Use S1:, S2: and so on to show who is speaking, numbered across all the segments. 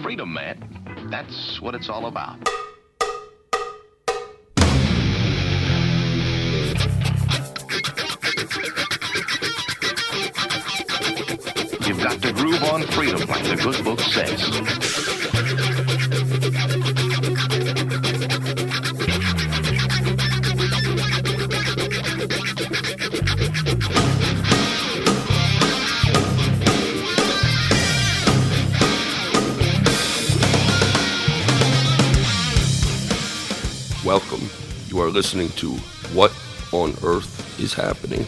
S1: Freedom, man. That's what it's all about. You've got to groove on freedom like the good book says.
S2: Welcome. You are listening to What on Earth is Happening.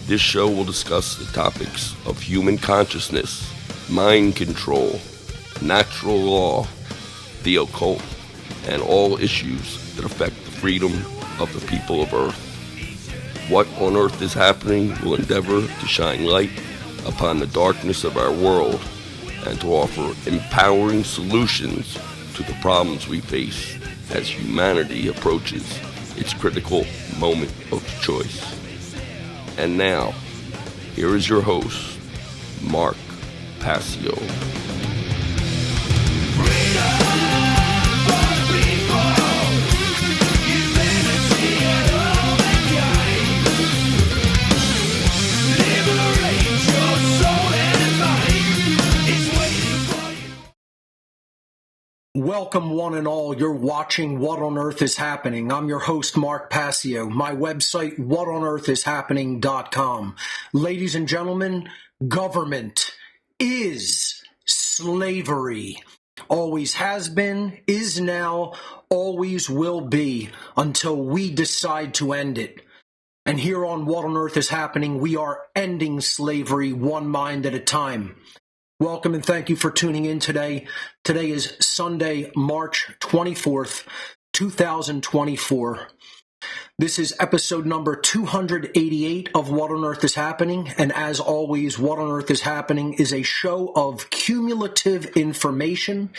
S2: This show will discuss the topics of human consciousness, mind control, natural law, the occult, and all issues that affect the freedom of the people of Earth. What on Earth is Happening will endeavor to shine light upon the darkness of our world and to offer empowering solutions to the problems we face as humanity approaches its critical moment of choice. And now, here is your host, Mark Passio.
S3: Welcome one and all. You're watching What on Earth is Happening. I'm your host, Mark Passio. My website, whatonearthishappening.com. Ladies and gentlemen, government is slavery. Always has been, is now, always will be, until we decide to end it. And here on What on Earth is Happening, we are ending slavery one mind at a time. Welcome and thank you for tuning in today. Today is Sunday, March 24th, 2024. This is episode number 288 of What on Earth is Happening. And as always, What on Earth is Happening is a show of cumulative information,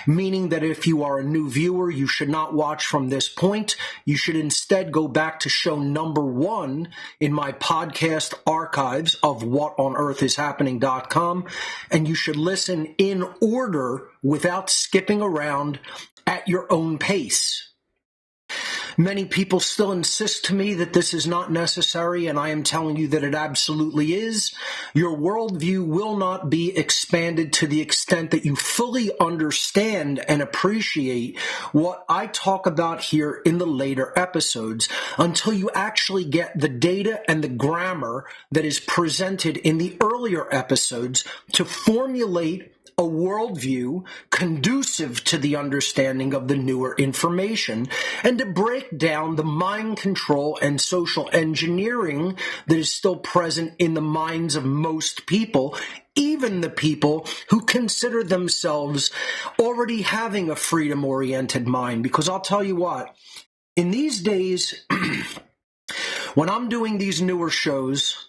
S3: meaning that if you are a new viewer, you should not watch from this point. You should instead go back to show number 1 in my podcast archives of whatonearthishappening.com, and you should listen in order without skipping around at your own pace. Many people still insist to me that this is not necessary, and I am telling you that it absolutely is. Your worldview will not be expanded to the extent that you fully understand and appreciate what I talk about here in the later episodes until you actually get the data and the grammar that is presented in the earlier episodes to formulate a worldview conducive to the understanding of the newer information, and to break down the mind control and social engineering that is still present in the minds of most people, even the people who consider themselves already having a freedom-oriented mind. Because I'll tell you what, in these days, when I'm doing these newer shows,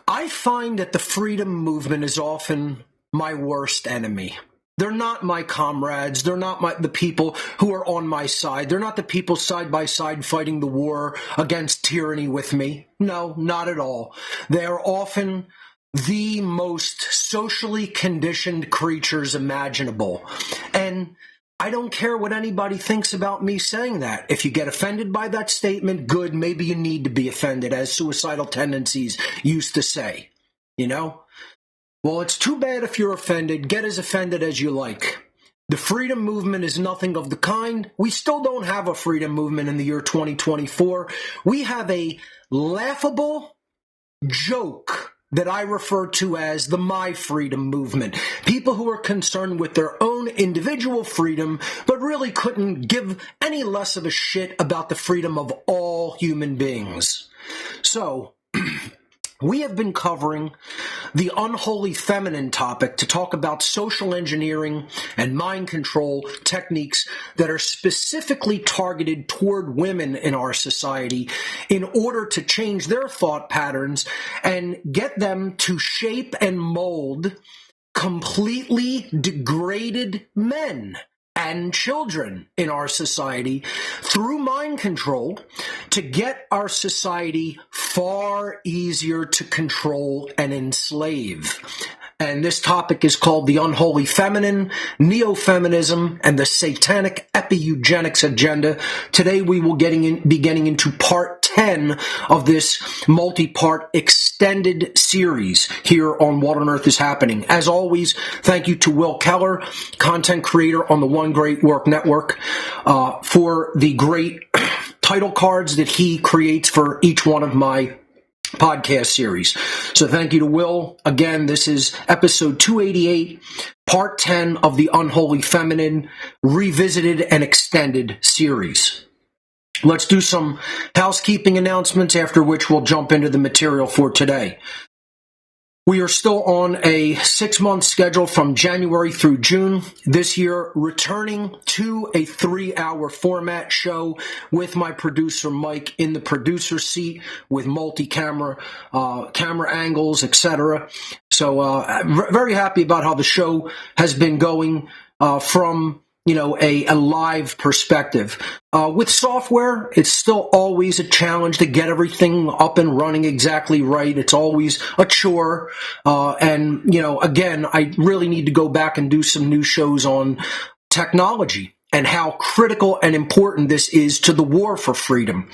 S3: I find that the freedom movement is often my worst enemy. They're not my comrades. They're not the people who are on my side. They're not the people side by side fighting the war against tyranny with me. No, not at all. They are often the most socially conditioned creatures imaginable. And I don't care what anybody thinks about me saying that. If you get offended by that statement, good, maybe you need to be offended, as suicidal tendencies used to say. You know? Well, it's too bad if you're offended. Get as offended as you like. The freedom movement is nothing of the kind. We still don't have a freedom movement in the year 2024. We have a laughable joke that I refer to as the My Freedom movement. People who are concerned with their own individual freedom, but really couldn't give any less of a shit about the freedom of all human beings. So, we have been covering the unholy feminine topic to talk about social engineering and mind control techniques that are specifically targeted toward women in our society in order to change their thought patterns and get them to shape and mold completely degraded men and children in our society through mind control to get our society far easier to control and enslave. and this topic is called The Unholy Feminine, Neo-Feminism, and the Satanic Epi-Eugenics Agenda. Today we will be getting into part 10 of this multi-part extended series here on What on Earth is Happening. As always, thank you to Will Keller, content creator on the One Great Work Network, for the great title cards that he creates for each one of my podcast series. So thank you to Will. Again, this is episode 288, part 10 of the Unholy Feminine Revisited and Extended series. Let's do some housekeeping announcements, after which we'll jump into the material for today. We are still on a 6-month schedule from January through June this year, returning to a 3-hour format show with my producer Mike in the producer seat with multi-camera camera angles, etc. So very happy about how the show has been going from a live perspective. With software, it's still always a challenge to get everything up and running exactly right. It's always a chore. Again, I really need to go back and do some new shows on technology and how critical and important this is to the war for freedom.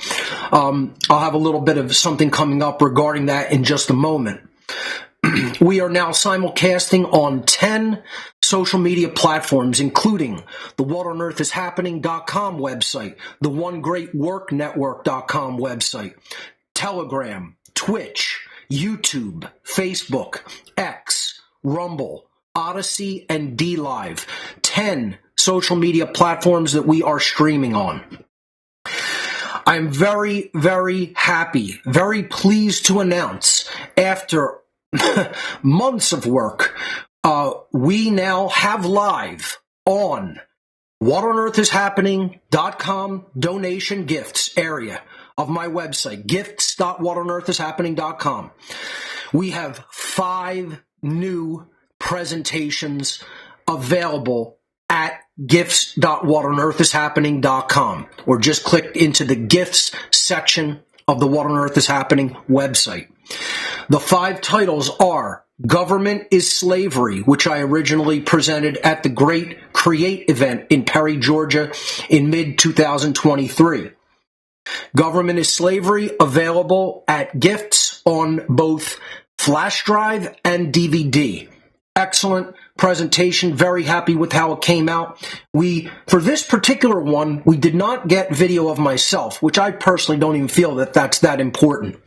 S3: I'll have a little bit of something coming up regarding that in just a moment. We are now simulcasting on 10 social media platforms, including the whatonearthishappening.com website, the onegreatworknetwork.com website, Telegram, Twitch, YouTube, Facebook, X, Rumble, Odyssey, and DLive. 10 social media platforms that we are streaming on. I'm very, very happy, very pleased to announce, after months of work, we now have live on whatonearthishappening.com donation gifts area of my website, gifts.whatonearthishappening.com. We have 5 new presentations available at gifts.whatonearthishappening.com, or just click into the gifts section of the What on Earth is Happening website. The 5 titles are Government is Slavery, which I originally presented at the Great Create event in Perry, Georgia in mid-2023. Government is Slavery, available at Gifts on both flash drive and DVD. Excellent presentation. Very happy with how it came out. For this particular one, we did not get video of myself, which I personally don't even feel that that's that important.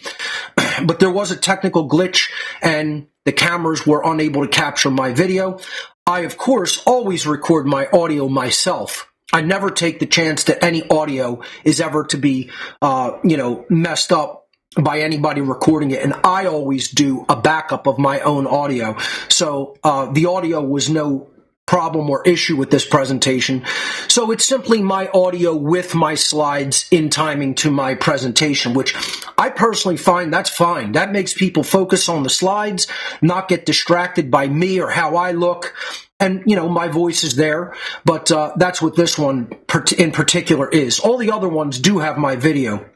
S3: But there was a technical glitch and the cameras were unable to capture my video. I, of course, always record my audio myself. I never take the chance that any audio is ever to be, messed up by anybody recording it, and I always do a backup of my own audio. So the audio was no problem or issue with this presentation. So it's simply my audio with my slides in timing to my presentation, which I personally find that's fine. That makes people focus on the slides, not get distracted by me or how I look. And, my voice is there, but that's what this one in particular is. All the other ones do have my video.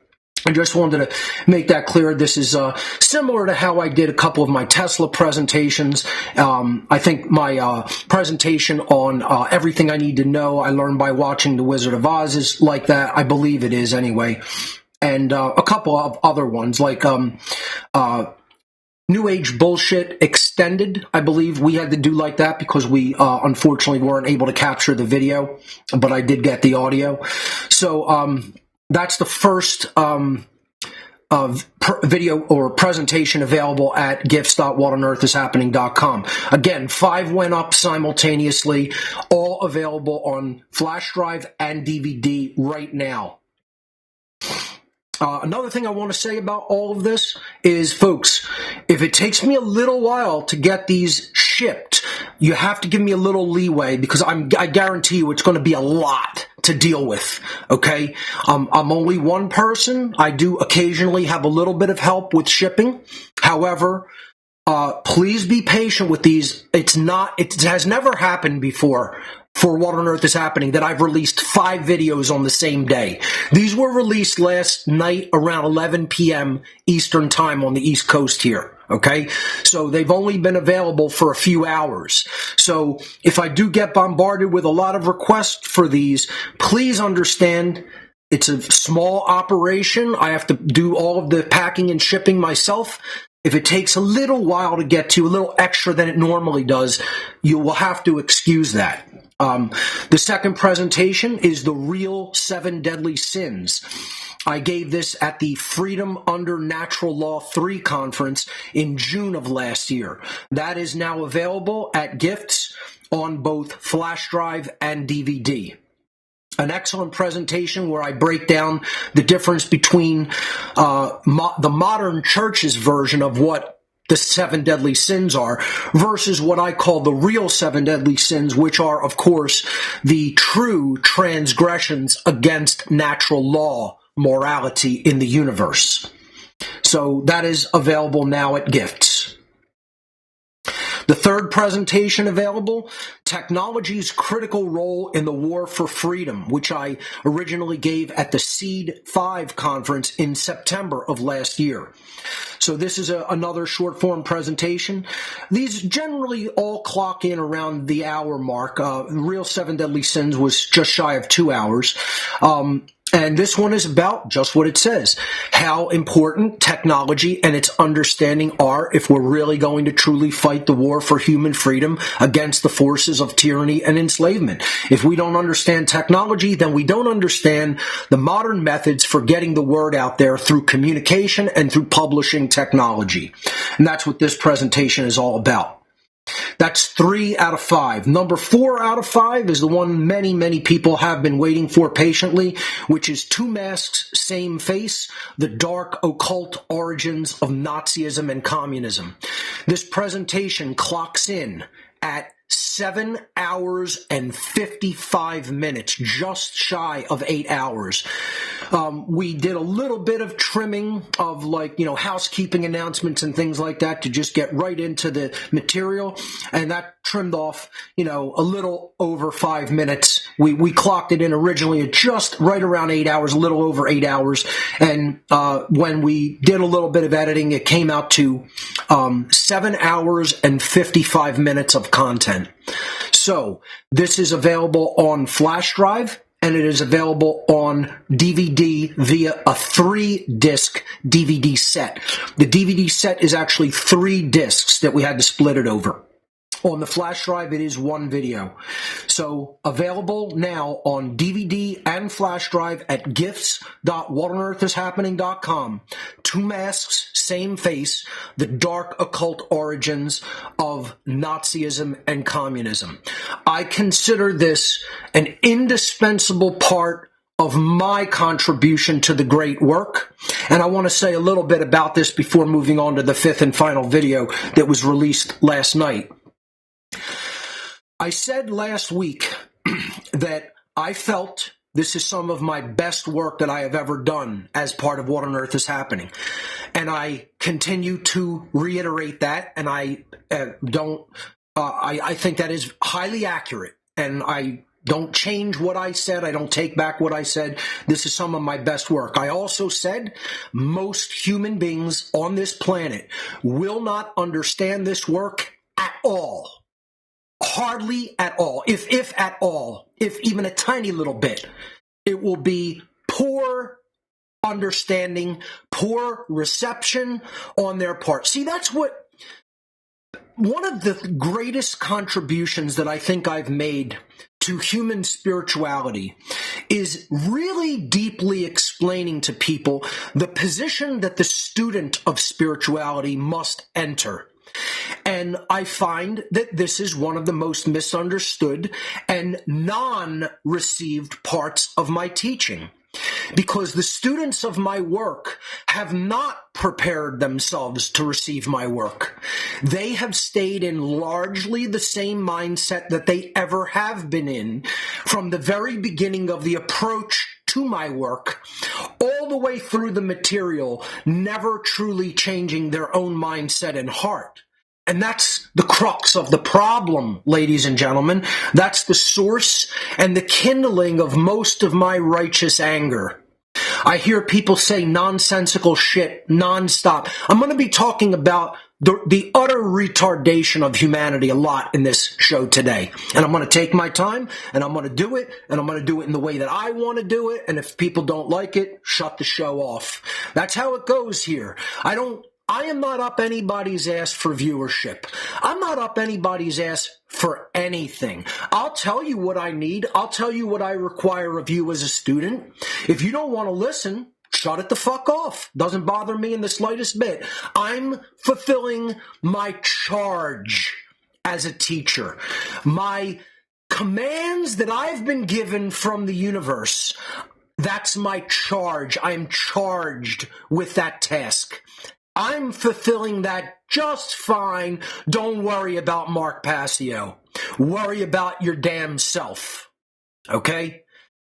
S3: I just wanted to make that clear. This is similar to how I did a couple of my Tesla presentations. I think my presentation on everything I need to know I learned by watching The Wizard of Oz is like that. I believe it is anyway. And a couple of other ones like New Age Bullshit Extended, I believe we had to do like that because we unfortunately weren't able to capture the video, but I did get the audio. So that's the first video or presentation available at gifts.whatonearthishappening.com. Again, 5 went up simultaneously, all available on flash drive and DVD right now. Another thing I want to say about all of this is, folks, if it takes me a little while to get these shipped, you have to give me a little leeway because I guarantee you it's going to be a lot to deal with, okay? I'm only one person. I do occasionally have a little bit of help with shipping. However, please be patient with these. It has never happened before for What on Earth is Happening that I've released 5 videos on the same day. These were released last night around 11 p.m. Eastern Time on the East Coast here. Okay, so they've only been available for a few hours. So if I do get bombarded with a lot of requests for these, please understand it's a small operation. I have to do all of the packing and shipping myself. If it takes a little while to get to, a little extra than it normally does, you will have to excuse that. The second presentation is the real 7 deadly sins. I gave this at the Freedom Under Natural Law 3 conference in June of last year. That is now available at Gifts on both flash drive and DVD. An excellent presentation where I break down the difference between the modern church's version of what the 7 deadly sins are versus what I call the real 7 deadly sins, which are, of course, the true transgressions against natural law, morality in the universe. So that is available now at Gifts. The third presentation available, Technology's Critical Role in the War for Freedom, which I originally gave at the Seed 5 conference in September of last year. So this is another short form presentation. These generally all clock in around the hour mark. Real 7 Deadly Sins was just shy of 2 hours. And this one is about just what it says, how important technology and its understanding are if we're really going to truly fight the war for human freedom against the forces of tyranny and enslavement. If we don't understand technology, then we don't understand the modern methods for getting the word out there through communication and through publishing technology. And that's what this presentation is all about. That's 3 out of 5. Number 4 out of 5 is the one many, many people have been waiting for patiently, which is Two Masks, Same Face, the Dark Occult Origins of Nazism and Communism. This presentation clocks in at 7 hours and 55 minutes, just shy of 8 hours. We did a little bit of trimming of housekeeping announcements and things like that to just get right into the material. And that trimmed off, a little over 5 minutes. We clocked it in originally at just right around 8 hours, a little over 8 hours. And when we did a little bit of editing, it came out to 7 hours and 55 minutes of content. So this is available on flash drive, and it is available on DVD via a 3-disc DVD set. The DVD set is actually 3 discs that we had to split it over. On the flash drive, it is 1 video. So available now on DVD and flash drive at gifts.whatonearthishappening.com. Two Masks, Same Face, the Dark Occult Origins of Nazism and Communism. I consider this an indispensable part of my contribution to the great work. And I want to say a little bit about this before moving on to the 5th and final video that was released last night. I said last week that I felt this is some of my best work that I have ever done as part of What on Earth is Happening. And I continue to reiterate that, and I think that is highly accurate, and I don't change what I said. I don't take back what I said. This is some of my best work. I also said most human beings on this planet will not understand this work at all. Hardly at all, if at all, if even a tiny little bit. It will be poor understanding, poor reception on their part. See, that's what one of the greatest contributions that I think I've made to human spirituality is really deeply explaining to people the position that the student of spirituality must enter. And I find that this is one of the most misunderstood and non-received parts of my teaching, because the students of my work have not prepared themselves to receive my work. They have stayed in largely the same mindset that they ever have been in from the very beginning of the approach to my work, all the way through the material, never truly changing their own mindset and heart. And that's the crux of the problem, ladies and gentlemen. That's the source and the kindling of most of my righteous anger. I hear people say nonsensical shit nonstop. I'm going to be talking about the utter retardation of humanity a lot in this show today. And I'm going to take my time, and I'm going to do it, and I'm going to do it in the way that I want to do it. And if people don't like it, shut the show off. That's how it goes here. I am not up anybody's ass for viewership. I'm not up anybody's ass for anything. I'll tell you what I need. I'll tell you what I require of you as a student. If you don't want to listen, shut it the fuck off. Doesn't bother me in the slightest bit. I'm fulfilling my charge as a teacher. My commands that I've been given from the universe, that's my charge. I'm charged with that task. I'm fulfilling that just fine. Don't worry about Mark Passio. Worry about your damn self. Okay?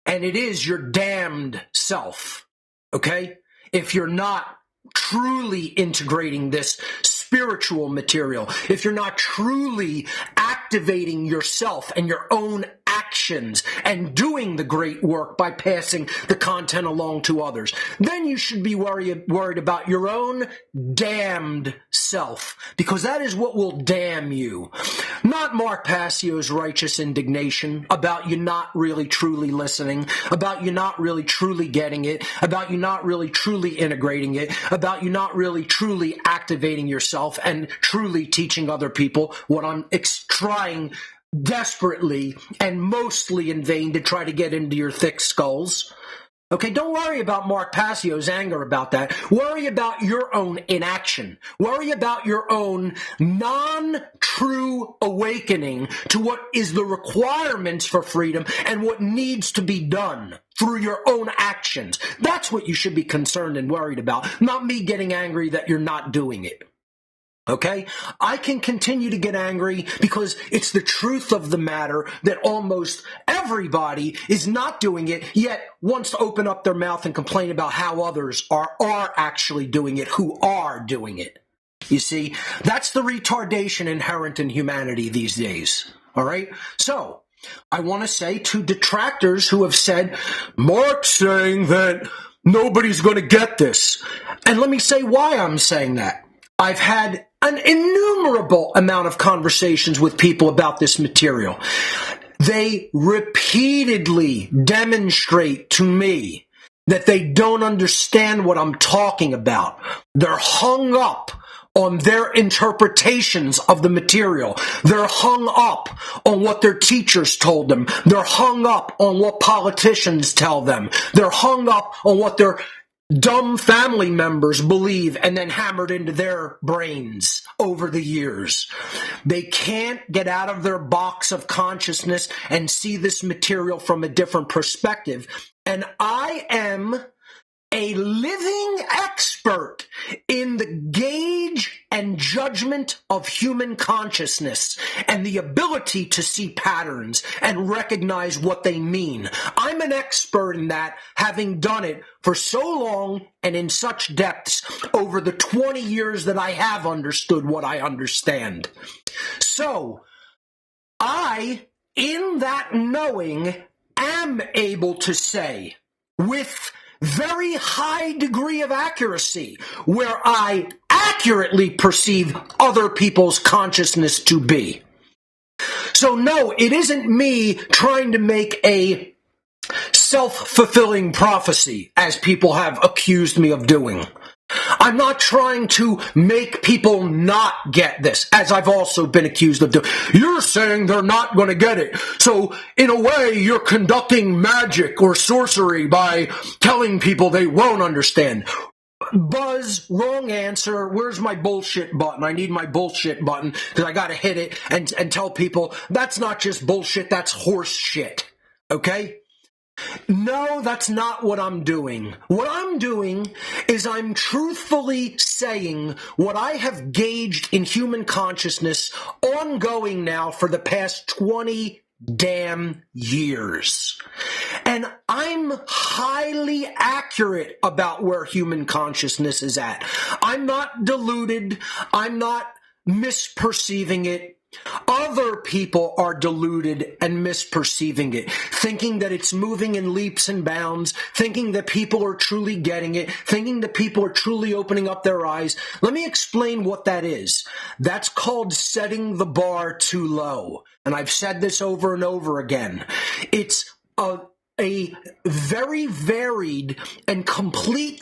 S3: And it is your damned self. Okay? If you're not truly integrating this spiritual material, if you're not truly activating yourself and your own actions and doing the great work by passing the content along to others, then you should be worried about your own damned self, because that is what will damn you. Not Mark Passio's righteous indignation about you not really truly listening, about you not really truly getting it, about you not really truly integrating it, about you not really truly activating yourself and truly teaching other people what I'm trying desperately and mostly in vain to try to get into your thick skulls. Okay, don't worry about Mark Passio's anger about that. Worry about your own inaction. Worry about your own non-true awakening to what is the requirements for freedom and what needs to be done through your own actions. That's what you should be concerned and worried about, not me getting angry that you're not doing it. Okay? I can continue to get angry because it's the truth of the matter that almost everybody is not doing it, yet wants to open up their mouth and complain about how others are actually doing it, who are doing it. You see, that's the retardation inherent in humanity these days. All right? So, I want to say to detractors who have said, Mark's saying that nobody's going to get this. And let me say why I'm saying that. I've had an innumerable amount of conversations with people about this material. They repeatedly demonstrate to me that they don't understand what I'm talking about. They're hung up on their interpretations of the material. They're hung up on what their teachers told them. They're hung up on what politicians tell them. They're hung up on what their dumb family members believe and then hammered into their brains over the years. They can't get out of their box of consciousness and see this material from a different perspective. And I am a living expert in the gauge and judgment of human consciousness and the ability to see patterns and recognize what they mean. I'm an expert in that, having done it for so long and in such depths over the 20 years that I have understood what I understand. So, I, in that knowing, am able to say with very high degree of accuracy where I accurately perceive other people's consciousness to be. So no, it isn't me trying to make a self-fulfilling prophecy, as people have accused me of doing. I'm not trying to make people not get this, as I've also been accused of doing. You're saying they're not going to get it. So, in a way, you're conducting magic or sorcery by telling people they won't understand. Buzz, wrong answer. Where's my bullshit button? I need my bullshit button because I got to hit it and tell people that's not just bullshit, that's horse shit. Okay? No, that's not what I'm doing. What I'm doing is I'm truthfully saying what I have gauged in human consciousness ongoing now for the past 20 damn years. And I'm highly accurate about where human consciousness is at. I'm not deluded. I'm not misperceiving it. Other people are deluded and misperceiving it, thinking that it's moving in leaps and bounds, thinking that people are truly getting it, thinking that people are truly opening up their eyes. Let me explain what that is. That's called setting the bar too low. And I've said this over and over again. It's a very varied and completely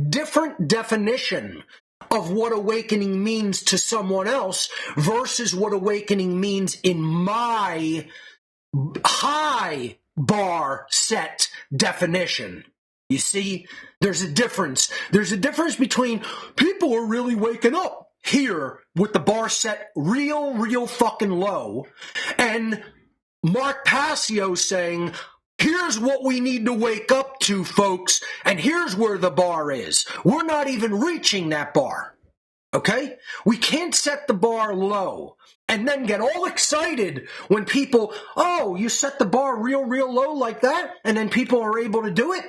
S3: different definition of what awakening means to someone else versus what awakening means in my high bar set definition. You see, there's a difference. There's a difference between people are really waking up here with the bar set real fucking low, and Mark Passio saying, here's what we need to wake up to, folks, and here's where the bar is. We're not even reaching that bar, okay? We can't set the bar low and then get all excited when people, oh, you set the bar real low like that, and then people are able to do it?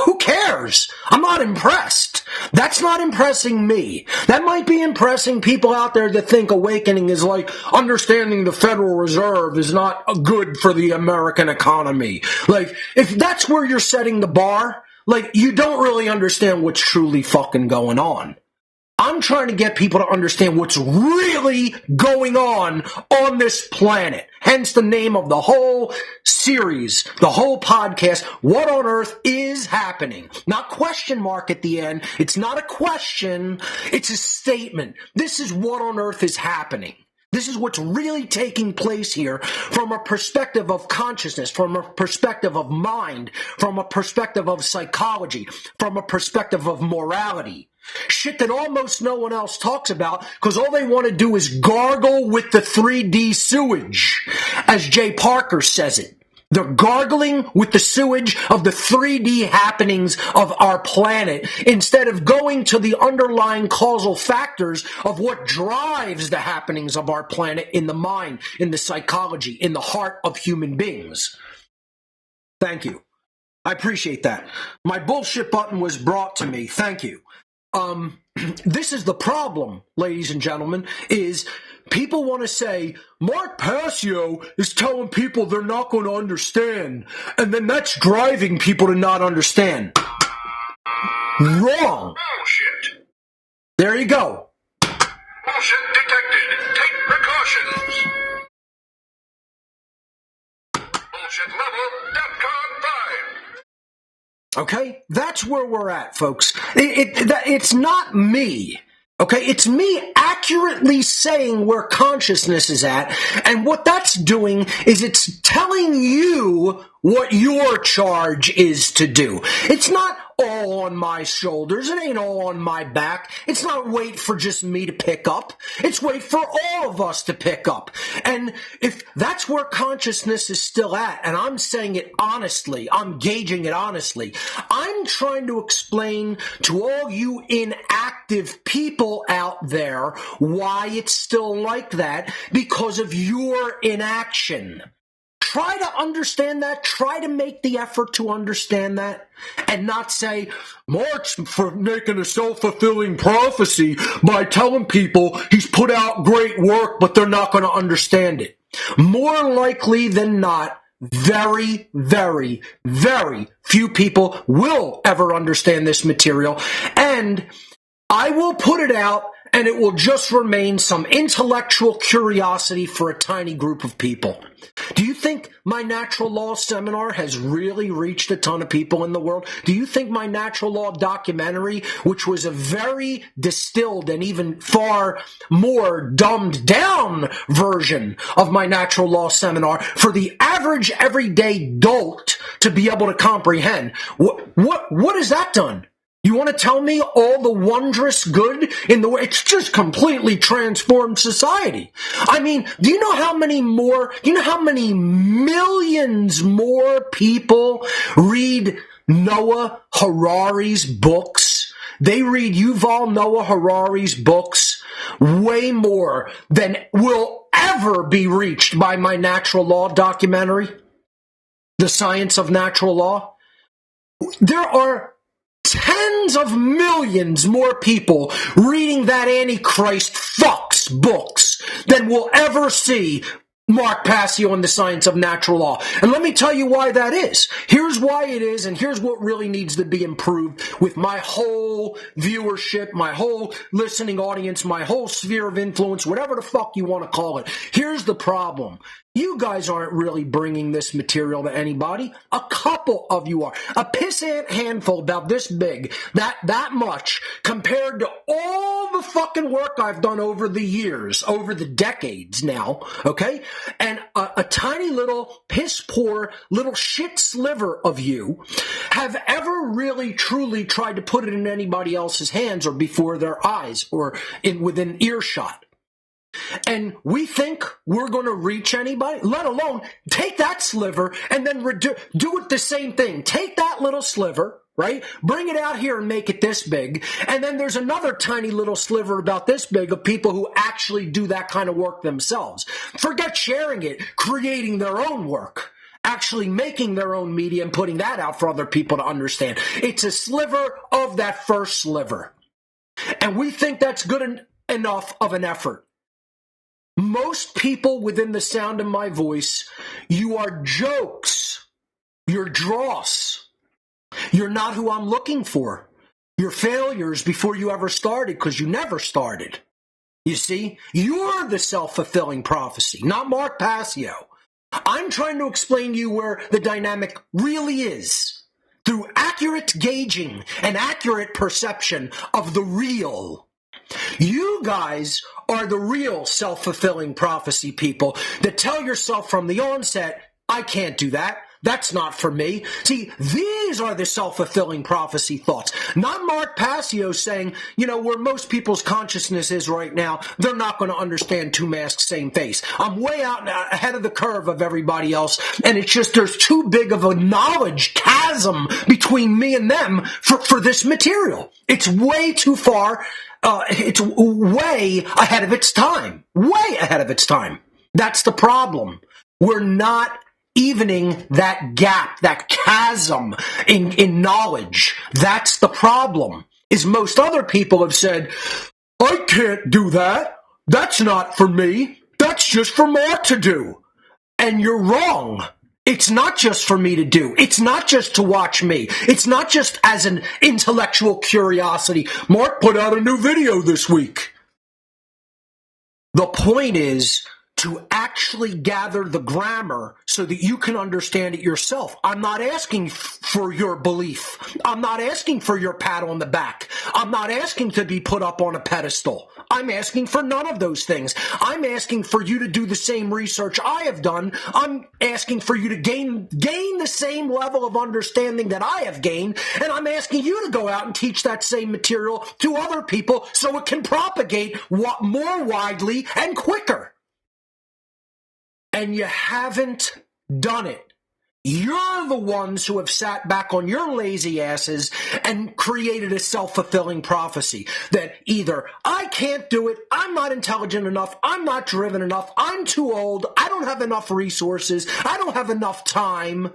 S3: Who cares? I'm not impressed. That's not impressing me. That might be impressing people out there that think awakening is like understanding the Federal Reserve is not good for the American economy. Like, if that's where you're setting the bar, like, you don't really understand what's truly fucking going on. I'm trying to get people to understand what's really going on this planet. Hence the name of the whole series, the whole podcast, What on Earth is Happening? Not question mark at the end. It's not a question. It's a statement. This is what on earth is happening. This is what's really taking place here from a perspective of consciousness, from a perspective of mind, from a perspective of psychology, from a perspective of morality. Shit that almost no one else talks about because all they want to do is gargle with the 3D sewage, as Jay Parker says it. They're gargling with the sewage of the 3D happenings of our planet instead of going to the underlying causal factors of what drives the happenings of our planet in the mind, in the psychology, in the heart of human beings. Thank you. I appreciate that. My bullshit button was brought to me. Thank you. This is the problem, ladies and gentlemen, is people want to say, Mark Passio is telling people they're not going to understand, and then that's driving people to not understand. Wrong.
S1: Bullshit.
S3: There you go.
S1: Bullshit detected. Take precautions. Bullshit level, DEFCON 5.
S3: Okay? That's where we're at, folks. It's not me. Okay? It's me accurately saying where consciousness is at, and what that's doing is it's telling you what your charge is to do. It's not all on my shoulders. It ain't all on my back. It's not wait for just me to pick up. It's wait for all of us to pick up. And if that's where consciousness is still at, and I'm saying it honestly, I'm gauging it honestly, I'm trying to explain to all you inactive people out there why it's still like that because of your inaction. Try to understand that. Try to make the effort to understand that and not say, Mark's for making a self-fulfilling prophecy by telling people he's put out great work, but they're not going to understand it. More likely than not, very, very, very few people will ever understand this material. And I will put it out, and it will just remain some intellectual curiosity for a tiny group of people. Do you think my natural law seminar has really reached a ton of people in the world? Do you think my natural law documentary, which was a very distilled and even far more dumbed down version of my natural law seminar for the average everyday dolt to be able to comprehend, what has that done? You want to tell me all the wondrous good in the way? It's just completely transformed society. I mean, do you know how many millions more people read Noah Harari's books? They read Yuval Noah Harari's books way more than will ever be reached by my natural law documentary, The Science of Natural Law. There are tens of millions more people reading that Antichrist fuck's books than we'll ever see Mark Passio and the Science of Natural Law. And let me tell you why that is. Here's why it is, and here's what really needs to be improved with my whole viewership, my whole listening audience, my whole sphere of influence, whatever the fuck you want to call it. Here's the problem. You guys aren't really bringing this material to anybody. A couple of you are. A pissant handful about this big, that much, compared to all the fucking work I've done over the years, over the decades now, okay? And a tiny little piss poor little shit sliver of you have ever really truly tried to put it in anybody else's hands or before their eyes or within earshot. And we think we're going to reach anybody, let alone take that sliver and then do it the same thing. Take that little sliver, right? Bring it out here and make it this big. And then there's another tiny little sliver about this big of people who actually do that kind of work themselves. Forget sharing it, creating their own work. Actually making their own media and putting that out for other people to understand. It's a sliver of that first sliver. And we think that's good enough of an effort. Most people within the sound of my voice, you are jokes. You're dross. You're not who I'm looking for. You're failures before you ever started because you never started. You see, you're the self-fulfilling prophecy, not Mark Passio. I'm trying to explain to you where the dynamic really is through accurate gauging and accurate perception of the real. You guys are the real self-fulfilling prophecy people that tell yourself from the onset, I can't do that. That's not for me. See, these are the self-fulfilling prophecy thoughts. Not Mark Passio saying, where most people's consciousness is right now, they're not going to understand two masks, same face. I'm way out ahead of the curve of everybody else, and it's just there's too big of a knowledge chasm between me and them for this material. It's way too far. It's way ahead of its time. Way ahead of its time. That's the problem. We're not evening that gap, that chasm in knowledge. That's the problem. Is most other people have said, I can't do that. That's not for me. That's just for Mark to do. And you're wrong. It's not just for me to do. It's not just to watch me. It's not just as an intellectual curiosity. Mark put out a new video this week. The point is to actually gather the grammar so that you can understand it yourself. I'm not asking for your belief. I'm not asking for your pat on the back. I'm not asking to be put up on a pedestal. I'm asking for none of those things. I'm asking for you to do the same research I have done. I'm asking for you to gain the same level of understanding that I have gained, and I'm asking you to go out and teach that same material to other people so it can propagate more widely and quicker. And you haven't done it. You're the ones who have sat back on your lazy asses and created a self-fulfilling prophecy that either I can't do it, I'm not intelligent enough, I'm not driven enough, I'm too old, I don't have enough resources, I don't have enough time.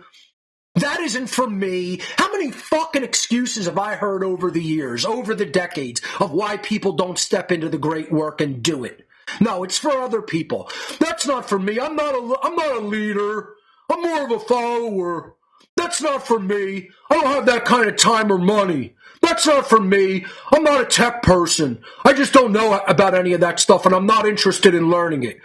S3: That isn't for me. How many fucking excuses have I heard over the years, over the decades, of why people don't step into the great work and do it? No, it's for other people. That's not for me. I'm not a leader. I'm more of a follower. That's not for me. I don't have that kind of time or money. That's not for me. I'm not a tech person. I just don't know about any of that stuff, and I'm not interested in learning it.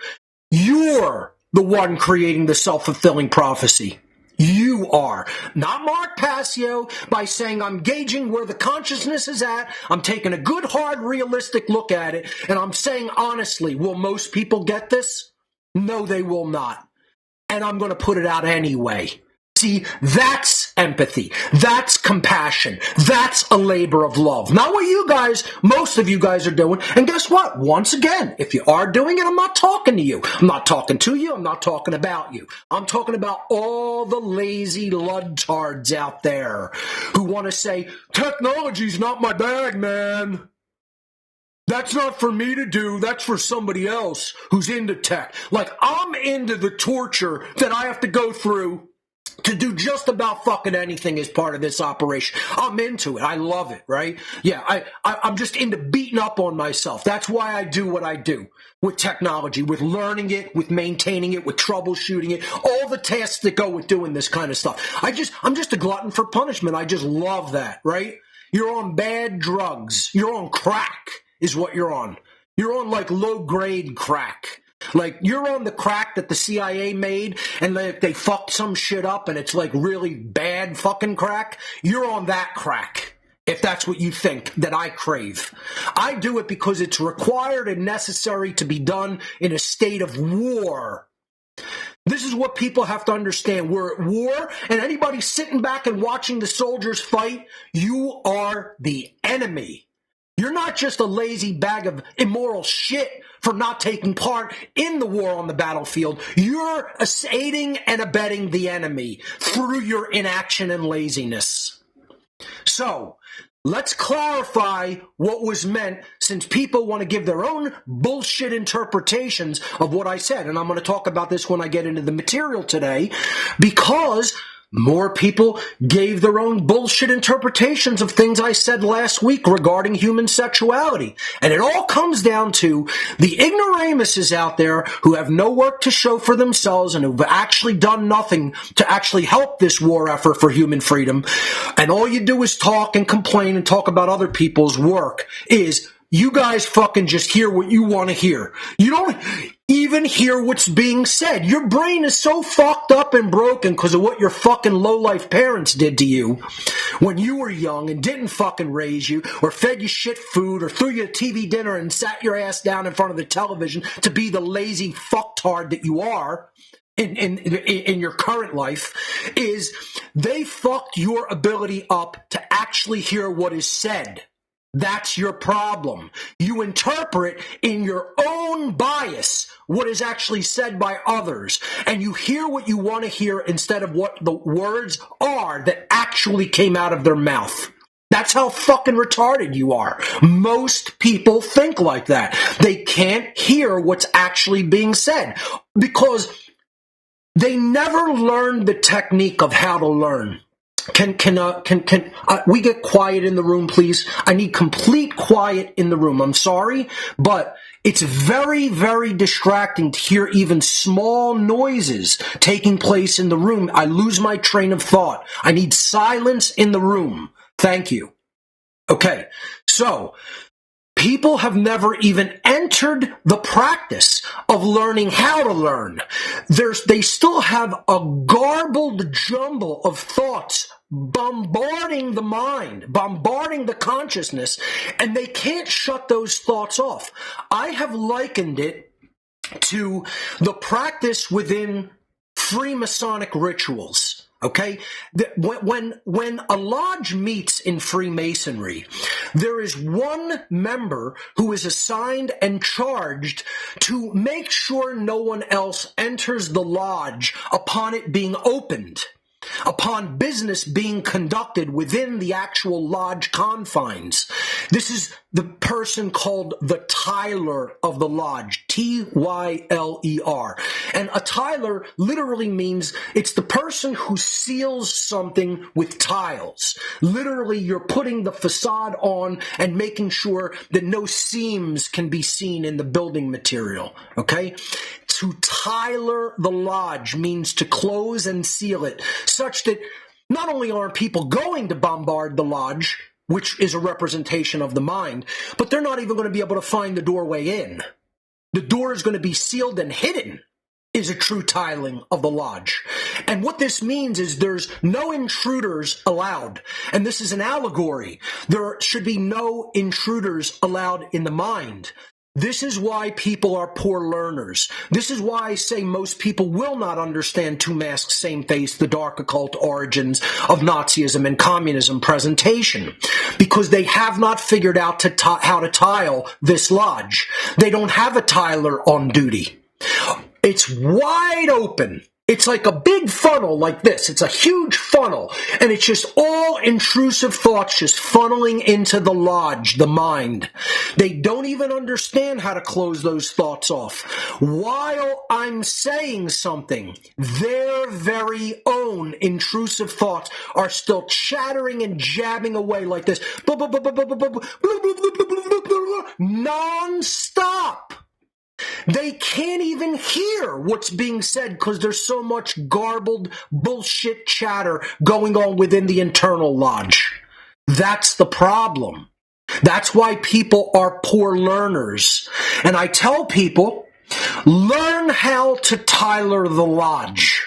S3: You're the one creating the self-fulfilling prophecy. You are. Not Mark Passio by saying I'm gauging where the consciousness is at. I'm taking a good, hard, realistic look at it. And I'm saying honestly, will most people get this? No, they will not. And I'm going to put it out anyway. See, that's empathy. That's compassion. That's a labor of love. Not what you guys, most of you guys are doing. And guess what? Once again, if you are doing it, I'm not talking to you. I'm not talking to you. I'm not talking about you. I'm talking about all the lazy ludtards out there who want to say, technology's not my bag, man. That's not for me to do. That's for somebody else who's into tech. Like, I'm into the torture that I have to go through to do just about fucking anything as part of this operation. I'm into it. I love it, right? Yeah, I'm just into beating up on myself. That's why I do what I do with technology, with learning it, with maintaining it, with troubleshooting it, all the tasks that go with doing this kind of stuff. I'm just a glutton for punishment. I just love that, right? You're on bad drugs. You're on crack is what you're on. You're on like low-grade crack. Like, you're on the crack that the CIA made, and they fucked some shit up, and it's like really bad fucking crack. You're on that crack, if that's what you think that I crave. I do it because it's required and necessary to be done in a state of war. This is what people have to understand. We're at war, and anybody sitting back and watching the soldiers fight, you are the enemy. You're not just a lazy bag of immoral shit for not taking part in the war on the battlefield. You're aiding and abetting the enemy through your inaction and laziness. So, let's clarify what was meant, since people want to give their own bullshit interpretations of what I said. And I'm going to talk about this when I get into the material today, because more people gave their own bullshit interpretations of things I said last week regarding human sexuality. And it all comes down to the ignoramuses out there who have no work to show for themselves and who've actually done nothing to actually help this war effort for human freedom. And all you do is talk and complain and talk about other people's work. You guys fucking just hear what you want to hear. You don't even hear what's being said. Your brain is so fucked up and broken because of what your fucking low-life parents did to you when you were young and didn't fucking raise you or fed you shit food or threw you a TV dinner and sat your ass down in front of the television to be the lazy fucktard that you are in your current life. Is they fucked your ability up to actually hear what is said. That's your problem. You interpret in your own bias what is actually said by others, and you hear what you want to hear instead of what the words are that actually came out of their mouth. That's how fucking retarded you are. Most people think like that. They can't hear what's actually being said because they never learned the technique of how to learn. Can we get quiet in the room, please? I need complete quiet in the room. I'm sorry, but it's very, very distracting to hear even small noises taking place in the room. I lose my train of thought. I need silence in the room. Thank you. Okay, so people have never even entered the practice of learning how to learn. They still have a garbled jumble of thoughts bombarding the mind, bombarding the consciousness, and they can't shut those thoughts off. I have likened it to the practice within Freemasonic rituals. Okay, when a lodge meets in Freemasonry, there is one member who is assigned and charged to make sure no one else enters the lodge upon it being opened, upon business being conducted within the actual lodge confines. This is the person called the Tyler of the lodge, Tyler. And a Tyler literally means it's the person who seals something with tiles. Literally, you're putting the facade on and making sure that no seams can be seen in the building material, okay? To Tyler the lodge means to close and seal it, such that not only aren't people going to bombard the lodge, which is a representation of the mind, but they're not even going to be able to find the doorway in. The door is going to be sealed and hidden, is a true tiling of the lodge. And what this means is there's no intruders allowed. And this is an allegory. There should be no intruders allowed in the mind. This is why people are poor learners. This is why I say most people will not understand Two Masks, Same Face, the dark occult origins of Nazism and communism presentation, because they have not figured out how to tile this lodge. They don't have a tiler on duty. It's wide open. It's like a big funnel like this. It's a huge funnel. And it's just all intrusive thoughts just funneling into the lodge, the mind. They don't even understand how to close those thoughts off. While I'm saying something, their very own intrusive thoughts are still chattering and jabbing away like this. Non-stop. They can't even hear what's being said because there's so much garbled bullshit chatter going on within the internal lodge. That's the problem. That's why people are poor learners. And I tell people, learn how to Tyler the lodge.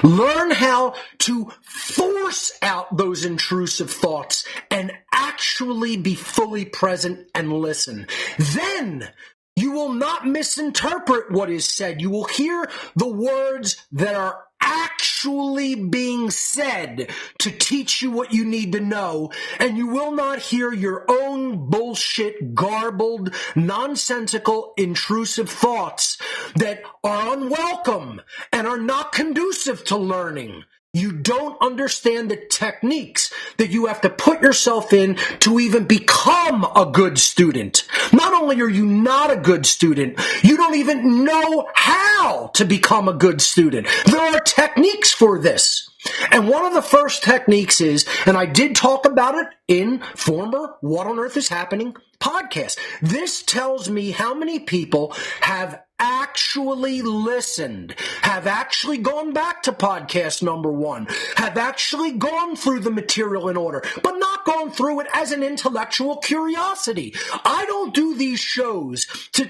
S3: Learn how to force out those intrusive thoughts and actually be fully present and listen. Then you will not misinterpret what is said. You will hear the words that are actually being said to teach you what you need to know, and you will not hear your own bullshit, garbled, nonsensical, intrusive thoughts that are unwelcome and are not conducive to learning. You don't understand the techniques that you have to put yourself in to even become a good student. Not only are you not a good student, you don't even know how to become a good student. There are techniques for this. And one of the first techniques is, and I did talk about it in former What on Earth is Happening podcast. This tells me how many people have actually listened, have actually gone back to podcast number 1, have actually gone through the material in order, but not gone through it as an intellectual curiosity. I don't do these shows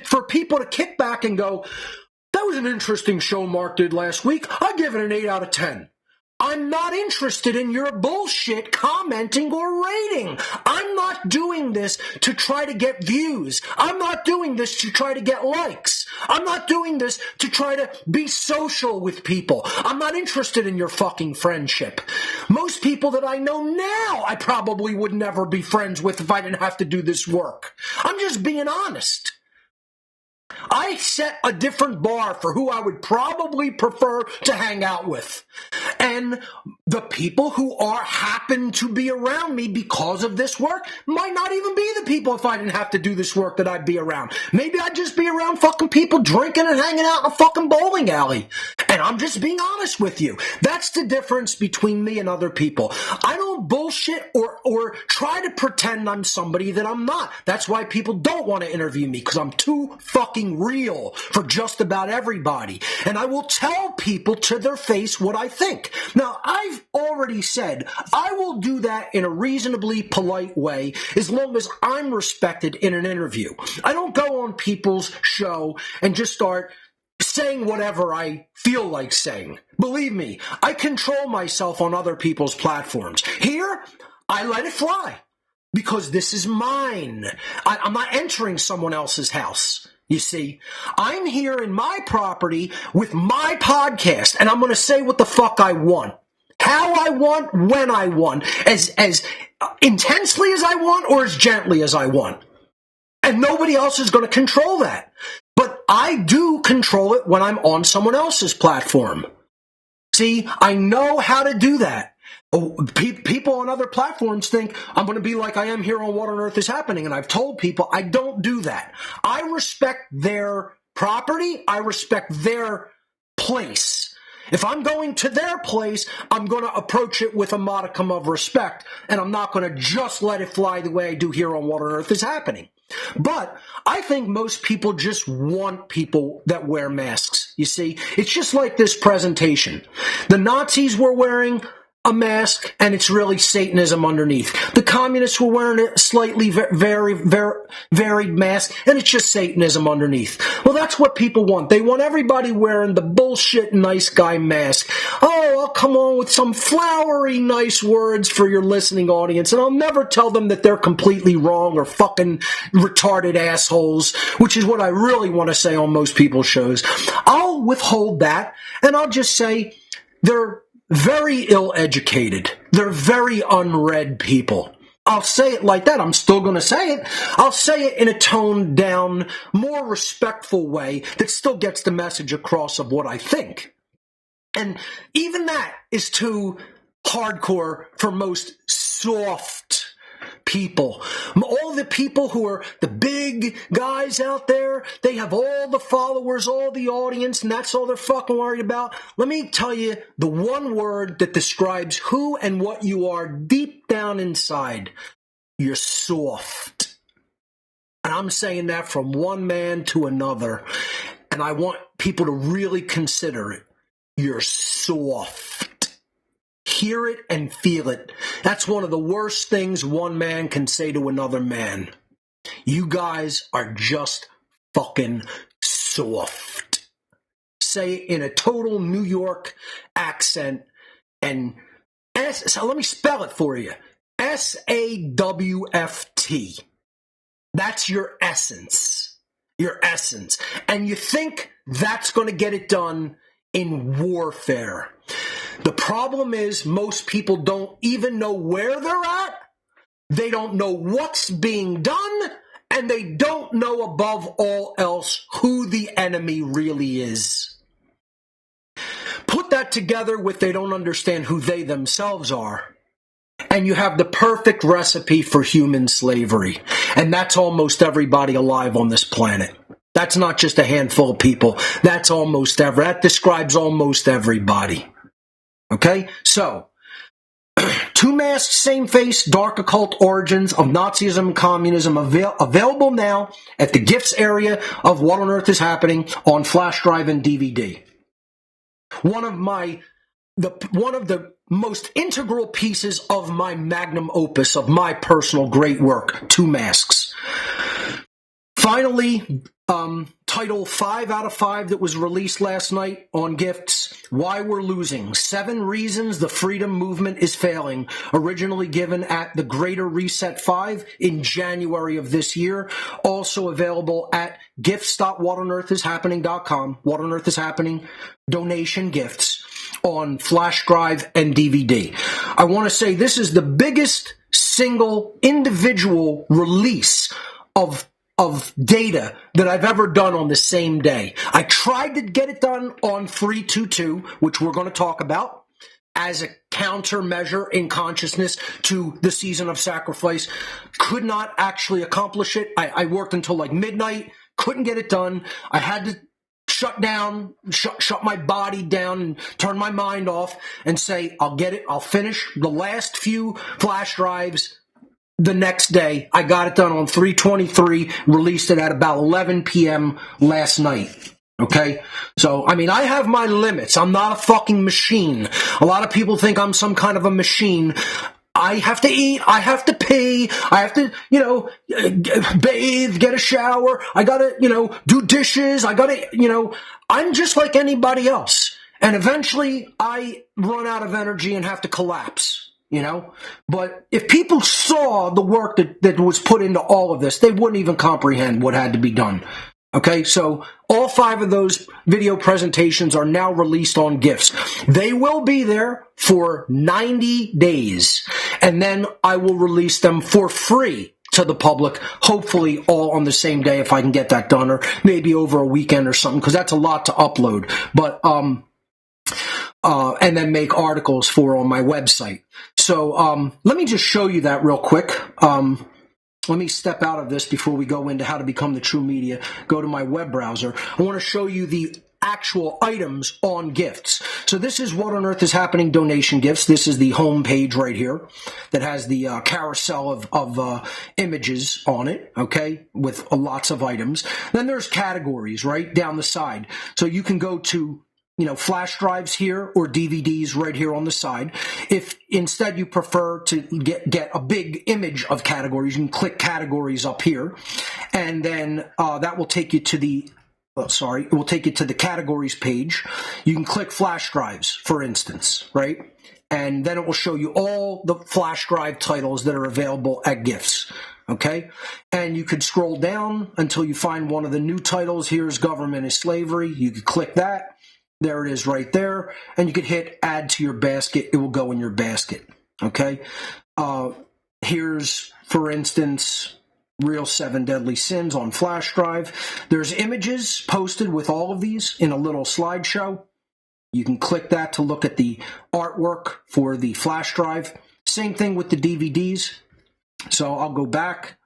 S3: for people to kick back and go, that was an interesting show Mark did last week. I give it an 8 out of 10. I'm not interested in your bullshit commenting or rating. I'm not doing this to try to get views. I'm not doing this to try to get likes. I'm not doing this to try to be social with people. I'm not interested in your fucking friendship. Most people that I know now, I probably would never be friends with if I didn't have to do this work. I'm just being honest. I set a different bar for who I would probably prefer to hang out with. And the people who happen to be around me because of this work might not even be the people if I didn't have to do this work that I'd be around. Maybe I'd just be around fucking people drinking and hanging out in a fucking bowling alley. And I'm just being honest with you. That's the difference between me and other people. I don't bullshit or try to pretend I'm somebody that I'm not. That's why people don't want to interview me, because I'm too fucking real for just about everybody. And I will tell people to their face what I think. Now, I've already said I will do that in a reasonably polite way as long as I'm respected in an interview. I don't go on people's show and just start saying whatever I feel like saying. Believe me, I control myself on other people's platforms. Here, I let it fly because this is mine. I'm not entering someone else's house. You see, I'm here in my property with my podcast, and I'm going to say what the fuck I want, how I want, when I want, as intensely as I want or as gently as I want. And nobody else is going to control that. But I do control it when I'm on someone else's platform. See, I know how to do that. People on other platforms think I'm going to be like I am here on What on Earth is Happening, and I've told people I don't do that. I respect their property. I respect their place. If I'm going to their place, I'm going to approach it with a modicum of respect, and I'm not going to just let it fly the way I do here on What on Earth is Happening. But I think most people just want people that wear masks. You see, it's just like this presentation. The Nazis were wearing a mask, and it's really Satanism underneath. The communists were wearing a slightly varied mask, and it's just Satanism underneath. Well, that's what people want. They want everybody wearing the bullshit nice guy mask. Oh, I'll come on with some flowery nice words for your listening audience, and I'll never tell them that they're completely wrong or fucking retarded assholes, which is what I really want to say on most people's shows. I'll withhold that, and I'll just say they're very ill-educated. They're very unread people. I'll say it like that. I'm still going to say it. I'll say it in a toned down, more respectful way that still gets the message across of what I think. And even that is too hardcore for most soft people. All the people who are the big guys out there, they have all the followers, all the audience, and that's all they're fucking worried about. Let me tell you the one word that describes who and what you are deep down inside. You're soft. And I'm saying that from one man to another. And I want people to really consider it. You're soft. Hear it and feel it. That's one of the worst things one man can say to another man. You guys are just fucking soft. Say it in a total New York accent and so let me spell it for you. SAWFT. That's your essence. Your essence. And you think that's going to get it done in warfare. The problem is most people don't even know where they're at. They don't know what's being done. And they don't know above all else who the enemy really is. Put that together with they don't understand who they themselves are. And you have the perfect recipe for human slavery. And that's almost everybody alive on this planet. That's not just a handful of people. That's that describes almost everybody. Okay? So, Two Masks, Same Face, Dark Occult Origins of Nazism and Communism available now at the gifts area of What on Earth is Happening on flash drive and DVD. One of the most integral pieces of my magnum opus, of my personal great work, Two Masks. Finally, title 5 out of 5 that was released last night on gifts, Why We're Losing, 7 Reasons the Freedom Movement is Failing, originally given at the Greater Reset 5 in January of this year, also available at gifts.whatonearthishappening.com, What on Earth is Happening, donation gifts on flash drive and DVD. I want to say this is the biggest single individual release of data that I've ever done on the same day. I tried to get it done on 322, which we're going to talk about, as a countermeasure in consciousness to the season of sacrifice. Could not actually accomplish it. I worked until like midnight, couldn't get it done. I had to shut my body down and turn my mind off and say, I'll finish the last few flash drives the next day. I got it done on 3/23, released it at about 11 p.m. last night. Okay? So, I mean, I have my limits. I'm not a fucking machine. A lot of people think I'm some kind of a machine. I have to eat, I have to pee, I have to, bathe, get a shower, I gotta, do dishes, I gotta, I'm just like anybody else. And eventually I run out of energy and have to collapse. But if people saw the work that was put into all of this, they wouldn't even comprehend what had to be done. Okay, so all 5 of those video presentations are now released on gifts. They will be there for 90 days, and then I will release them for free to the public, hopefully all on the same day if I can get that done, or maybe over a weekend or something, because that's a lot to upload. But and then make articles for on my website. So let me just show you that real quick. Let me step out of this before we go into how to become the true media. Go to my web browser. I want to show you the actual items on gifts. So this is What on Earth is Happening donation gifts. This is the home page right here that has the carousel of images on it, okay, with lots of items. Then there's categories right down the side. So you can go to flash drives here or DVDs right here on the side. If instead you prefer to get a big image of categories, you can click categories up here, and then that will take you to the it will take you to the categories page. You can click flash drives, for instance, right? And then it will show you all the flash drive titles that are available at gifts. Okay? And you could scroll down until you find one of the new titles. Here's Government is Slavery. You could click that. There it is right there. And you could hit add to your basket. It will go in your basket. Okay? Here's, for instance, Real 7 Deadly Sins on flash drive. There's images posted with all of these in a little slideshow. You can click that to look at the artwork for the flash drive. Same thing with the DVDs. So I'll go back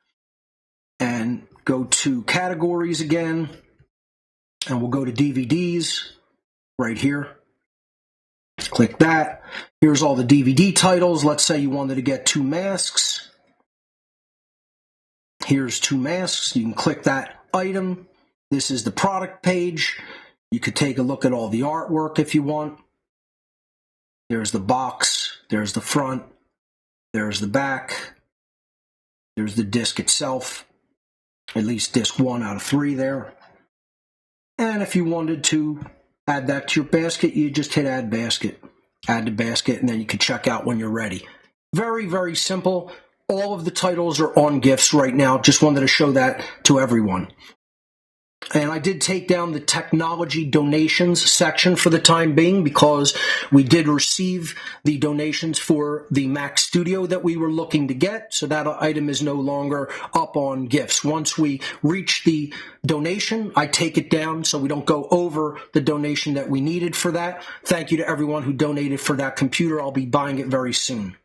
S3: and go to categories again, and we'll go to DVDs right here. Click that. Here's all the DVD titles. Let's say you wanted to get 2 masks. Here's 2 masks. You can click that item. This is the product page. You could take a look at all the artwork if you want. There's the box. There's the front. There's the back. There's the disc itself. At least disc 1 out of 3 there. And if you wanted to add that to your basket, you just hit add basket. Add to basket, and then you can check out when you're ready. Very, very simple. All of the titles are on gifts right now. Just wanted to show that to everyone. And I did take down the technology donations section for the time being because we did receive the donations for the Mac Studio that we were looking to get. So that item is no longer up on gifts. Once we reach the donation, I take it down so we don't go over the donation that we needed for that. Thank you to everyone who donated for that computer. I'll be buying it very soon.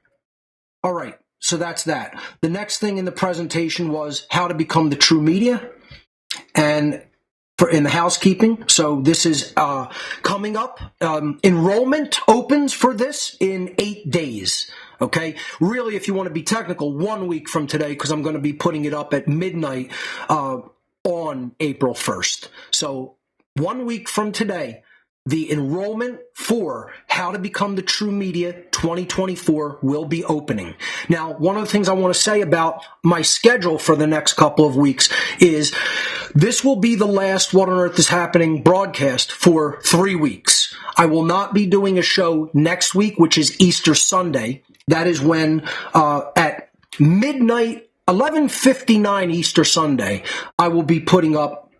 S3: All right, so that's that. The next thing in the presentation was how to become the true media. And in the housekeeping, so this is coming up. Enrollment opens for this in 8 days. Okay, really, if you want to be technical, 1 week from today, because I'm going to be putting it up at midnight on April 1st. So 1 week from today, the enrollment for How to Become the True Media 2024 will be opening. Now, one of the things I want to say about my schedule for the next couple of weeks is this will be the last What on Earth is Happening broadcast for 3 weeks. I will not be doing a show next week, which is Easter Sunday. That is when at midnight, 11:59 Easter Sunday, I will be putting up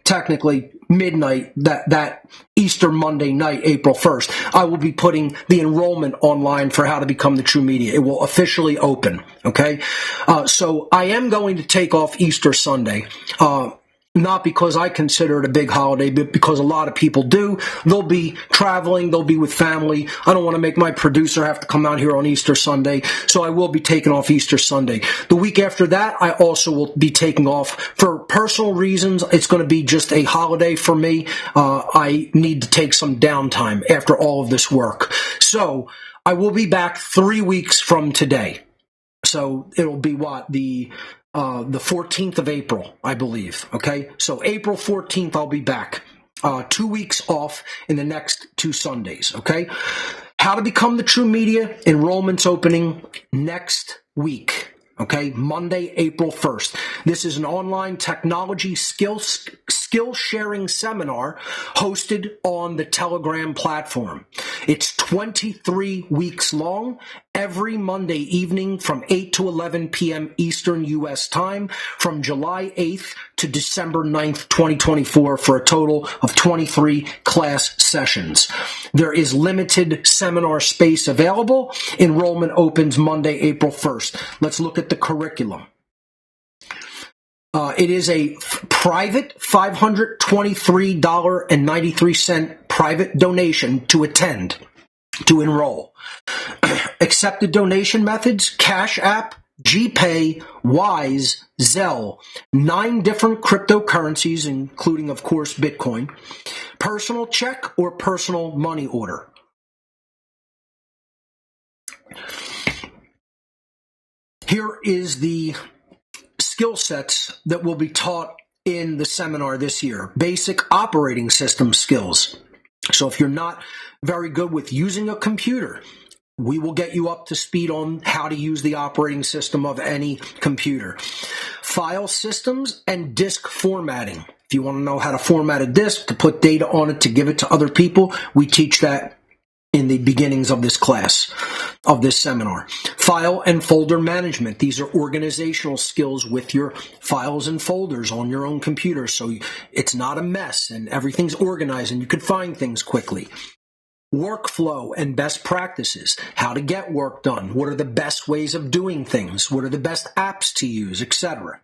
S3: technically midnight, that Easter Monday night, April 1st, I will be putting the enrollment online for How to Become the True Media. It will officially open, okay? So I am going to take off Easter Sunday, not because I consider it a big holiday, but because a lot of people do. They'll be traveling, they'll be with family. I don't want to make my producer have to come out here on Easter Sunday, so I will be taking off Easter Sunday. The week after that, I also will be taking off for personal reasons. It's going to be just a holiday for me. I need to take some downtime after all of this work. So I will be back 3 weeks from today. So it'll be the 14th of April, I believe. Okay, so April 14th, I'll be back. 2 weeks off in the next 2 Sundays. Okay, How to Become the True Media enrollment's opening next week. Okay, Monday, April 1st. This is an online technology skill sharing seminar hosted on the Telegram platform. It's 23 weeks long, every Monday evening from 8 to 11 p.m. Eastern U.S. time from July 8th to December 9th, 2024 for a total of 23 class sessions. There is limited seminar space available. Enrollment opens Monday, April 1st. Let's look at the curriculum. It is a private $523.93 private donation to attend, to enroll. Accepted donation methods: Cash App, GPay, Wise, Zelle, 9 different cryptocurrencies, including, of course, Bitcoin, personal check or personal money order. Here is the skill sets that will be taught in the seminar this year. Basic operating system skills. So if you're not very good with using a computer, we will get you up to speed on how to use the operating system of any computer. File systems and disk formatting. If you want to know how to format a disk, to put data on it, to give it to other people, we teach that in the beginnings of this class, of this seminar. File and folder management. These are organizational skills with your files and folders on your own computer, so it's not a mess and everything's organized and you can find things quickly. Workflow and best practices. How to get work done. What are the best ways of doing things? What are the best apps to use, etc.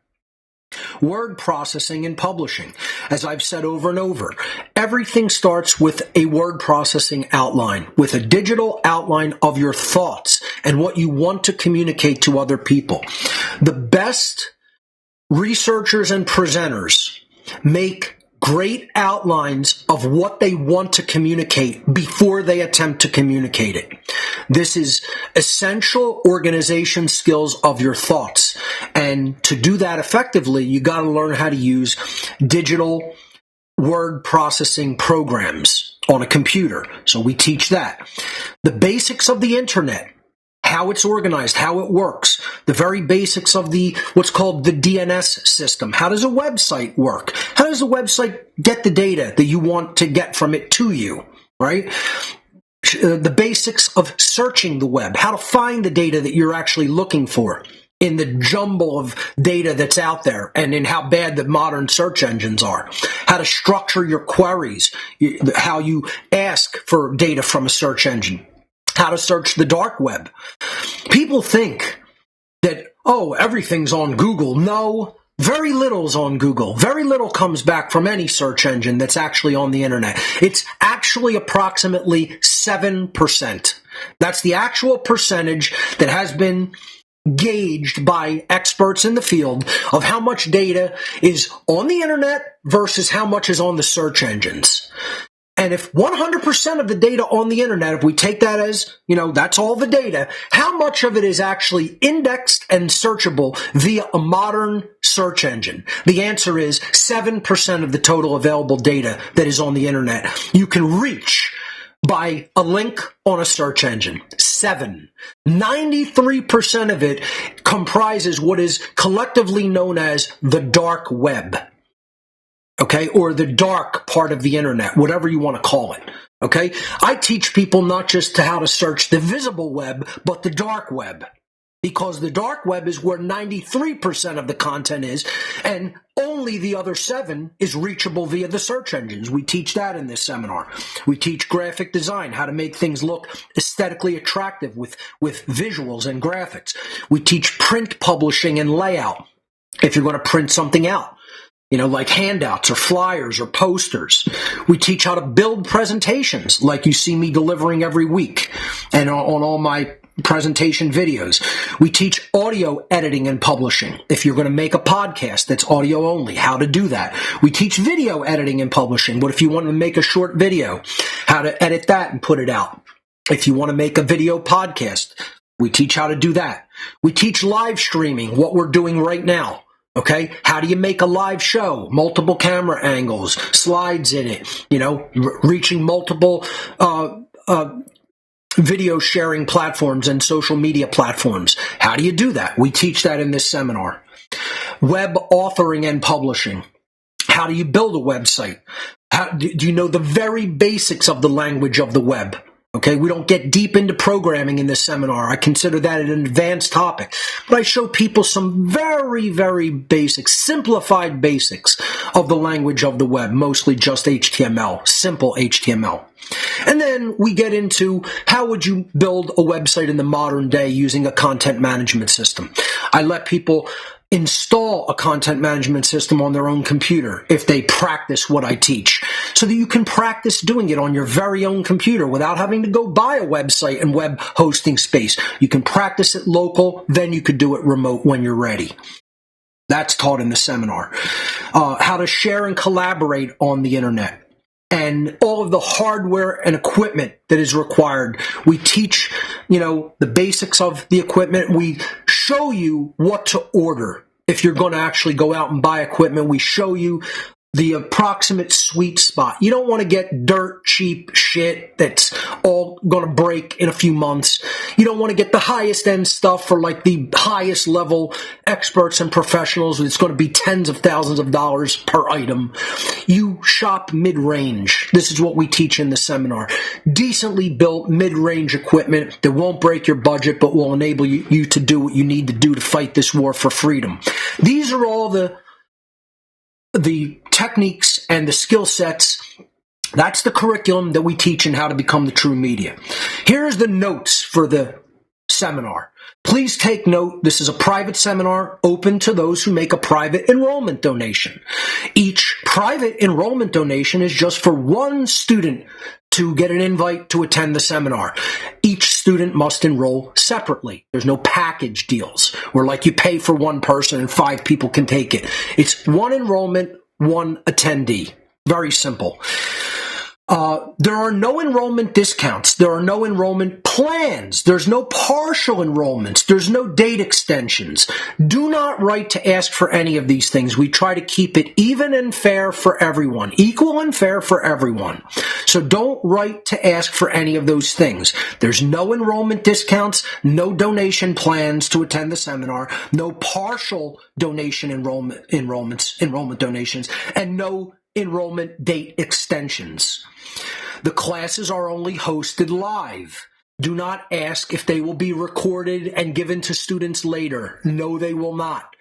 S3: Word processing and publishing. As I've said over and over, everything starts with a word processing outline, with a digital outline of your thoughts and what you want to communicate to other people. The best researchers and presenters make great outlines of what they want to communicate before they attempt to communicate it. This is essential organization skills of your thoughts. And to do that effectively, you got to learn how to use digital word processing programs on a computer. So we teach that. The basics of the internet. How it's organized, how it works, the very basics of what's called the DNS system. How does a website work? How does a website get the data that you want to get from it to you, right? The basics of searching the web, how to find the data that you're actually looking for in the jumble of data that's out there and in how bad the modern search engines are. How to structure your queries, how you ask for data from a search engine. How to search the dark web. People think that, everything's on Google. No, very little's on Google. Very little comes back from any search engine that's actually on the internet. It's actually approximately 7%. That's the actual percentage that has been gauged by experts in the field of how much data is on the internet versus how much is on the search engines. And if 100% of the data on the internet, if we take that as, that's all the data, how much of it is actually indexed and searchable via a modern search engine? The answer is 7% of the total available data that is on the internet. You can reach by a link on a search engine. 93% of it comprises what is collectively known as the dark web. Okay, or the dark part of the internet, whatever you want to call it. Okay, I teach people not just how to search the visible web, but the dark web. Because the dark web is where 93% of the content is, and only the other 7 is reachable via the search engines. We teach that in this seminar. We teach graphic design, how to make things look aesthetically attractive with visuals and graphics. We teach print publishing and layout, if you're going to print something out. Like handouts or flyers or posters. We teach how to build presentations like you see me delivering every week and on all my presentation videos. We teach audio editing and publishing. If you're going to make a podcast that's audio only, how to do that. We teach video editing and publishing. What if you want to make a short video? How to edit that and put it out. If you want to make a video podcast, we teach how to do that. We teach live streaming, what we're doing right now. Okay, how do you make a live show? Multiple camera angles, slides in it, reaching multiple video sharing platforms and social media platforms. How do you do that? We teach that in this seminar. Web authoring and publishing. How do you build a website? Do you know the very basics of the language of the web? Okay, we don't get deep into programming in this seminar. I consider that an advanced topic. But I show people some very, very basic, simplified basics of the language of the web, mostly just HTML, simple HTML. And then we get into how would you build a website in the modern day using a content management system. I let people install a content management system on their own computer if they practice what I teach, so that you can practice doing it on your very own computer without having to go buy a website and web hosting space. You can practice it local, then you could do it remote when you're ready. That's taught in the seminar. How to share and collaborate on the internet. And all of the hardware and equipment that is required. We teach, the basics of the equipment. We show you what to order. If you're going to actually go out and buy equipment, we show you the approximate sweet spot. You don't want to get dirt cheap shit that's all going to break in a few months. You don't want to get the highest end stuff for like the highest level experts and professionals. It's going to be tens of thousands of dollars per item. You shop mid-range. This is what we teach in the seminar. Decently built mid-range equipment that won't break your budget but will enable you to do what you need to do to fight this war for freedom. These are all the techniques and the skill sets. That's the curriculum that we teach in how to become the true media. Here's the notes for the seminar. Please take note, this is a private seminar open to those who make a private enrollment donation. Each private enrollment donation is just for one student to get an invite to attend the seminar. Each student must enroll separately. There's no package deals where like you pay for one person and 5 people can take it. It's one enrollment, one attendee. Very simple. There are no enrollment discounts. There are no enrollment plans. There's no partial enrollments. There's no date extensions. Do not write to ask for any of these things. We try to keep it even and fair for everyone. Equal and fair for everyone. So don't write to ask for any of those things. There's no enrollment discounts, no donation plans to attend the seminar, no partial donation enrollment donations, and no enrollment date extensions. The classes are only hosted live. Do not ask if they will be recorded and given to students later. No, they will not.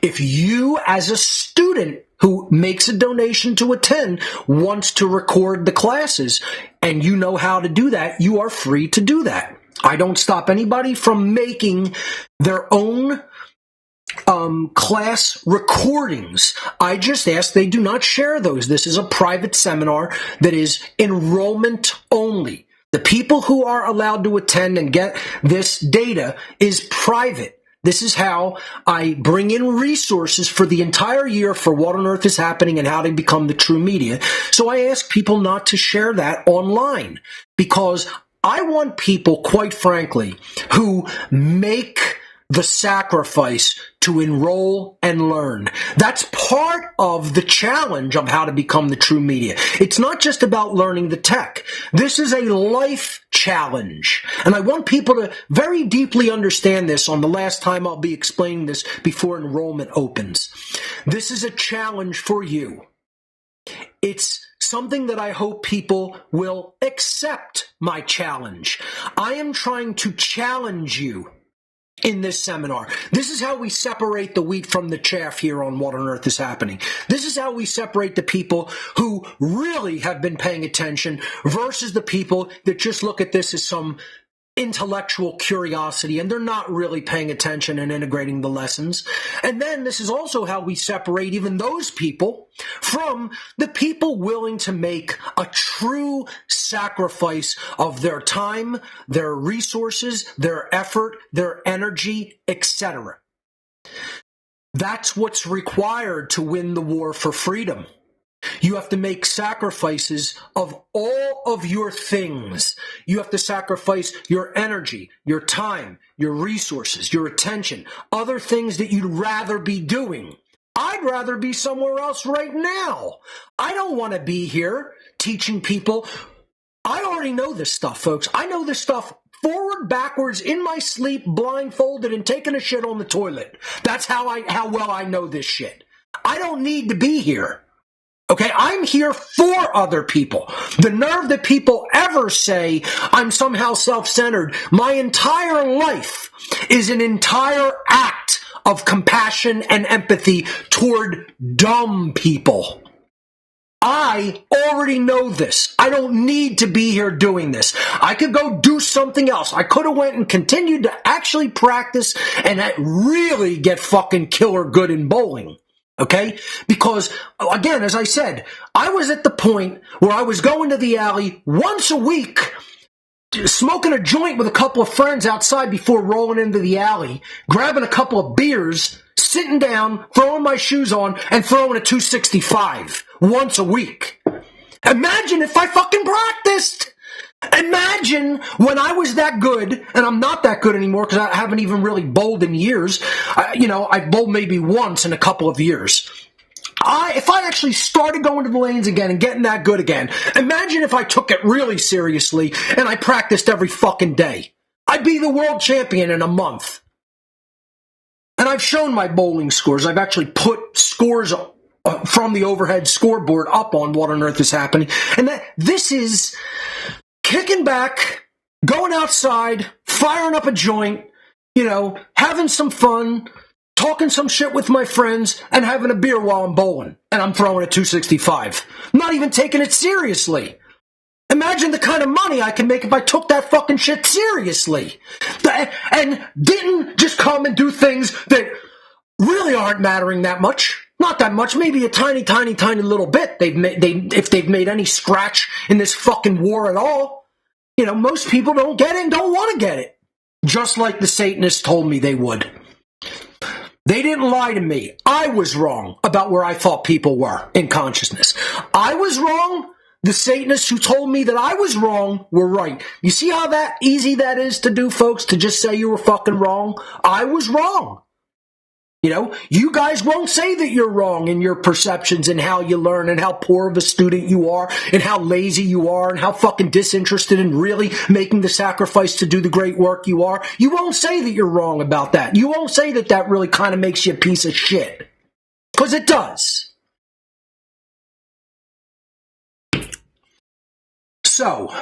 S3: If you, as a student who makes a donation to attend, wants to record the classes, and you know how to do that, you are free to do that. I don't stop anybody from making their own class recordings. I just ask they do not share those. This is a private seminar that is enrollment only. The people who are allowed to attend and get this data is private. This is how I bring in resources for the entire year for what on earth is happening and how to become the true media. So I ask people not to share that online because I want people, quite frankly, who make the sacrifice to enroll and learn. That's part of the challenge of how to become the true media. It's not just about learning the tech. This is a life challenge. And I want people to very deeply understand this on the last time I'll be explaining this before enrollment opens. This is a challenge for you. It's something that I hope people will accept my challenge. I am trying to challenge you in this seminar. This is how we separate the wheat from the chaff here on What on Earth is Happening. This is how we separate the people who really have been paying attention versus the people that just look at this as some intellectual curiosity and they're not really paying attention and integrating the lessons. And then this is also how we separate even those people from the people willing to make a true sacrifice of their time, their resources, their effort, their energy, etc. That's what's required to win the war for freedom. You have to make sacrifices of all of your things. You have to sacrifice your energy, your time, your resources, your attention, other things that you'd rather be doing. I'd rather be somewhere else right now. I don't want to be here teaching people. I already know this stuff, folks. I know this stuff forward, backwards, in my sleep, blindfolded, and taking a shit on the toilet. That's how well I know this shit. I don't need to be here. Okay, I'm here for other people. The nerve that people ever say I'm somehow self-centered. My entire life is an entire act of compassion and empathy toward dumb people. I already know this. I don't need to be here doing this. I could go do something else. I could have went and continued to actually practice and really get fucking killer good in bowling. Okay? Because, again, as I said, I was at the point where I was going to the alley once a week, smoking a joint with a couple of friends outside before rolling into the alley, grabbing a couple of beers, sitting down, throwing my shoes on, and throwing a 265 once a week. Imagine if I fucking practiced! Imagine when I was that good, and I'm not that good anymore because I haven't even really bowled in years. I've bowled maybe once in a couple of years. If I actually started going to the lanes again and getting that good again, imagine if I took it really seriously and I practiced every fucking day. I'd be the world champion in a month. And I've shown my bowling scores. I've actually put scores from the overhead scoreboard up on What on Earth is Happening. And this is kicking back, going outside, firing up a joint, having some fun, talking some shit with my friends, and having a beer while I'm bowling. And I'm throwing a 265. I'm not even taking it seriously. Imagine the kind of money I can make if I took that fucking shit seriously. And didn't just come and do things that really aren't mattering that much. Not that much, maybe a tiny, tiny, tiny little bit. If they've made any scratch in this fucking war at all. You know, most people don't get it and don't want to get it. Just like the Satanists told me they would. They didn't lie to me. I was wrong about where I thought people were in consciousness. I was wrong. The Satanists who told me that I was wrong were right. You see how that easy that is to do, folks, to just say you were fucking wrong? I was wrong. You know, you guys won't say that you're wrong in your perceptions and how you learn and how poor of a student you are and how lazy you are and how fucking disinterested in really making the sacrifice to do the great work you are. You won't say that you're wrong about that. You won't say that that really kind of makes you a piece of shit. Because it does. So,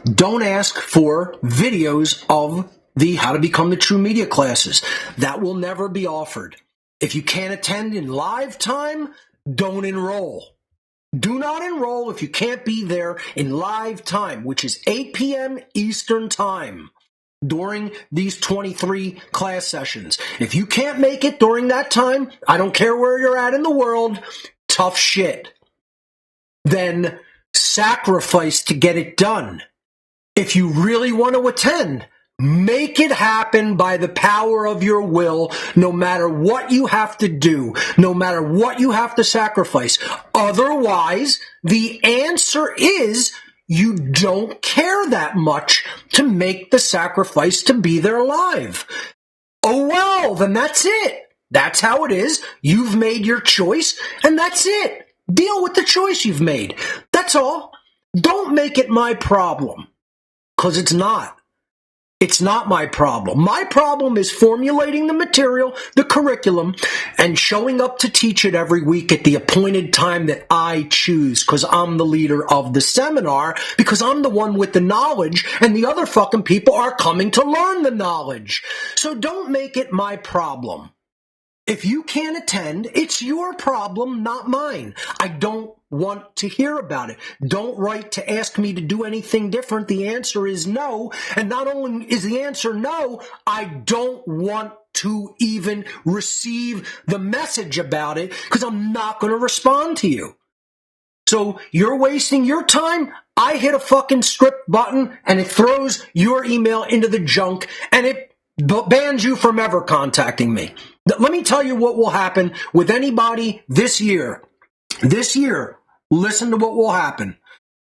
S3: don't ask for videos of the How to Become the True Media classes. That will never be offered. If you can't attend in live time, don't enroll. Do not enroll if you can't be there in live time, which is 8 p.m. Eastern Time during these 23 class sessions. If you can't make it during that time, I don't care where you're at in the world, tough shit. Then sacrifice to get it done. If you really want to attend, make it happen by the power of your will, no matter what you have to do, no matter what you have to sacrifice. Otherwise, the answer is you don't care that much to make the sacrifice to be there live. Oh well, then that's it. That's how it is. You've made your choice, and that's it. Deal with the choice you've made. That's all. Don't make it my problem, because it's not. It's not my problem. My problem is formulating the material, the curriculum, and showing up to teach it every week at the appointed time that I choose, because I'm the leader of the seminar, because I'm the one with the knowledge, and the other fucking people are coming to learn the knowledge. So don't make it my problem. If you can't attend, it's your problem, not mine. I don't want to hear about it. Don't write to ask me to do anything different. The answer is no. And not only is the answer no, I don't want to even receive the message about it because I'm not going to respond to you. So you're wasting your time. I hit a fucking script button and it throws your email into the junk and it bans you from ever contacting me. Let me tell you what will happen with anybody this year. This year, listen to what will happen.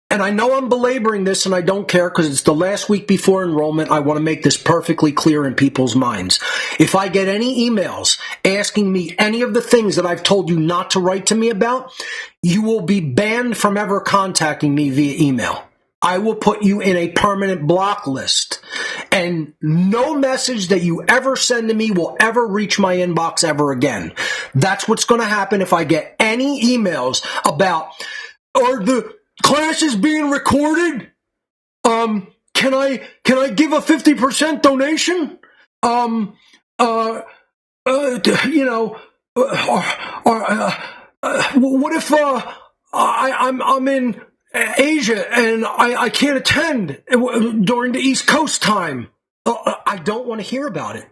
S3: And I know I'm belaboring this and I don't care because it's the last week before enrollment. I want to make this perfectly clear in people's minds. If I get any emails asking me any of the things that I've told you not to write to me about, you will be banned from ever contacting me via email. I will put you in a permanent block list. And no message that you ever send to me will ever reach my inbox ever again. That's what's going to happen if I get any emails about, are the classes being recorded? Can I give a 50% donation? What if I'm in Asia and I can't attend during the East Coast time? I don't want to hear about it.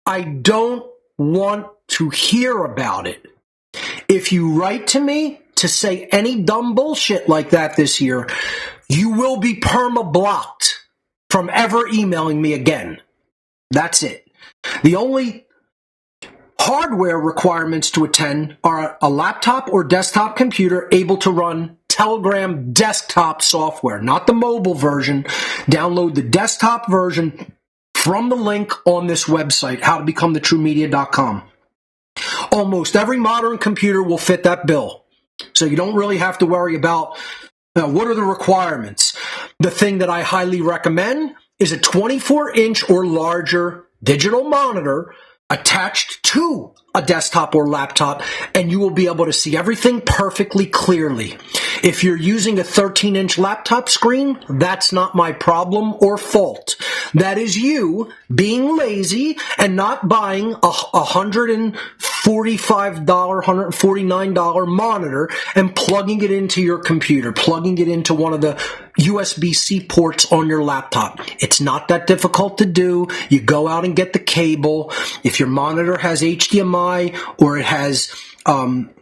S3: I don't want to hear about it. If you write to me to say any dumb bullshit like that this year, you will be perma-blocked from ever emailing me again. That's it. The only hardware requirements to attend are a laptop or desktop computer able to run Telegram desktop software, not the mobile version. Download the desktop version from the link on this website, howtobecomthetruemedia.com. Almost every modern computer will fit that bill. So you don't really have to worry about what are the requirements. The thing that I highly recommend is a 24-inch or larger digital monitor attached to a desktop or laptop, and you will be able to see everything perfectly clearly. If you're using a 13-inch laptop screen, that's not my problem or fault. That is you being lazy and not buying a $145, $149 monitor and plugging it into your computer, plugging it into one of the USB-C ports on your laptop. It's not that difficult to do. You go out and get the cable. If your monitor has HDMI or it has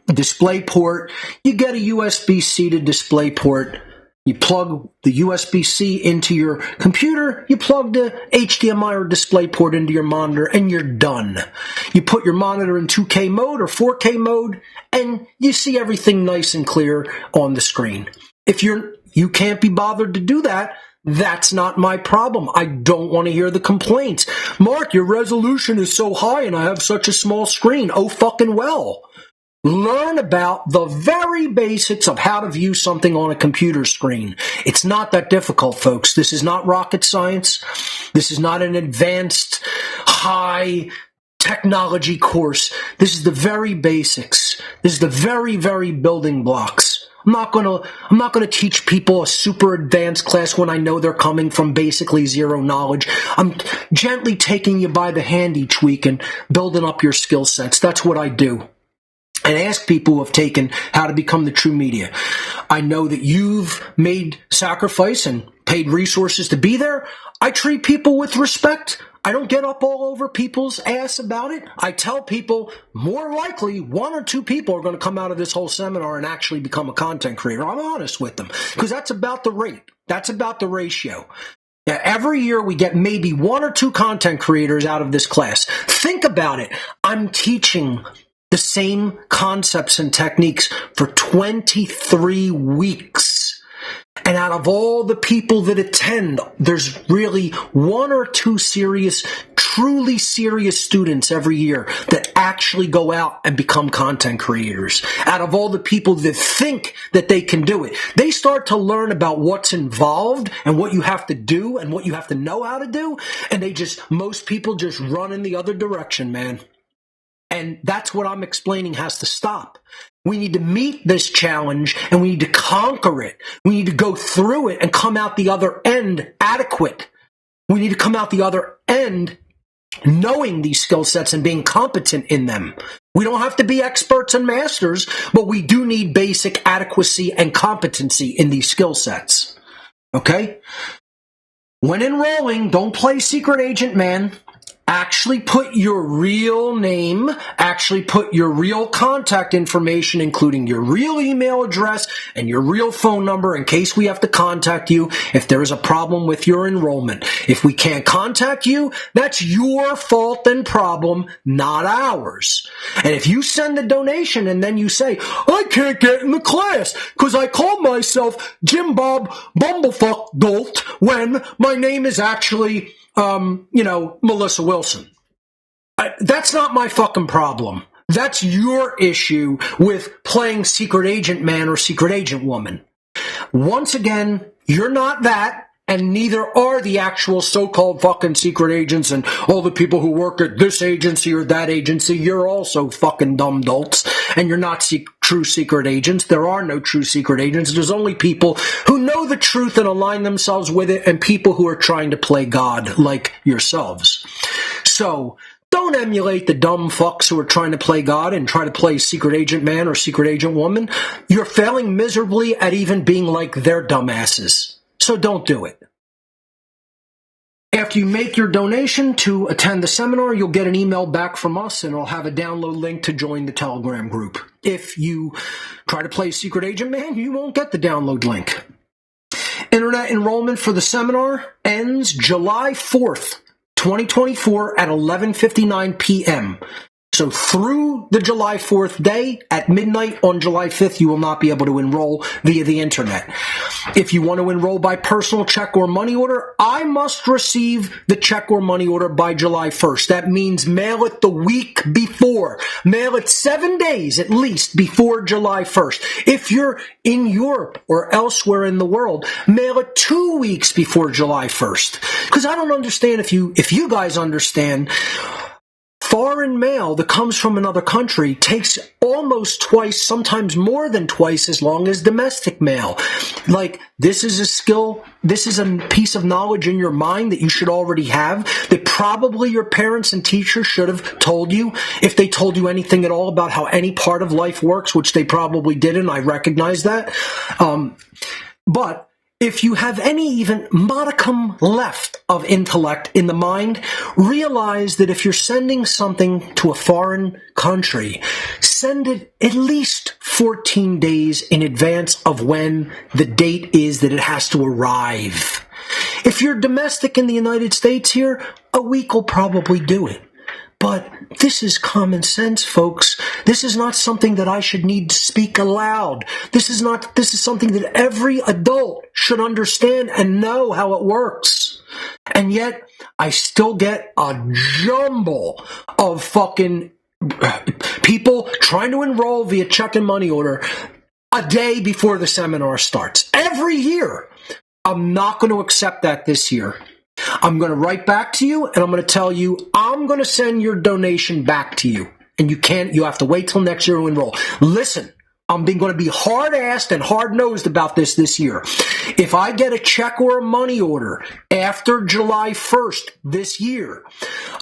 S3: display port, you get a USB-C to display port. You plug the USB-C into your computer, you plug the HDMI or display port into your monitor, and you're done. You put your monitor in 2K mode or 4K mode, and you see everything nice and clear on the screen. If you can't be bothered to do that, that's not my problem. I don't want to hear the complaints. Mark, your resolution is so high and I have such a small screen. Oh, fucking well. Learn about the very basics of how to view something on a computer screen. It's not that difficult, folks. This is not rocket science. This is not an advanced, high technology course. This is the very basics. This is the very, very building blocks. I'm not gonna teach people a super advanced class when I know they're coming from basically zero knowledge. I'm gently taking you by the hand each week and building up your skill sets. That's what I do. And ask people who have taken how to become the true media. I know that you've made sacrifice and paid resources to be there. I treat people with respect. I don't get up all over people's ass about it. I tell people more likely 1 or 2 people are going to come out of this whole seminar and actually become a content creator. I'm honest with them because that's about the rate. That's about the ratio. Now, every year we get maybe 1 or 2 content creators out of this class. Think about it. I'm teaching the same concepts and techniques for 23 weeks. And out of all the people that attend, there's really 1 or 2 serious, truly serious students every year that actually go out and become content creators. Out of all the people that think that they can do it, they start to learn about what's involved and what you have to do and what you have to know how to do. And most people just run in the other direction, man. And that's what I'm explaining has to stop. We need to meet this challenge and we need to conquer it. We need to go through it and come out the other end adequate. We need to come out the other end knowing these skill sets and being competent in them. We don't have to be experts and masters, but we do need basic adequacy and competency in these skill sets. Okay? When enrolling, don't play secret agent, man. Actually put your real name, actually put your real contact information, including your real email address and your real phone number in case we have to contact you if there is a problem with your enrollment. If we can't contact you, that's your fault and problem, not ours. And if you send a donation and then you say, I can't get in the class because I called myself Jim Bob Bumblefuck Dolt when my name is actually Melissa Wilson. That's not my fucking problem. That's your issue with playing secret agent man or secret agent woman. Once again, you're not that, and neither are the actual so-called fucking secret agents and all the people who work at this agency or that agency. You're also fucking dumb dolts, and you're not true secret agents. There are no true secret agents. There's only people who know the truth and align themselves with it, and people who are trying to play God like yourselves. So don't emulate the dumb fucks who are trying to play God and try to play secret agent man or secret agent woman. You're failing miserably at even being like their dumbasses. So don't do it. After you make your donation to attend the seminar, you'll get an email back from us and it'll have a download link to join the Telegram group. If you try to play Secret Agent Man, you won't get the download link. Internet enrollment for the seminar ends July 4th, 2024 at 11:59 p.m. So through the July 4th day at midnight on July 5th, you will not be able to enroll via the internet. If you want to enroll by personal check or money order, I must receive the check or money order by July 1st. That means mail it the week before. Mail it 7 days at least before July 1st. If you're in Europe or elsewhere in the world, mail it 2 weeks before July 1st. Because I don't understand if you guys understand foreign mail that comes from another country takes almost twice, sometimes more than twice as long as domestic mail. Like, this is a skill, this is a piece of knowledge in your mind that you should already have, that probably your parents and teachers should have told you, if they told you anything at all about how any part of life works, which they probably didn't. I recognize that. But if you have any even modicum left of intellect in the mind, realize that if you're sending something to a foreign country, send it at least 14 days in advance of when the date is that it has to arrive. If you're domestic in the United States here, a week will probably do it. But this is common sense, folks. This is not something that I should need to speak aloud. This is something that every adult should understand and know how it works. And yet, I still get a jumble of fucking people trying to enroll via check and money order a day before the seminar starts. Every year. I'm not going to accept that this year. I'm going to write back to you, and I'm going to tell you, I'm going to send your donation back to you. And you have to wait till next year to enroll. Listen, I'm going to be hard-assed and hard-nosed about this year. If I get a check or a money order after July 1st this year,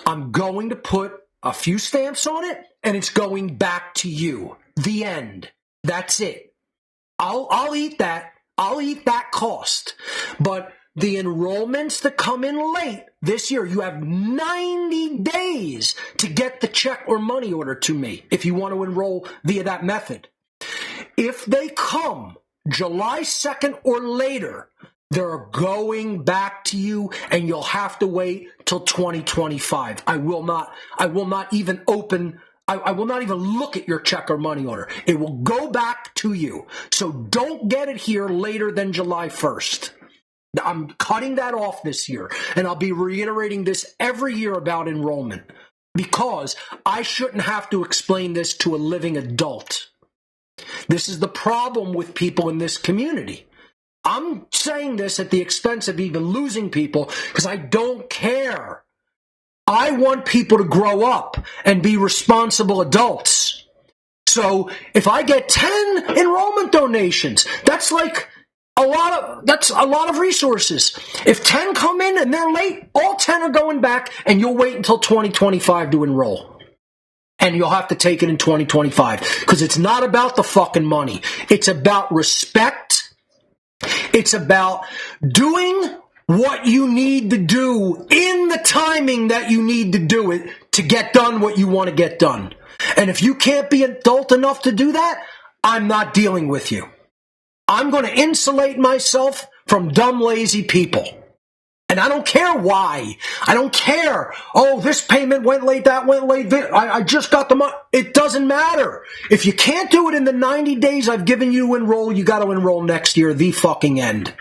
S3: I'm going to put a few stamps on it, and it's going back to you. The end. That's it. I'll eat that. I'll eat that cost. But the enrollments that come in late this year, you have 90 days to get the check or money order to me if you want to enroll via that method. If they come July 2nd or later, they're going back to you, and you'll have to wait till 2025. I will not even look at your check or money order. It will go back to you. So don't get it here later than July 1st. I'm cutting that off this year, and I'll be reiterating this every year about enrollment, because I shouldn't have to explain this to a living adult. This is the problem with people in this community. I'm saying this at the expense of even losing people, because I don't care. I want people to grow up and be responsible adults. So if I get 10 enrollment donations, that's a lot of resources. If 10 come in and they're late, all 10 are going back, and you'll wait until 2025 to enroll. And you'll have to take it in 2025, because it's not about the fucking money. It's about respect. It's about doing what you need to do in the timing that you need to do it to get done what you want to get done. And if you can't be adult enough to do that, I'm not dealing with you. I'm going to insulate myself from dumb, lazy people. And I don't care why. I don't care. Oh, this payment went late, that went late. I just got the money. It doesn't matter. If you can't do it in the 90 days I've given you to enroll, you got to enroll next year, the fucking end.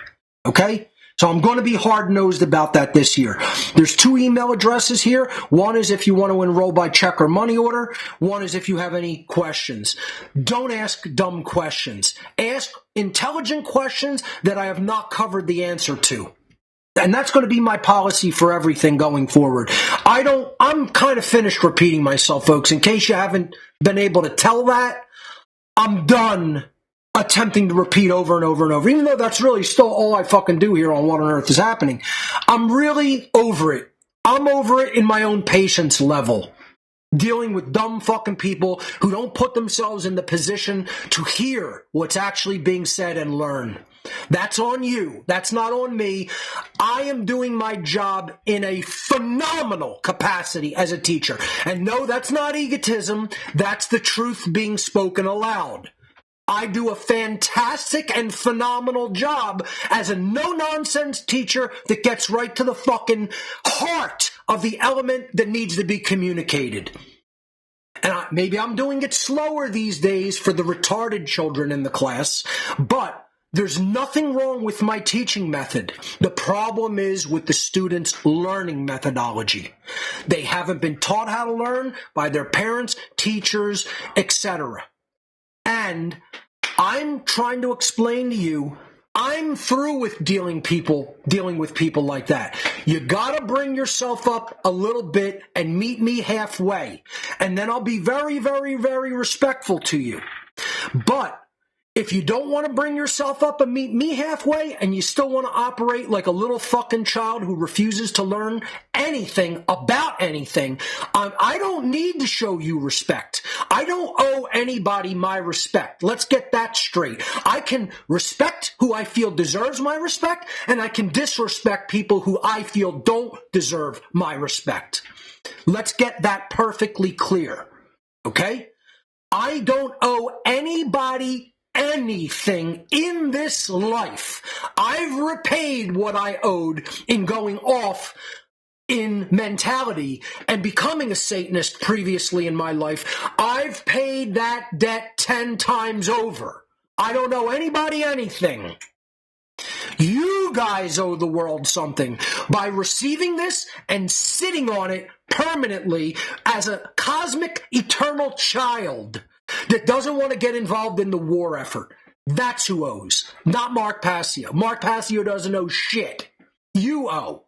S3: Okay? So I'm going to be hard-nosed about that this year. There's 2 email addresses here. One is if you want to enroll by check or money order. One is if you have any questions. Don't ask dumb questions. Ask intelligent questions that I have not covered the answer to. And that's going to be my policy for everything going forward. I'm kind of finished repeating myself, folks. In case you haven't been able to tell that, I'm done attempting to repeat over and over and over, even though that's really still all I fucking do here on What on Earth is Happening. I'm really over it. I'm over it in my own patience level. Dealing with dumb fucking people who don't put themselves in the position to hear what's actually being said and learn. That's on you. That's not on me. I am doing my job in a phenomenal capacity as a teacher. And no, that's not egotism. That's the truth being spoken aloud. I do a fantastic and phenomenal job as a no-nonsense teacher that gets right to the fucking heart of the element that needs to be communicated. And maybe I'm doing it slower these days for the retarded children in the class, but there's nothing wrong with my teaching method. The problem is with the students' learning methodology. They haven't been taught how to learn by their parents, teachers, etc. And I'm trying to explain to you, I'm through with dealing with people like that. You gotta bring yourself up a little bit and meet me halfway. And then I'll be very, very, very respectful to you. But if you don't want to bring yourself up and meet me halfway, and you still want to operate like a little fucking child who refuses to learn anything about anything, I don't need to show you respect. I don't owe anybody my respect. Let's get that straight. I can respect who I feel deserves my respect, and I can disrespect people who I feel don't deserve my respect. Let's get that perfectly clear, okay? I don't owe anybody anything in this life. I've repaid what I owed in going off in mentality and becoming a Satanist previously in my life. I've paid that debt 10 times over. I don't owe anybody anything. You guys owe the world something by receiving this and sitting on it permanently as a cosmic eternal child that doesn't want to get involved in the war effort. That's who owes, not Mark Passio. Mark Passio doesn't owe shit. You owe.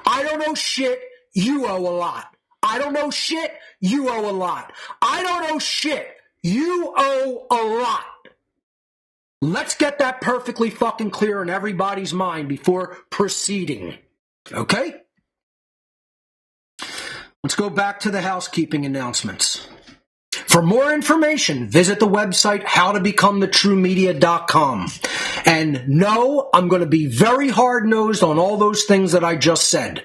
S3: I don't owe shit. You owe a lot. I don't owe shit. You owe a lot. I don't owe shit. You owe a lot. Let's get that perfectly fucking clear in everybody's mind before proceeding. Okay? Let's go back to the housekeeping announcements. For more information, visit the website howtobecomthetruemedia.com. And no, I'm going to be very hard-nosed on all those things that I just said.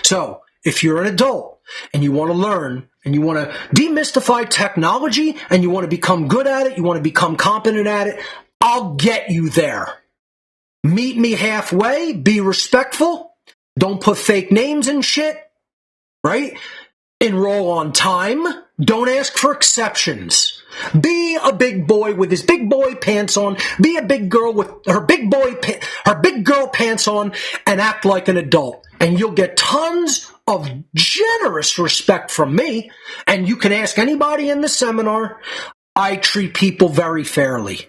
S3: So, if you're an adult and you want to learn and you want to demystify technology and you want to become good at it, you want to become competent at it, I'll get you there. Meet me halfway, be respectful, don't put fake names and shit, right? Enroll on time, don't ask for exceptions. Be a big boy with his big boy pants on, be a big girl with her big girl pants on, and act like an adult. And you'll get tons of generous respect from me, and you can ask anybody in the seminar. I treat people very fairly.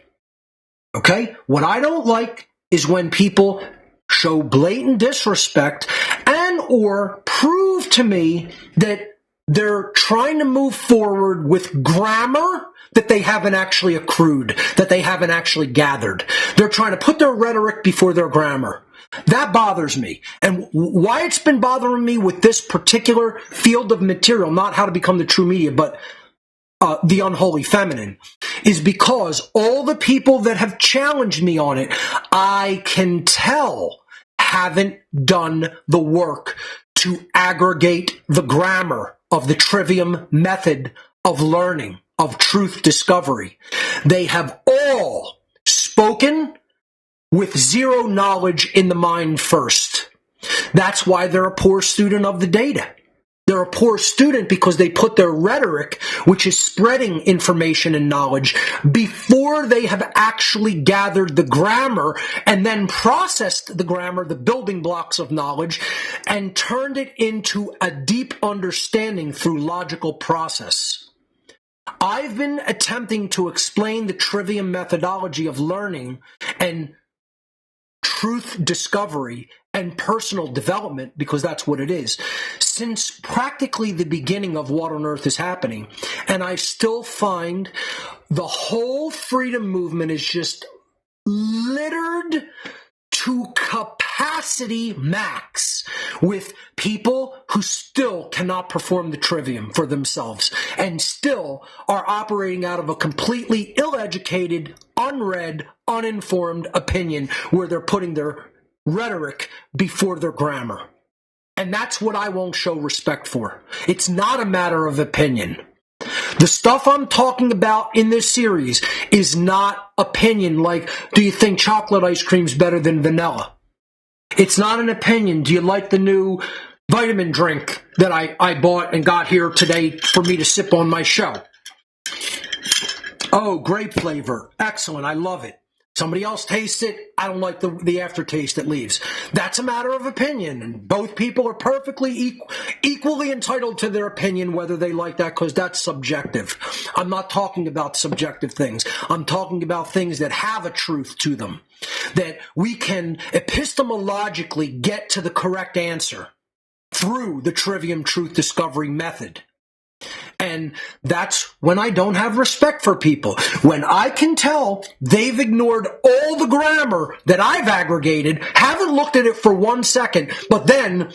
S3: Okay? What I don't like is when people show blatant disrespect and or prove to me that they're trying to move forward with grammar that they haven't actually accrued, that they haven't actually gathered. They're trying to put their rhetoric before their grammar. That bothers me. And why it's been bothering me with this particular field of material, not how to become the true media, but the unholy feminine, is because all the people that have challenged me on it, I can tell haven't done the work to aggregate the grammar of the Trivium method of learning, of truth discovery. They have all spoken with zero knowledge in the mind first. That's why they're a poor student of the data. They're a poor student because they put their rhetoric, which is spreading information and knowledge, before they have actually gathered the grammar and then processed the grammar, the building blocks of knowledge, and turned it into a deep understanding through logical process. I've been attempting to explain the Trivium methodology of learning and truth discovery and personal development, because that's what it is, since practically the beginning of what on earth is happening. And I still find the whole freedom movement is just littered to capacity max with people who still cannot perform the Trivium for themselves and still are operating out of a completely ill-educated, unread, uninformed opinion where they're putting their rhetoric before their grammar. And that's what I won't show respect for. It's not a matter of opinion. The stuff I'm talking about in this series is not opinion like, do you think chocolate ice cream's better than vanilla? It's not an opinion. Do you like the new vitamin drink that I bought and got here today for me to sip on my show? Oh, grape flavor. Excellent. I love it. Somebody else tastes it. I don't like the aftertaste it leaves. That's a matter of opinion. And both people are perfectly equally entitled to their opinion, whether they like that, because that's subjective. I'm not talking about subjective things. I'm talking about things that have a truth to them, that we can epistemologically get to the correct answer through the Trivium truth discovery method. And that's when I don't have respect for people. When I can tell they've ignored all the grammar that I've aggregated, haven't looked at it for 1 second, but then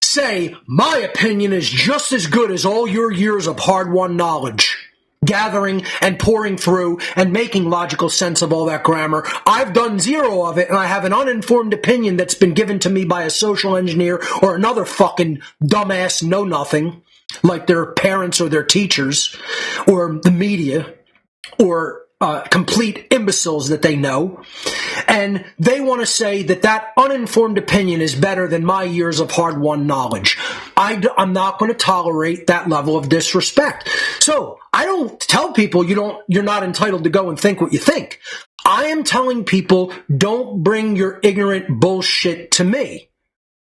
S3: say, my opinion is just as good as all your years of hard-won knowledge, gathering and pouring through and making logical sense of all that grammar. I've done zero of it, and I have an uninformed opinion that's been given to me by a social engineer or another fucking dumbass know-nothing, like their parents or their teachers or the media or complete imbeciles that they know. And they want to say that that uninformed opinion is better than my years of hard-won knowledge. I'm not going to tolerate that level of disrespect. So I don't tell people you're not entitled to go and think what you think. I am telling people, don't bring your ignorant bullshit to me.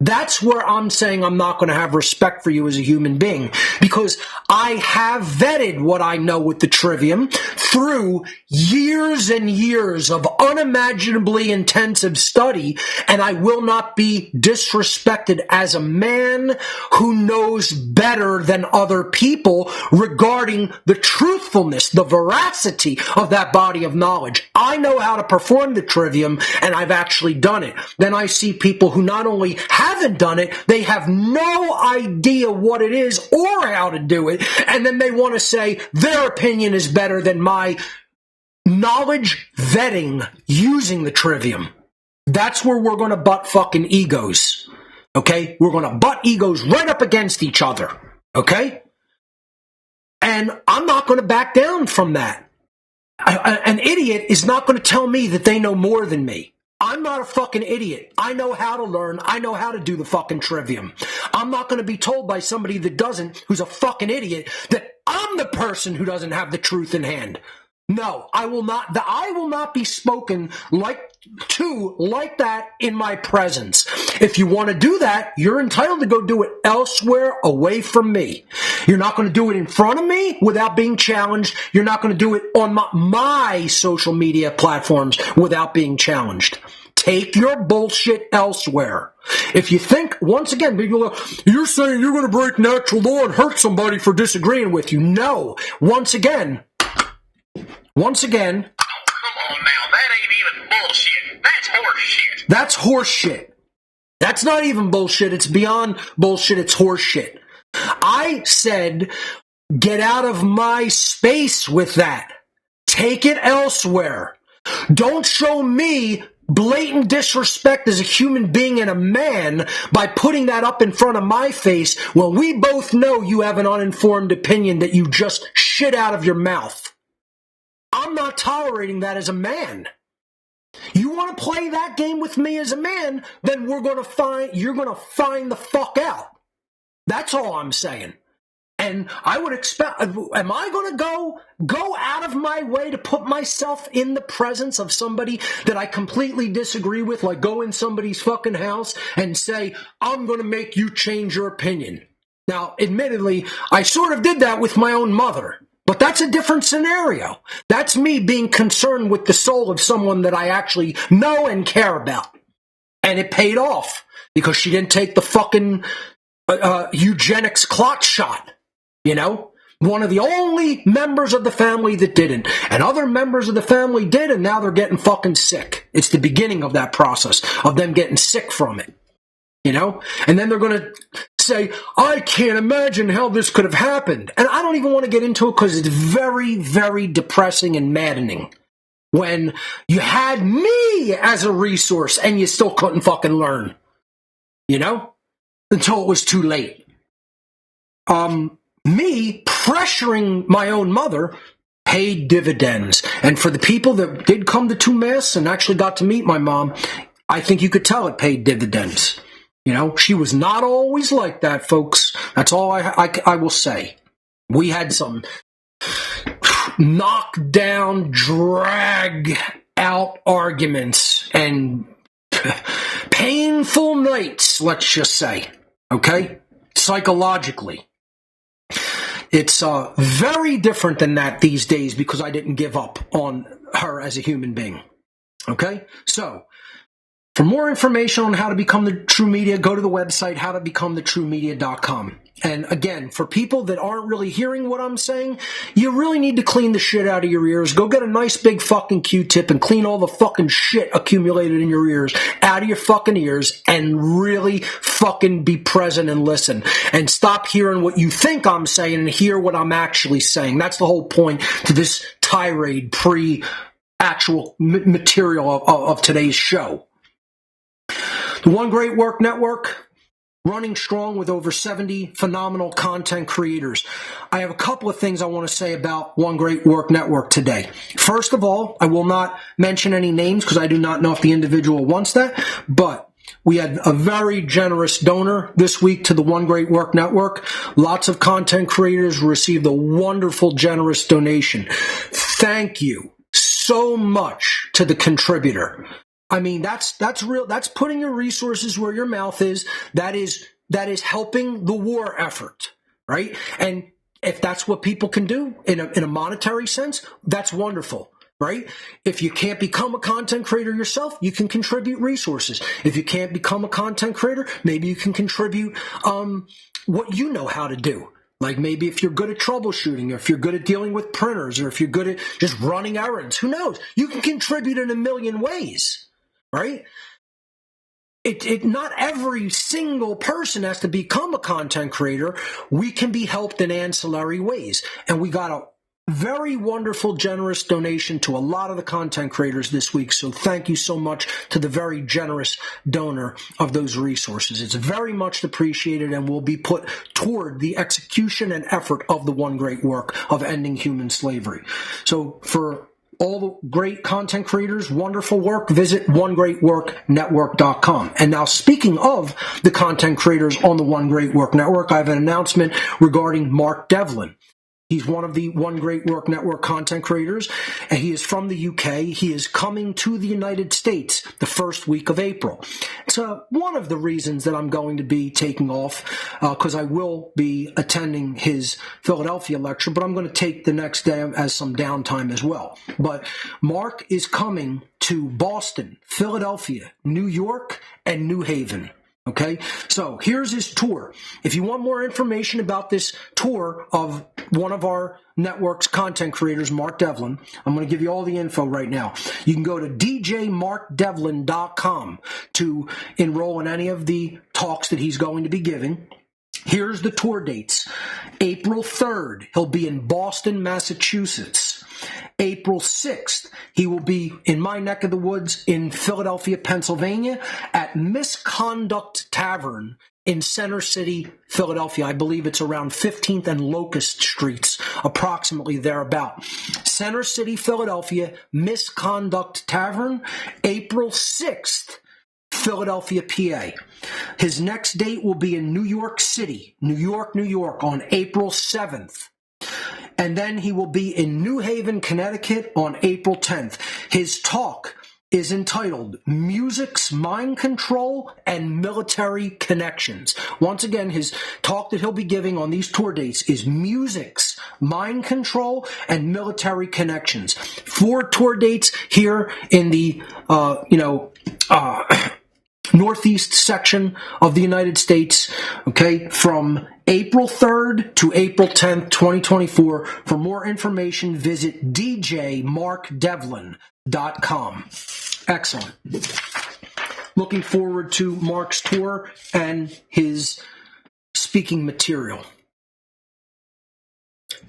S3: That's where I'm saying I'm not going to have respect for you as a human being, because I have vetted what I know with the Trivium through years and years of unimaginably intensive study, and I will not be disrespected as a man who knows better than other people regarding the truthfulness, the veracity of that body of knowledge. I know how to perform the Trivium, and I've actually done it. Then I see people who not only haven't done it, they have no idea what it is or how to do it, and then they want to say their opinion is better than my knowledge vetting using the Trivium. That's where we're going to butt fucking egos. Okay? We're going to butt egos right up against each other. Okay? And I'm not going to back down from that. An idiot is not going to tell me that they know more than me. I'm not a fucking idiot. I know how to learn. I know how to do the fucking Trivium. I'm not going to be told by somebody that doesn't, who's a fucking idiot, that I'm the person who doesn't have the truth in hand. No, I will not. I will not be spoken like that in my presence. If you want to do that, you're entitled to go do it elsewhere, away from me. You're not going to do it in front of me without being challenged. You're not going to do it on my social media platforms without being challenged. Take your bullshit elsewhere. If you think, once again, people go, you're saying you're going to break natural law and hurt somebody for disagreeing with you. No. Once again,
S1: come on now, that ain't even bullshit. That's horse shit.
S3: That's horse shit. That's not even bullshit. It's beyond bullshit. It's horse shit. I said, get out of my space with that. Take it elsewhere. Don't show me blatant disrespect as a human being and a man by putting that up in front of my face when we both know you have an uninformed opinion that you just shit out of your mouth. I'm not tolerating that as a man. You want to play that game with me as a man, then you're going to find the fuck out. That's all I'm saying. And I would expect, am I going to go out of my way to put myself in the presence of somebody that I completely disagree with, like go in somebody's fucking house and say, I'm going to make you change your opinion? Now, admittedly, I sort of did that with my own mother. But that's a different scenario. That's me being concerned with the soul of someone that I actually know and care about. And it paid off because she didn't take the fucking eugenics clot shot. You know? One of the only members of the family that didn't. And other members of the family did, and now they're getting fucking sick. It's the beginning of that process, of them getting sick from it. You know? And then they're going to say, I can't imagine how this could have happened. And I don't even want to get into it because it's very, very depressing and maddening. When you had me as a resource and you still couldn't fucking learn. You know? Until it was too late. Me pressuring my own mother paid dividends. And for the people that did come to 2 Mass and actually got to meet my mom, I think you could tell it paid dividends. You know, she was not always like that, folks. That's all I will say. We had some knockdown, drag out arguments and painful nights, let's just say, okay? Psychologically. It's very different than that these days because I didn't give up on her as a human being, okay? So, for more information on how to become the True Media, go to the website, howtobecomethitruemedia.com. And again, for people that aren't really hearing what I'm saying, you really need to clean the shit out of your ears. Go get a nice big fucking Q-tip and clean all the fucking shit accumulated in your ears out of your fucking ears and really fucking be present and listen. And stop hearing what you think I'm saying and hear what I'm actually saying. That's the whole point to this tirade pre-actual material of today's show. The One Great Work Network, running strong with over 70 phenomenal content creators. I have a couple of things I want to say about One Great Work Network today. First of all, I will not mention any names because I do not know if the individual wants that, but we had a very generous donor this week to the One Great Work Network. Lots of content creators received a wonderful, generous donation. Thank you so much to the contributor. I mean, that's real. That's putting your resources where your mouth is. That is helping the war effort, right? And if that's what people can do in a monetary sense, that's wonderful, right? If you can't become a content creator yourself, you can contribute resources. If you can't become a content creator, maybe you can contribute what you know how to do. Like maybe if you're good at troubleshooting, or if you're good at dealing with printers, or if you're good at just running errands, who knows? You can contribute in a million ways. Right? Not every single person has to become a content creator. We can be helped in ancillary ways. And we got a very wonderful, generous donation to a lot of the content creators this week. So thank you so much to the very generous donor of those resources. It's very much appreciated and will be put toward the execution and effort of the one great work of ending human slavery. So for all the great content creators, wonderful work, visit onegreatworknetwork.com. And now speaking of the content creators on the One Great Work Network, I have an announcement regarding Mark Devlin. He's one of the One Great Work Network content creators, and he is from the UK. He is coming to the United States the first week of April. It's one of the reasons that I'm going to be taking off, because I will be attending his Philadelphia lecture, but I'm going to take the next day as some downtime as well. But Mark is coming to Boston, Philadelphia, New York, and New Haven. Okay, so here's his tour. If you want more information about this tour of one of our network's content creators, Mark Devlin, I'm going to give you all the info right now. You can go to djmarkdevlin.com to enroll in any of the talks that he's going to be giving. Here's the tour dates. April 3rd, he'll be in Boston, Massachusetts. April 6th, he will be in my neck of the woods in Philadelphia, Pennsylvania at Misconduct Tavern in Center City, Philadelphia. I believe it's around 15th and Locust Streets, approximately thereabout. Center City, Philadelphia, Misconduct Tavern, April 6th. Philadelphia, PA. His next date will be in New York City, New York, on April 7th. And then he will be in New Haven, Connecticut on April 10th. His talk is entitled Music's Mind Control and Military Connections. Once again, his talk that he'll be giving on these tour dates is Music's Mind Control and Military Connections. 4 tour dates here in the, northeast section of the United States, okay, from April 3rd to April 10th, 2024. For more information, visit djmarkdevlin.com. Excellent. Looking forward to Mark's tour and his speaking material.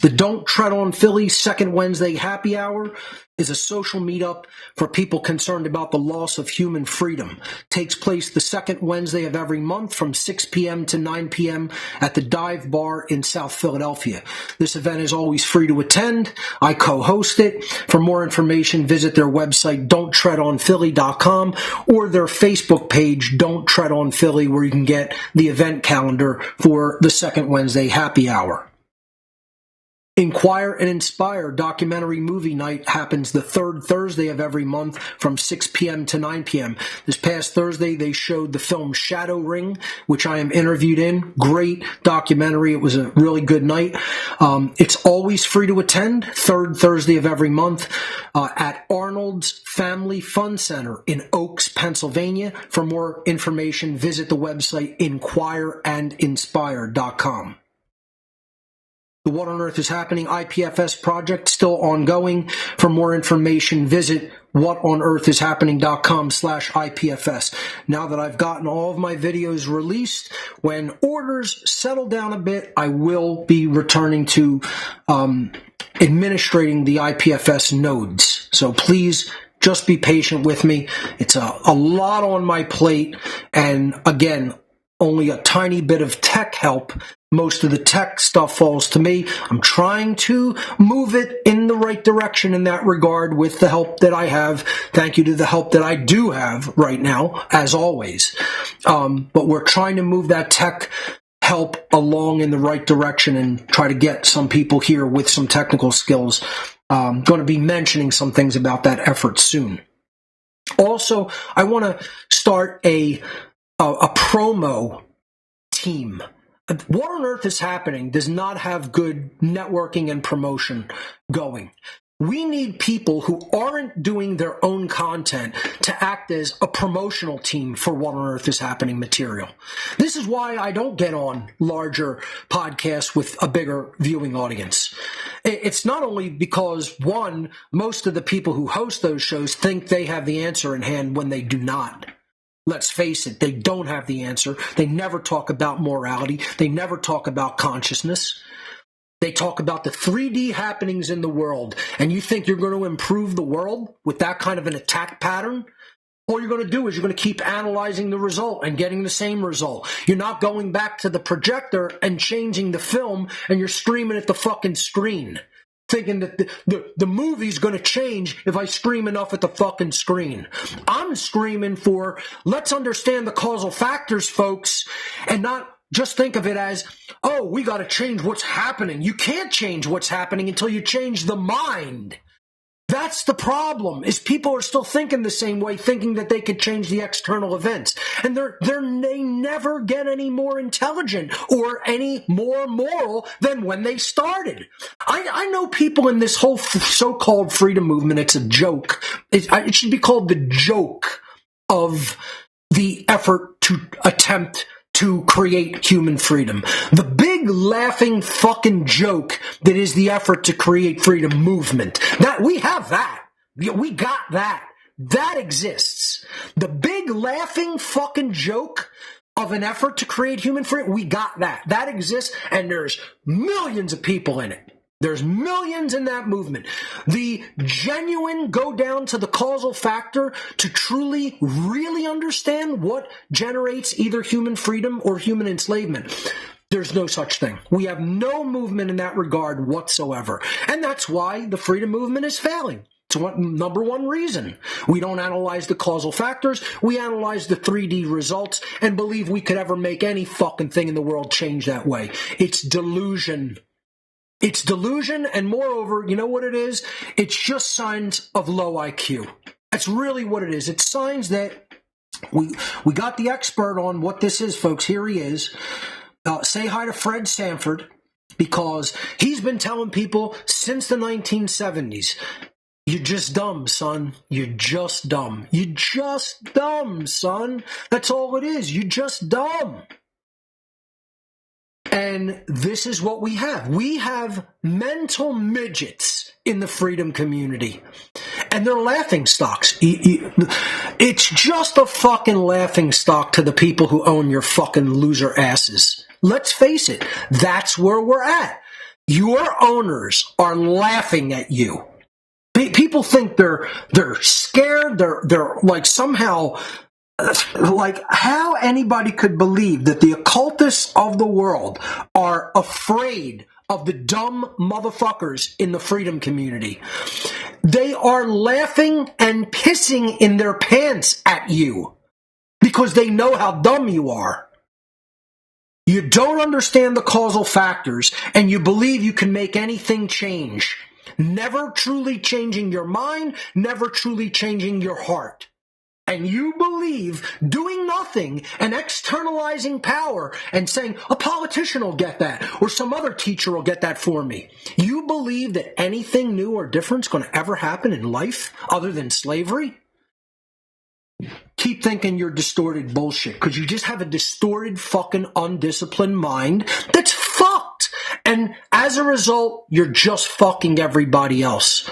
S3: The Don't Tread on Philly Second Wednesday Happy Hour is a social meetup for people concerned about the loss of human freedom. Takes place the second Wednesday of every month from 6 p.m. to 9 p.m. at the Dive Bar in South Philadelphia. This event is always free to attend. I co-host it. For more information, visit their website, don'ttreadonphilly.com, or their Facebook page, Don't Tread on Philly, where you can get the event calendar for the second Wednesday Happy Hour. Inquire and Inspire documentary movie night happens the third Thursday of every month from 6 p.m. to 9 p.m. This past Thursday, they showed the film Shadow Ring, which I am interviewed in. Great documentary. It was a really good night. It's always free to attend, third Thursday of every month, at Arnold's Family Fun Center in Oaks, Pennsylvania. For more information, visit the website inquireandinspire.com. The What on Earth is Happening IPFS project still ongoing. For more information, visit whatonearthishappening.com/IPFS. Now that I've gotten all of my videos released, when orders settle down a bit, I will be returning to administrating the IPFS nodes. So please just be patient with me. It's a lot on my plate, and again, only a tiny bit of tech help. Most of the tech stuff falls to me. I'm trying to move it in the right direction in that regard with the help that I have. Thank you to the help that I do have right now, as always. But we're trying to move that tech help along in the right direction and try to get some people here with some technical skills. I'm going to be mentioning some things about that effort soon. Also, I want to start a promo team. What on Earth is Happening does not have good networking and promotion going. We need people who aren't doing their own content to act as a promotional team for What on Earth is Happening material. This is why I don't get on larger podcasts with a bigger viewing audience. It's not only because, one, most of the people who host those shows think they have the answer in hand when they do not. Let's face it, they don't have the answer. They never talk about morality. They never talk about consciousness. They talk about the 3D happenings in the world. And you think you're going to improve the world with that kind of an attack pattern? All you're going to do is you're going to keep analyzing the result and getting the same result. You're not going back to the projector and changing the film, and you're screaming at the fucking screen, thinking that the movie's going to change if I scream enough at the fucking screen. I'm screaming for, let's understand the causal factors, folks, and not just think of it as, oh, we got to change what's happening. You can't change what's happening until you change the mind. That's the problem, is people are still thinking the same way, thinking that they could change the external events. And they never get any more intelligent or any more moral than when they started. I know people in this whole so-called freedom movement, it's a joke. It should be called the joke of the effort to attempt to create human freedom. The big laughing fucking joke that is the effort to create freedom movement. That we have that. We got that. That exists. The big laughing fucking joke of an effort to create human freedom, we got that. That exists, and there's millions of people in it. There's millions in that movement. The genuine go down to the causal factor to truly, really understand what generates either human freedom or human enslavement. There's no such thing. We have no movement in that regard whatsoever. And that's why the freedom movement is failing. It's number one reason. We don't analyze the causal factors. We analyze the 3D results and believe we could ever make any fucking thing in the world change that way. It's delusion. It's delusion, and moreover, you know what it is? It's just signs of low IQ. That's really what it is. It's signs that we got the expert on what this is, folks. Here he is. Say hi to Fred Sanford, because he's been telling people since the 1970s, you're just dumb, son. You're just dumb. You're just dumb, son. That's all it is. You're just dumb. And this is what we have. We have mental midgets in the freedom community. And they're laughing stocks. It's just a fucking laughing stock to the people who own your fucking loser asses. Let's face it. That's where we're at. Your owners are laughing at you. People think they're scared. They're like somehow... Like, how anybody could believe that the occultists of the world are afraid of the dumb motherfuckers in the freedom community. They are laughing and pissing in their pants at you because they know how dumb you are. You don't understand the causal factors, and you believe you can make anything change. Never truly changing your mind, never truly changing your heart. And you believe doing nothing and externalizing power and saying, a politician will get that, or some other teacher will get that for me. You believe that anything new or different is going to ever happen in life other than slavery? Keep thinking you're distorted bullshit, because you just have a distorted, fucking undisciplined mind that's fucked. And as a result, you're just fucking everybody else.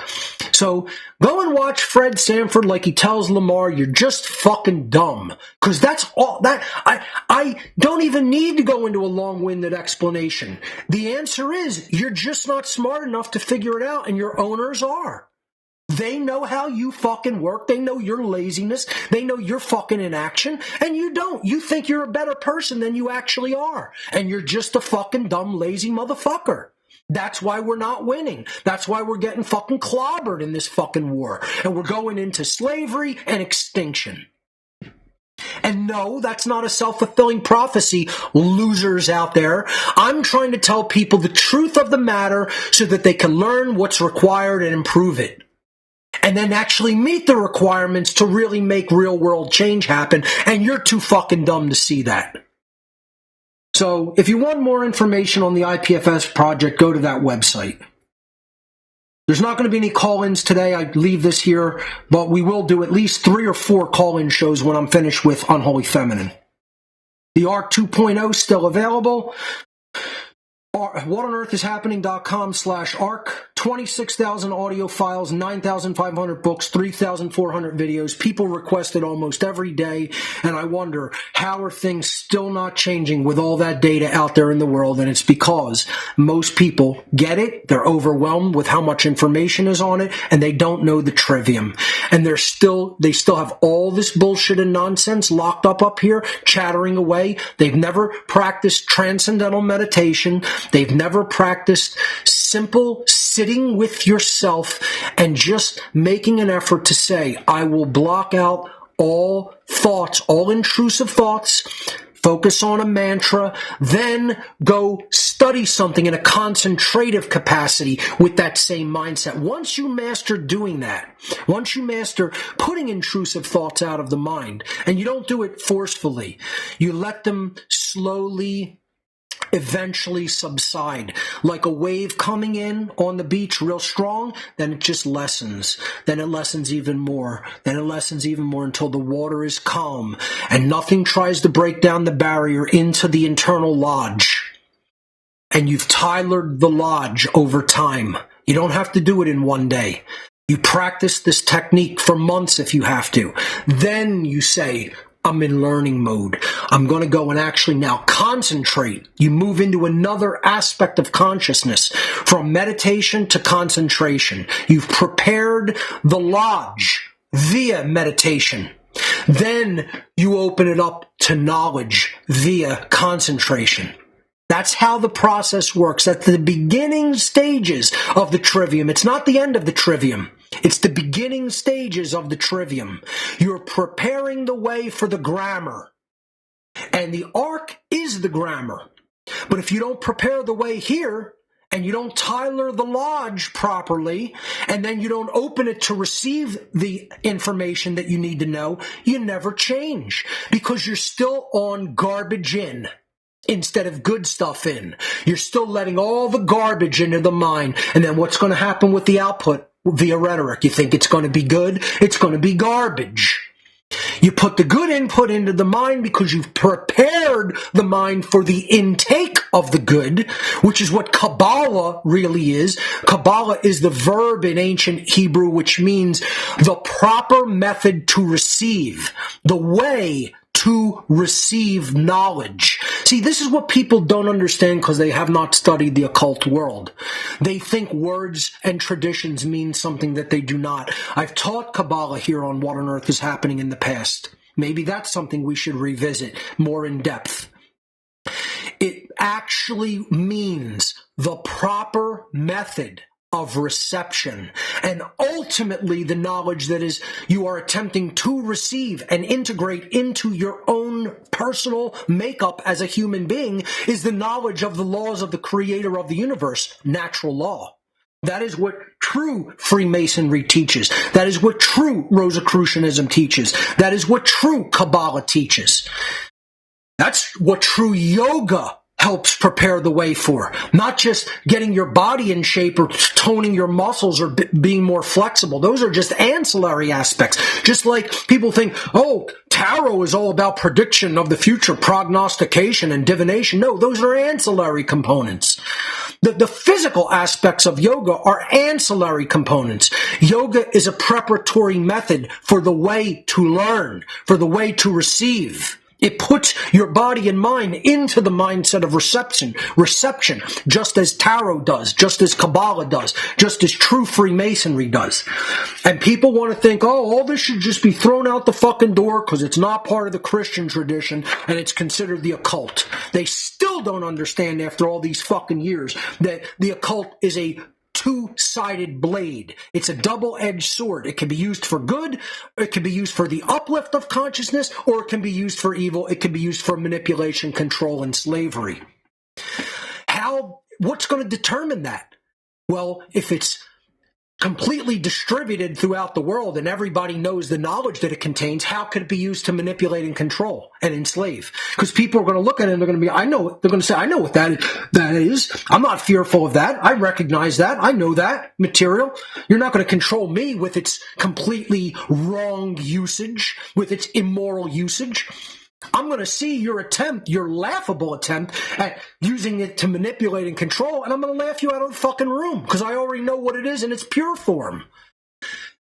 S3: So go and watch Fred Sanford like he tells Lamar, you're just fucking dumb. Because that's all that I don't even need to go into a long-winded explanation. The answer is you're just not smart enough to figure it out, and your owners are. They know how you fucking work. They know your laziness. They know your fucking inaction. And you don't. You think you're a better person than you actually are. And you're just a fucking dumb, lazy motherfucker. That's why we're not winning. That's why we're getting fucking clobbered in this fucking war. And we're going into slavery and extinction. And no, that's not a self-fulfilling prophecy, losers out there. I'm trying to tell people the truth of the matter so that they can learn what's required and improve it. And then actually meet the requirements to really make real world change happen. And you're too fucking dumb to see that. So if you want more information on the IPFS project, go to that website. There's not going to be any call-ins today. I leave this here, but we will do at least 3 or 4 call-in shows when I'm finished with Unholy Feminine. The ARC 2.0 still available. whatonearthishappening.com/ARC, 26,000 audio files, 9,500 books, 3,400 videos. People request it almost every day, and I wonder, how are things still not changing with all that data out there in the world? And it's because most people get it, they're overwhelmed with how much information is on it, and they don't know the trivium. And they still have all this bullshit and nonsense locked up here, chattering away. They've never practiced transcendental meditation. They've never practiced simple sitting with yourself and just making an effort to say, I will block out all thoughts, all intrusive thoughts, focus on a mantra, then go study something in a concentrative capacity with that same mindset. Once you master doing that, once you master putting intrusive thoughts out of the mind, and you don't do it forcefully, you let them slowly eventually subside. Like a wave coming in on the beach real strong, then it just lessens. Then it lessens even more. Then it lessens even more until the water is calm and nothing tries to break down the barrier into the internal lodge. And you've tailored the lodge over time. You don't have to do it in one day. You practice this technique for months if you have to. Then you say, I'm in learning mode. I'm going to go and actually now concentrate. You move into another aspect of consciousness, from meditation to concentration. You've prepared the lodge via meditation. Then you open it up to knowledge via concentration. That's how the process works. At the beginning stages of the trivium. It's not the end of the trivium. It's the beginning stages of the trivium. You're preparing the way for the grammar. And the arc is the grammar. But if you don't prepare the way here, and you don't tailor the lodge properly, and then you don't open it to receive the information that you need to know, you never change. Because you're still on garbage in instead of good stuff in. You're still letting all the garbage into the mind. And then what's going to happen with the output? Via rhetoric. You think it's going to be good? It's going to be garbage. You put the good input into the mind because you've prepared the mind for the intake of the good, which is what Kabbalah really is. Kabbalah is the verb in ancient Hebrew, which means the proper method to receive, the way to receive knowledge. See, this is what people don't understand because they have not studied the occult world. They think words and traditions mean something that they do not. I've taught Kabbalah here on What on Earth is Happening in the past. Maybe that's something we should revisit more in depth. It actually means the proper method of reception. And ultimately, the knowledge that is you are attempting to receive and integrate into your own personal makeup as a human being is the knowledge of the laws of the creator of the universe, natural law. That is what true Freemasonry teaches. That is what true Rosicrucianism teaches. That is what true Kabbalah teaches. That's what true yoga helps prepare the way for. Not just getting your body in shape or toning your muscles or being more flexible. Those are just ancillary aspects. Just like people think, oh, tarot is all about prediction of the future, prognostication and divination. No, those are ancillary components. The physical aspects of yoga are ancillary components. Yoga is a preparatory method for the way to learn, for the way to receive. It puts your body and mind into the mindset of reception, just as tarot does, just as Kabbalah does, just as true Freemasonry does. And people want to think, oh, all this should just be thrown out the fucking door because it's not part of the Christian tradition and it's considered the occult. They still don't understand after all these fucking years that the occult is a two-sided blade. It's a double-edged sword. It can be used for good, it can be used for the uplift of consciousness, or it can be used for evil. It can be used for manipulation, control, and slavery. What's going to determine that? Well, if it's completely distributed throughout the world and everybody knows the knowledge that it contains, how could it be used to manipulate and control and enslave? Because people are going to look at it and they're going to be, I know what that is. I'm not fearful of that. I recognize that. I know that material. You're not going to control me with its completely wrong usage, with its immoral usage. I'm going to see your attempt, your laughable attempt at using it to manipulate and control, and I'm going to laugh you out of the fucking room because I already know what it is in its pure form.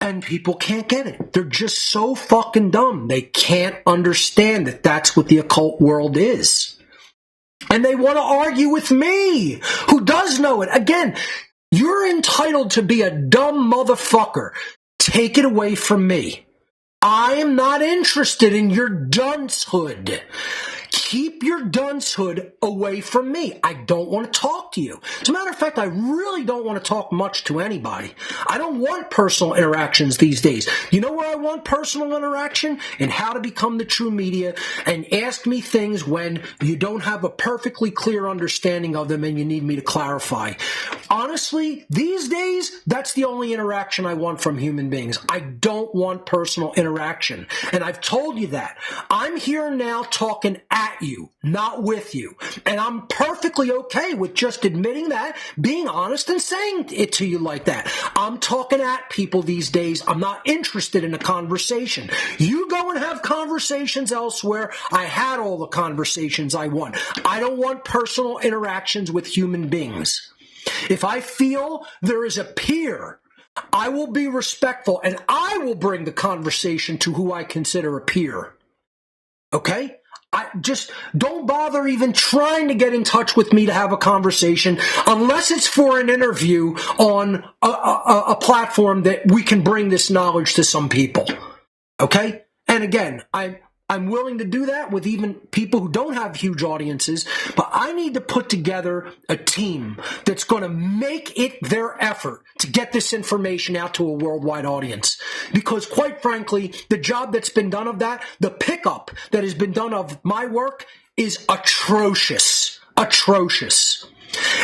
S3: And people can't get it. They're just so fucking dumb. They can't understand that that's what the occult world is. And they want to argue with me, who does know it. Again, you're entitled to be a dumb motherfucker. Take it away from me. I am not interested in your duncehood. Keep your duncehood away from me. I don't want to talk to you. As a matter of fact, I really don't want to talk much to anybody. I don't want personal interactions these days. You know where I want personal interaction? In How to Become the True Media, and ask me things when you don't have a perfectly clear understanding of them and you need me to clarify. Honestly, these days, that's the only interaction I want from human beings. I don't want personal interaction. And I've told you that. I'm here now talking at you, not with you. And I'm perfectly okay with just admitting that, being honest and saying it to you like that. I'm talking at people these days. I'm not interested in a conversation. You go and have conversations elsewhere. I had all the conversations I want. I don't want personal interactions with human beings. If I feel there is a peer, I will be respectful and I will bring the conversation to who I consider a peer. Okay? I just don't bother even trying to get in touch with me to have a conversation unless it's for an interview on a platform that we can bring this knowledge to some people. Okay? And again, I'm willing to do that with even people who don't have huge audiences, but I need to put together a team that's going to make it their effort to get this information out to a worldwide audience. Because quite frankly, the job that's been done of that, the pickup that has been done of my work is atrocious. Atrocious.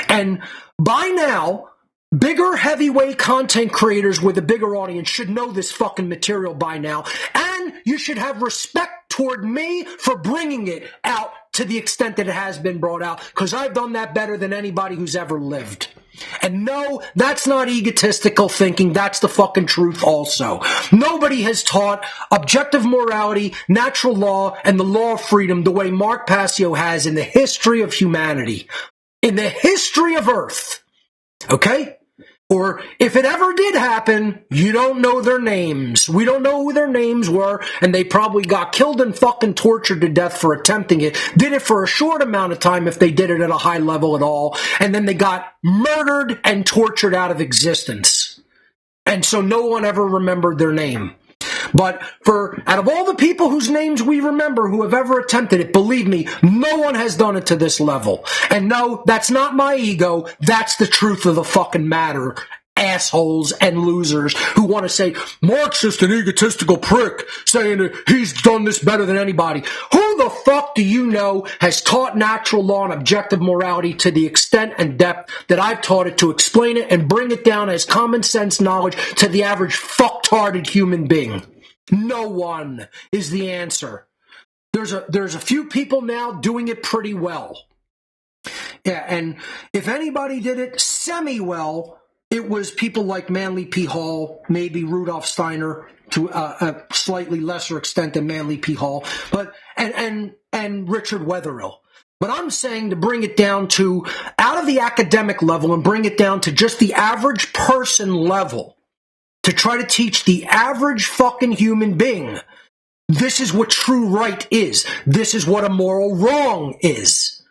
S3: And by now, bigger heavyweight content creators with a bigger audience should know this fucking material by now. And you should have respect toward me for bringing it out to the extent that it has been brought out, because I've done that better than anybody who's ever lived. And no, that's not egotistical thinking. That's the fucking truth also. Nobody has taught objective morality, natural law, and the law of freedom the way Mark Passio has in the history of humanity. In the history of Earth. Okay? Or if it ever did happen, you don't know their names. We don't know who their names were, and they probably got killed and fucking tortured to death for attempting it. Did it for a short amount of time if they did it at a high level at all, and then they got murdered and tortured out of existence. And so no one ever remembered their name. But out of all the people whose names we remember who have ever attempted it, believe me, no one has done it to this level. And no, that's not my ego. That's the truth of the fucking matter. assholes and losers who want to say Mark's just an egotistical prick saying that he's done this better than anybody. Who the fuck do you know has taught natural law and objective morality to the extent and depth that I've taught it, to explain it and bring it down as common sense knowledge to the average fucktarded human being? No one is the answer. There's a few people now doing it pretty well. Yeah, and if anybody did it semi-well, it was people like Manly P. Hall, maybe Rudolf Steiner to a slightly lesser extent than Manly P. Hall, but and Richard Wetherill. But I'm saying to bring it down to out of the academic level and bring it down to just the average person level, to try to teach the average fucking human being, this is what true right is. This is what a moral wrong is.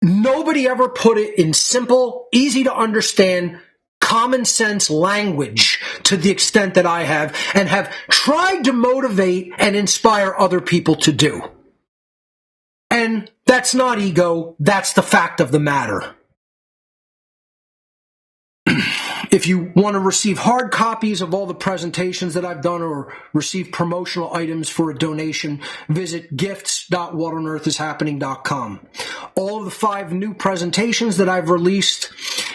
S3: Nobody ever put it in simple, easy to understand, common sense language to the extent that I have, and have tried to motivate and inspire other people to do. And that's not ego, that's the fact of the matter. If you want to receive hard copies of all the presentations that I've done or receive promotional items for a donation, visit gifts.whatonearthishappening.com. All of the 5 new presentations that I've released,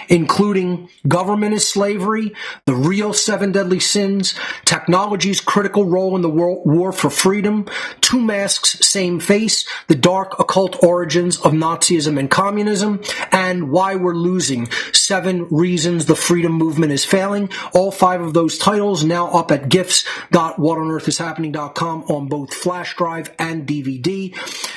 S3: including Government is Slavery, The Real 7 Deadly Sins, Technology's Critical Role in the War for Freedom, Two Masks, Same Face, The Dark Occult Origins of Nazism and Communism, and Why We're Losing, 7 Reasons the Freedom Movement is Failing. All 5 of those titles now up at gifts.whatonearthishappening.com on both flash drive and DVD.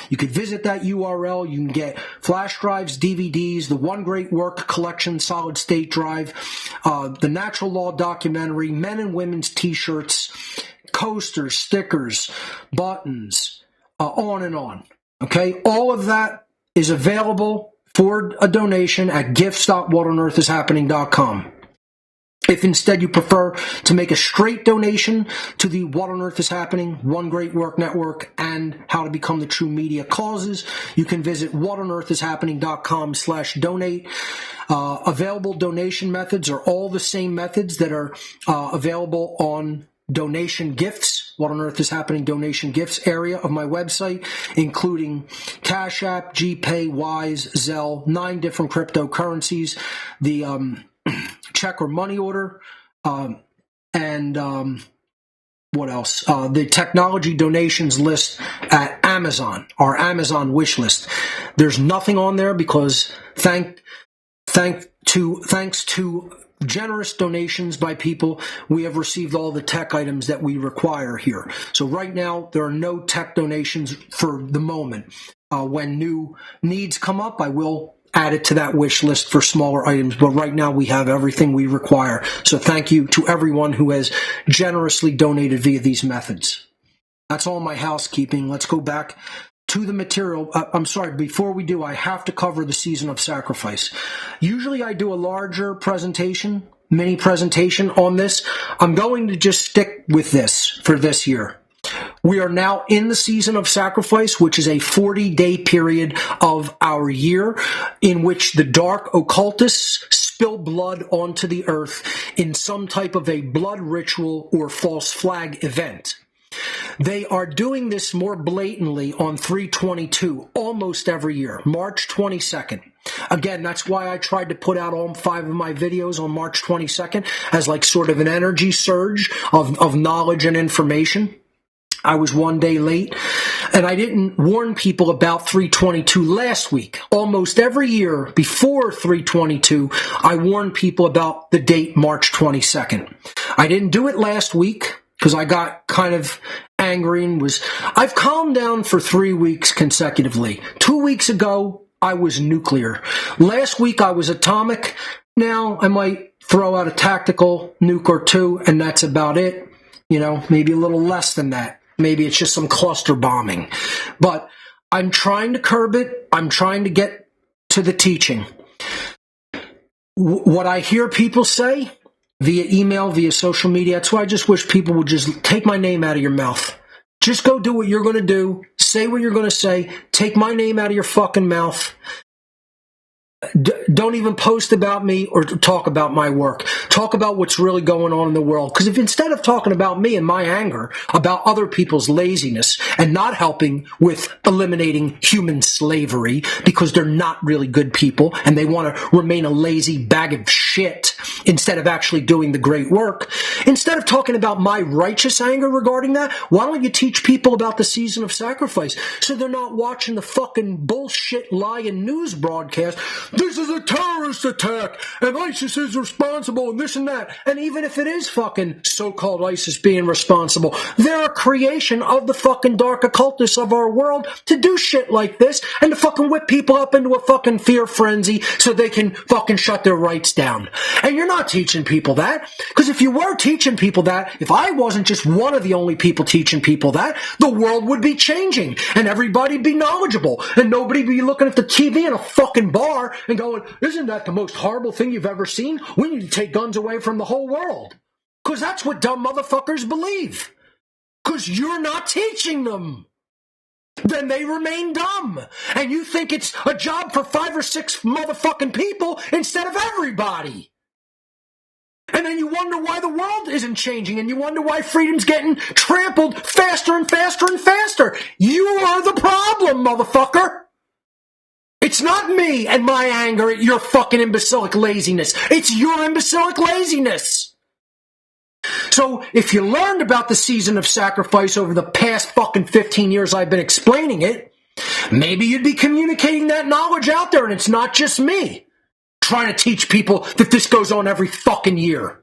S3: You could visit that URL. You can get flash drives, DVDs, the One Great Work Collection solid state drive, the Natural Law documentary, men and women's t-shirts, coasters, stickers, buttons, on and on. Okay, all of that is available for a donation at gifts.whatonearthishappening.com. If instead you prefer to make a straight donation to the What on Earth is Happening, One Great Work Network, and How to Become the True Media Causes, you can visit whatonearthishappening.com/donate. Available donation methods are all the same methods that are available on donation gifts, What on Earth is Happening donation gifts area of my website, including Cash App, GPay, Wise, Zelle, 9 different cryptocurrencies, the check or money order, and what else? The technology donations list at Amazon, our Amazon wish list. There's nothing on there because thanks to generous donations by people, we have received all the tech items that we require here. So right now, there are no tech donations for the moment. When new needs come up, I will add it to that wish list for smaller items, but right now we have everything we require. So thank you to everyone who has generously donated via these methods. That's all my housekeeping. Let's go back to the material. I'm sorry, before we do, I have to cover the season of sacrifice. Usually I do a larger presentation, mini presentation on this. I'm going to just stick with this for this year. We are now in the season of sacrifice, which is a 40-day period of our year in which the dark occultists spill blood onto the earth in some type of a blood ritual or false flag event. They are doing this more blatantly on 3/22 almost every year, March 22nd. Again, that's why I tried to put out all 5 of my videos on March 22nd as like sort of an energy surge of knowledge and information. I was 1 day late, and I didn't warn people about 3/22 last week. Almost every year before 3/22, I warn people about the date March 22nd. I didn't do it last week because I got kind of angry and I've calmed down for 3 weeks consecutively. 2 weeks ago, I was nuclear. Last week, I was atomic. Now, I might throw out a tactical nuke or 2, and that's about it. You know, maybe a little less than that. Maybe it's just some cluster bombing. But I'm trying to curb it. I'm trying to get to the teaching. What I hear people say via email, via social media, that's why I just wish people would just take my name out of your mouth. Just go do what you're going to do. Say what you're going to say. Take my name out of your fucking mouth. don't even post about me or talk about my work. Talk about what's really going on in the world. Because if instead of talking about me and my anger, about other people's laziness and not helping with eliminating human slavery because they're not really good people and they want to remain a lazy bag of shit instead of actually doing the great work, instead of talking about my righteous anger regarding that, why don't you teach people about the season of sacrifice so they're not watching the fucking bullshit lying news broadcast? This is a terrorist attack, and ISIS is responsible, and this and that. And even if it is fucking so-called ISIS being responsible, they're a creation of the fucking dark occultists of our world to do shit like this and to fucking whip people up into a fucking fear frenzy so they can fucking shut their rights down. And you're not teaching people that, because if you were teaching people that, if I wasn't just one of the only people teaching people that, the world would be changing, and everybody'd be knowledgeable, and nobody'd be looking at the TV in a fucking bar and going, isn't that the most horrible thing you've ever seen? We need to take guns away from the whole world. Because that's what dumb motherfuckers believe. Because you're not teaching them. Then they remain dumb. And you think it's a job for 5 or 6 motherfucking people instead of everybody. And then you wonder why the world isn't changing, and you wonder why freedom's getting trampled faster and faster and faster. You are the problem, motherfucker. It's not me and my anger at your fucking imbecilic laziness. It's your imbecilic laziness. So if you learned about the season of sacrifice over the past fucking 15 years I've been explaining it, maybe you'd be communicating that knowledge out there, and it's not just me trying to teach people that this goes on every fucking year.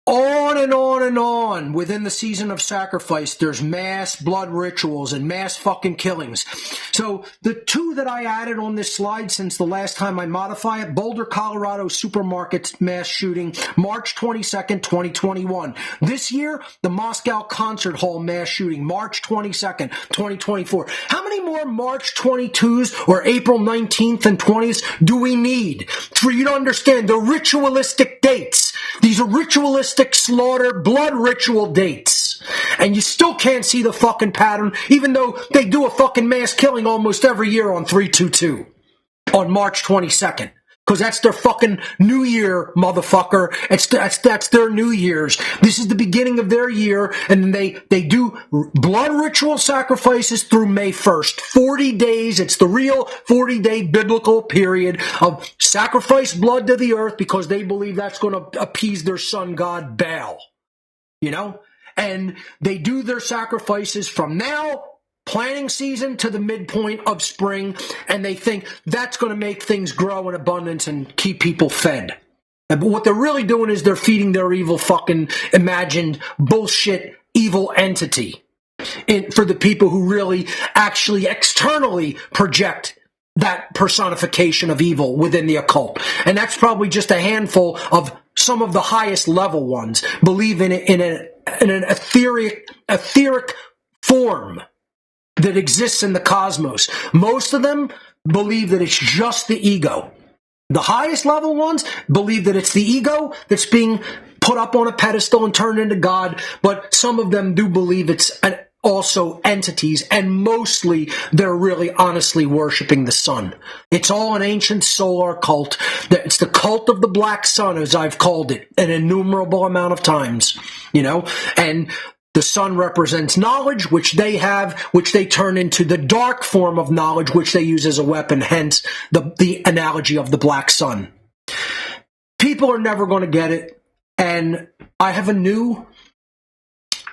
S3: On and on and on. Within the season of sacrifice, there's mass blood rituals and mass fucking killings. So the 2 that I added on this slide since the last time I modify it, Boulder, Colorado supermarket mass shooting, March 22nd, 2021. This year, the Moscow Concert Hall mass shooting, March 22nd, 2024. How many more March 22s or April 19th and 20th do we need for you to understand the ritualistic dates? These are ritualistic slaughter, blood ritual dates. And you still can't see the fucking pattern, even though they do a fucking mass killing almost every year on 3/22, on March 22nd. Because that's their fucking New Year, motherfucker. That's their New Year's. This is the beginning of their year, and they do blood ritual sacrifices through May 1st. 40 days. It's the real 40-day biblical period of sacrifice blood to the earth because they believe that's going to appease their sun god Baal. You know? And they do their sacrifices from now, planting season, to the midpoint of spring, and they think that's going to make things grow in abundance and keep people fed. But what they're really doing is they're feeding their evil fucking imagined bullshit evil entity for the people who really actually externally project that personification of evil within the occult. And that's probably just a handful of some of the highest level ones believe in it in an etheric form that exists in the cosmos. Most of them believe that it's just the ego. The highest level ones believe that it's the ego that's being put up on a pedestal and turned into God, but some of them do believe it's also entities, and mostly they're really honestly worshiping the sun. It's all an ancient solar cult. It's the cult of the black sun, as I've called it an innumerable amount of times, you know, and the sun represents knowledge, which they have, which they turn into the dark form of knowledge, which they use as a weapon, hence the analogy of the black sun. People are never going to get it, and I have a new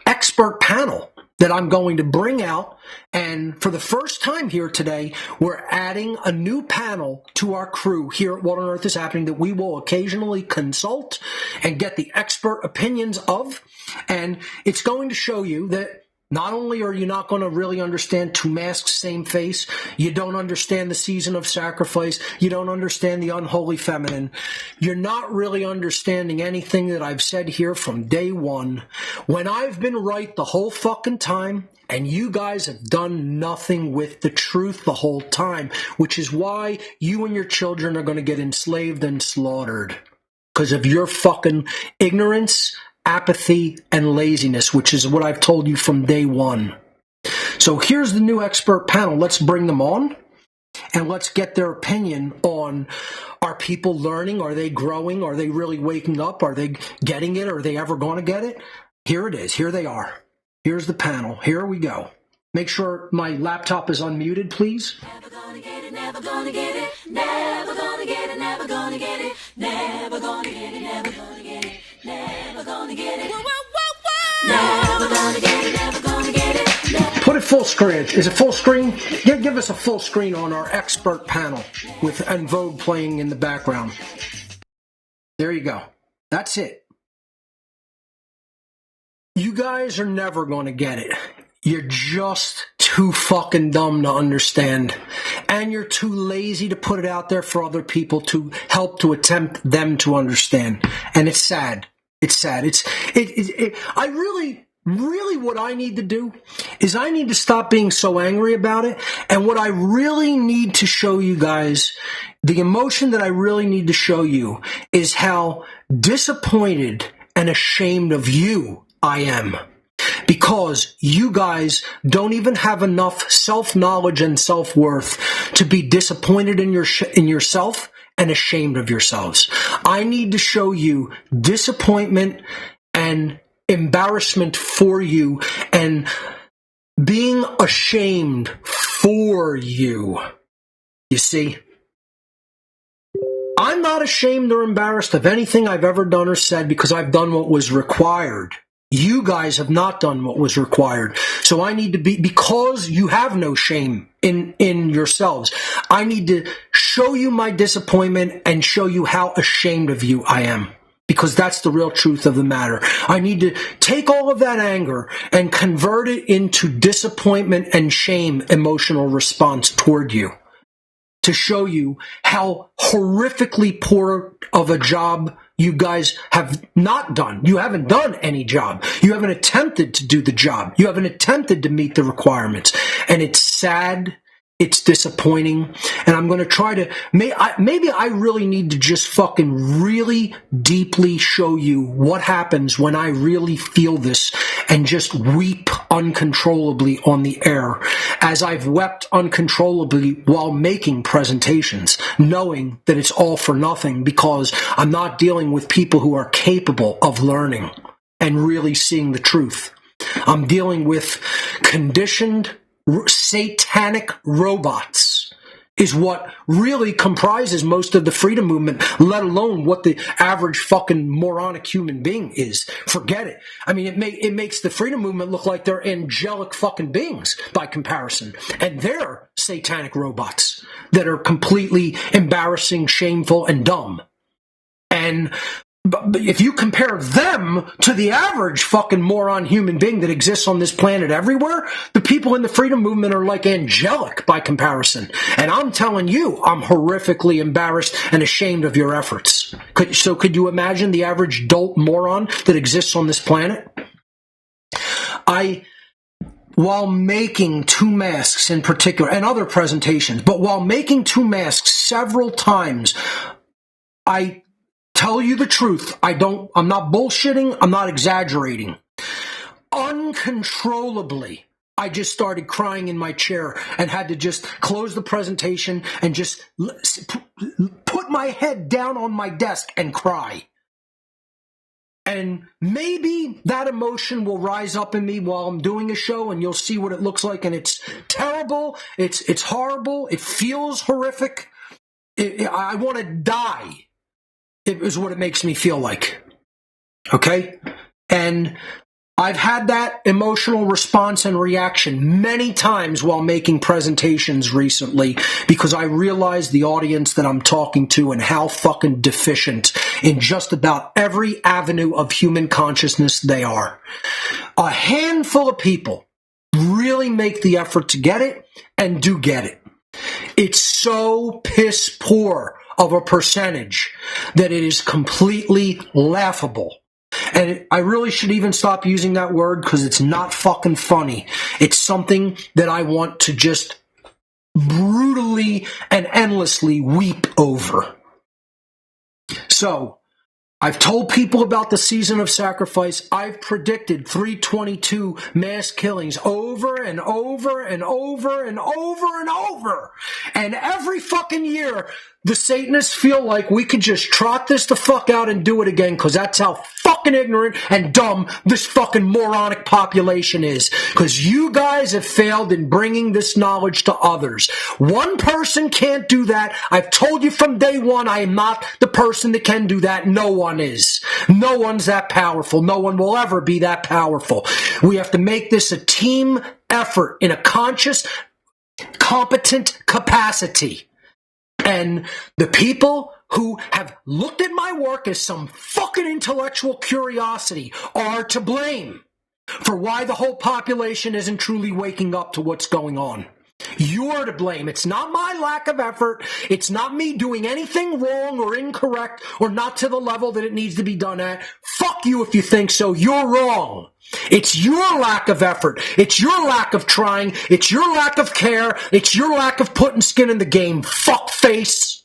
S3: expert panel that I'm going to bring out, and for the first time here today, we're adding a new panel to our crew here at What on Earth is Happening that we will occasionally consult and get the expert opinions of, and it's going to show you that not only are you not going to really understand Two Masks, Same Face, you don't understand the season of sacrifice, you don't understand the unholy feminine, you're not really understanding anything that I've said here from day one, when I've been right the whole fucking time, and you guys have done nothing with the truth the whole time, which is why you and your children are going to get enslaved and slaughtered. Because of your fucking ignorance, apathy, and laziness, which is what I've told you from day one. So here's the new expert panel. Let's bring them on. and let's get their opinion on, are people learning? Are they growing? Are they really waking up? Are they getting it? Are they ever going to get it? Here it is. Here they are. Here's the panel. Here we go. Make sure my laptop is unmuted, please.
S4: Never gonna get it, never gonna get it, never gonna get it, never gonna get it, never gonna get it, never gonna get it, never gonna get it, never gonna get it, never gonna get it.
S3: Put it full screen. Is it full screen? Give us a full screen on our expert panel with En Vogue playing in the background. There you go. That's it. You guys are never going to get it. You're just too fucking dumb to understand. And you're too lazy to put it out there for other people to help to attempt them to understand. And it's sad. It's sad. I really what I need to do is I need to stop being so angry about it. And what I really need to show you guys, the emotion that I really need to show you is how disappointed and ashamed of you I am. Because you guys don't even have enough self-knowledge and self-worth to be disappointed in yourself and ashamed of yourselves. I need to show you disappointment and embarrassment for you and being ashamed for you. You see? I'm not ashamed or embarrassed of anything I've ever done or said because I've done what was required. You guys have not done what was required. So I need to be, because you have no shame in yourselves, I need to show you my disappointment and show you how ashamed of you I am. Because that's the real truth of the matter. I need to take all of that anger and convert it into disappointment and shame emotional response toward you. To show you how horrifically poor of a job you guys have not done. You haven't done any job. You haven't attempted to do the job. You haven't attempted to meet the requirements. And it's sad. It's disappointing. And I'm going to try to, maybe I really need to just fucking really deeply show you what happens when I really feel this and just weep uncontrollably on the air, as I've wept uncontrollably while making presentations, knowing that it's all for nothing because I'm not dealing with people who are capable of learning and really seeing the truth. I'm dealing with conditioned satanic robots is what really comprises most of the freedom movement, let alone what the average fucking moronic human being is. Forget it. I mean, it makes the freedom movement look like they're angelic fucking beings by comparison. And they're satanic robots that are completely embarrassing, shameful, and dumb. And but if you compare them to the average fucking moron human being that exists on this planet everywhere, the people in the freedom movement are like angelic by comparison. And I'm telling you, I'm horrifically embarrassed and ashamed of your efforts. Could you imagine the average dolt moron that exists on this planet? While making 2 masks in particular, and other presentations, but while making 2 masks several times, I tell you the truth. I'm not bullshitting. I'm not exaggerating. Uncontrollably, I just started crying in my chair and had to just close the presentation and just put my head down on my desk and cry. And maybe that emotion will rise up in me while I'm doing a show and you'll see what it looks like. And it's terrible. It's horrible. It feels horrific. I want to die. It is what it makes me feel like. Okay? And I've had that emotional response and reaction many times while making presentations recently because I realize the audience that I'm talking to and how fucking deficient in just about every avenue of human consciousness they are. A handful of people really make the effort to get it and do get it. It's so piss poor of a percentage that it is completely laughable. And I really should even stop using that word because it's not fucking funny. It's something that I want to just brutally and endlessly weep over. So I've told people about the season of sacrifice. I've predicted 322 mass killings over and over and over and over and over. And every fucking year, the Satanists feel like we could just trot this the fuck out and do it again, because that's how fucking ignorant and dumb this fucking moronic population is. Because you guys have failed in bringing this knowledge to others. One person can't do that. I've told you from day one, I am not the person that can do that. No one is. No one's that powerful. No one will ever be that powerful. We have to make this a team effort in a conscious, competent capacity. And the people who have looked at my work as some fucking intellectual curiosity are to blame for why the whole population isn't truly waking up to what's going on. You're to blame. It's not my lack of effort. It's not me doing anything wrong or incorrect or not to the level that it needs to be done at. Fuck you if you think so. You're wrong. It's your lack of effort. It's your lack of trying. It's your lack of care. It's your lack of putting skin in the game. Fuck face.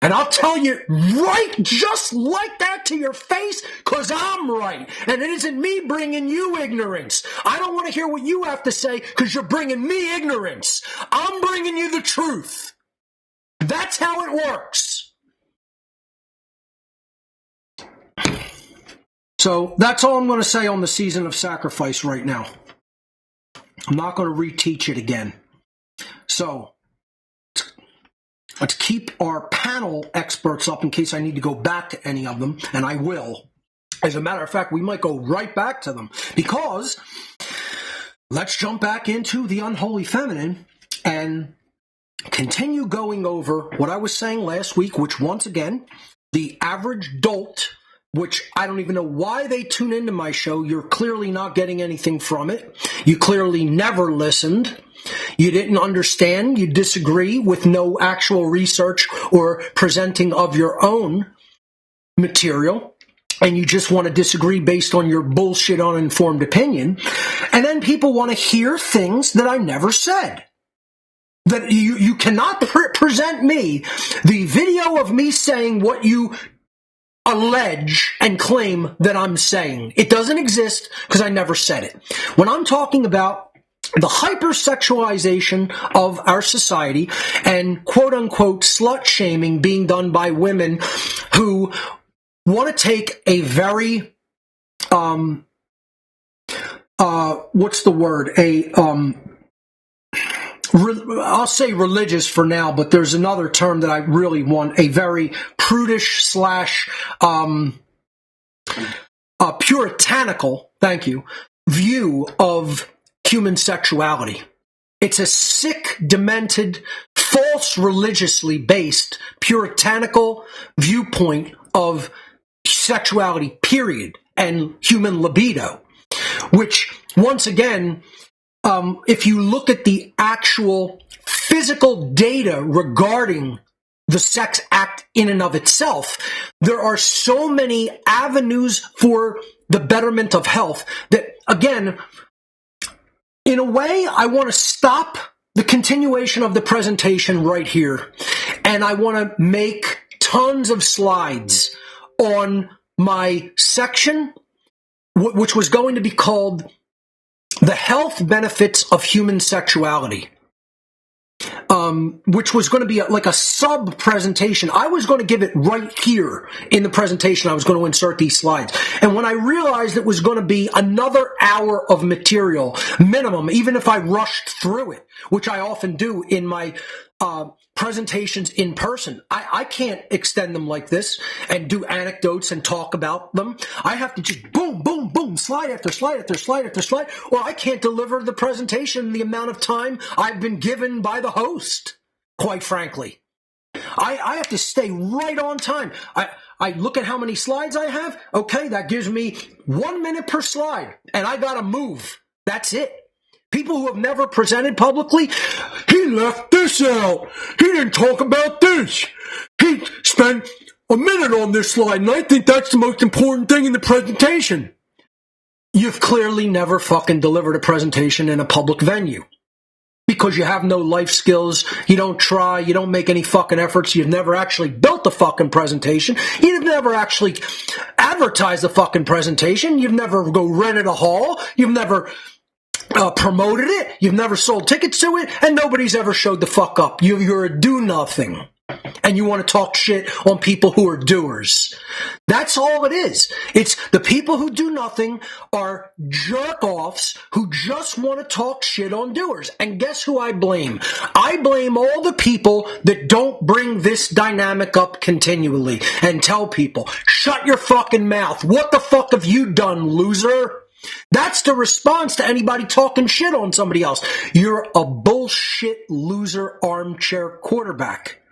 S3: And I'll tell you right just like that to your face, because I'm right. And it isn't me bringing you ignorance. I don't want to hear what you have to say because you're bringing me ignorance. I'm bringing you the truth. That's how it works. So that's all I'm going to say on the season of sacrifice right now. I'm not going to reteach it again. So let's keep our panel experts up in case I need to go back to any of them, and I will. As a matter of fact, we might go right back to them, because let's jump back into the unholy feminine and continue going over what I was saying last week, which once again, the average dolt, which I don't even know why they tune into my show. You're clearly not getting anything from it. You clearly never listened. You didn't understand. You disagree with no actual research or presenting of your own material. And you just want to disagree based on your bullshit uninformed opinion. And then people want to hear things that I never said. That you cannot present me the video of me saying what you allege and claim that I'm saying. It doesn't exist because I never said it. When I'm talking about the hypersexualization of our society and quote-unquote slut-shaming being done by women who want to take a very, what's the word? I'll say religious for now, but there's another term that I really want, a very prudish slash puritanical, thank you, view of human sexuality. It's a sick, demented, false religiously based, puritanical viewpoint of sexuality, period, and human libido, which, once again, if you look at the actual physical data regarding the sex act in and of itself, there are so many avenues for the betterment of health that, again, in a way, I want to stop the continuation of the presentation right here, and I want to make tons of slides on my section, which was going to be called The Health Benefits of Human Sexuality, which was going to be like a sub-presentation. I was going to give it right here in the presentation. I was going to insert these slides. And when I realized it was going to be another hour of material, minimum, even if I rushed through it, which I often do in my presentations in person, I can't extend them like this and do anecdotes and talk about them. I have to just boom, boom, boom, slide after slide after slide after slide, or I can't deliver the presentation in the amount of time I've been given by the host, quite frankly. I have to stay right on time. I look at how many slides I have. Okay, that gives me 1 minute per slide, and I gotta move. That's it. People who have never presented publicly, he left this out. He didn't talk about this. He spent a minute on this slide, and I think that's the most important thing in the presentation. You've clearly never fucking delivered a presentation in a public venue. because you have no life skills, you don't try, you don't make any fucking efforts, you've never actually built the fucking presentation, you've never actually advertised the fucking presentation, you've never go rented a hall, you've never promoted it, you've never sold tickets to it, and nobody's ever showed the fuck up. You're a do-nothing. And you want to talk shit on people who are doers. That's all it is. It's the people who do nothing are jerk-offs who just want to talk shit on doers. And guess who I blame? I blame all the people that don't bring this dynamic up continually and tell people, shut your fucking mouth. What the fuck have you done, loser? That's the response to anybody talking shit on somebody else. You're a bullshit loser armchair quarterback.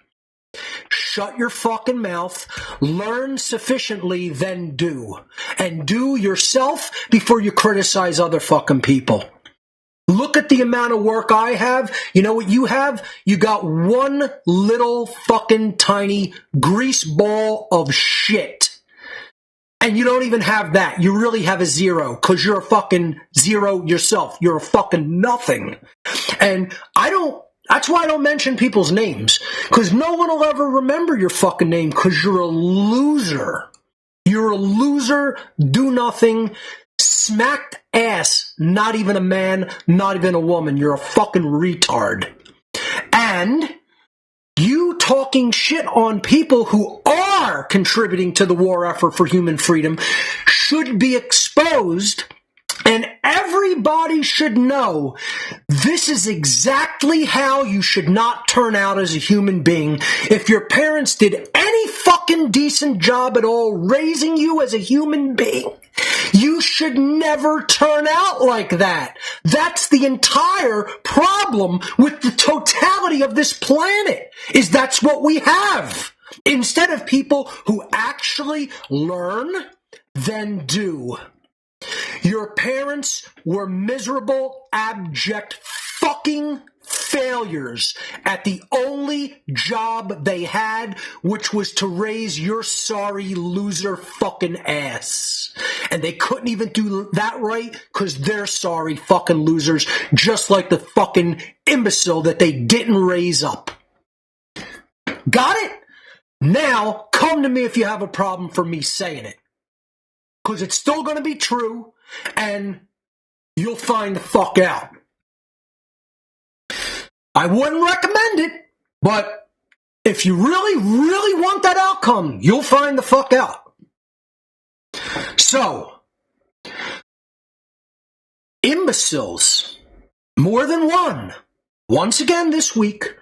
S3: Shut your fucking mouth, learn sufficiently, then do. And do yourself before you criticize other fucking people. Look at the amount of work I have. You know what you have? You got one little fucking tiny grease ball of shit. And you don't even have that. You really have a zero because you're a fucking zero yourself. You're a fucking nothing. And that's why I don't mention people's names, because no one will ever remember your fucking name because you're a loser. You're a loser, do nothing, smacked ass, not even a man, not even a woman. You're a fucking retard. And you talking shit on people who are contributing to the war effort for human freedom should be exposed. And everybody should know this is exactly how you should not turn out as a human being. If your parents did any fucking decent job at all raising you as a human being, you should never turn out like that. That's the entire problem with the totality of this planet, is that's what we have. Instead of people who actually learn, then do. Your parents were miserable, abject fucking failures at the only job they had, which was to raise your sorry loser fucking ass. And they couldn't even do that right because they're sorry fucking losers, just like the fucking imbecile that they didn't raise up. Got it? Now, come to me if you have a problem for me saying it. Because it's still going to be true, and you'll find the fuck out. I wouldn't recommend it, but if you really, really want that outcome, you'll find the fuck out. So, imbeciles, more than one, once again this week,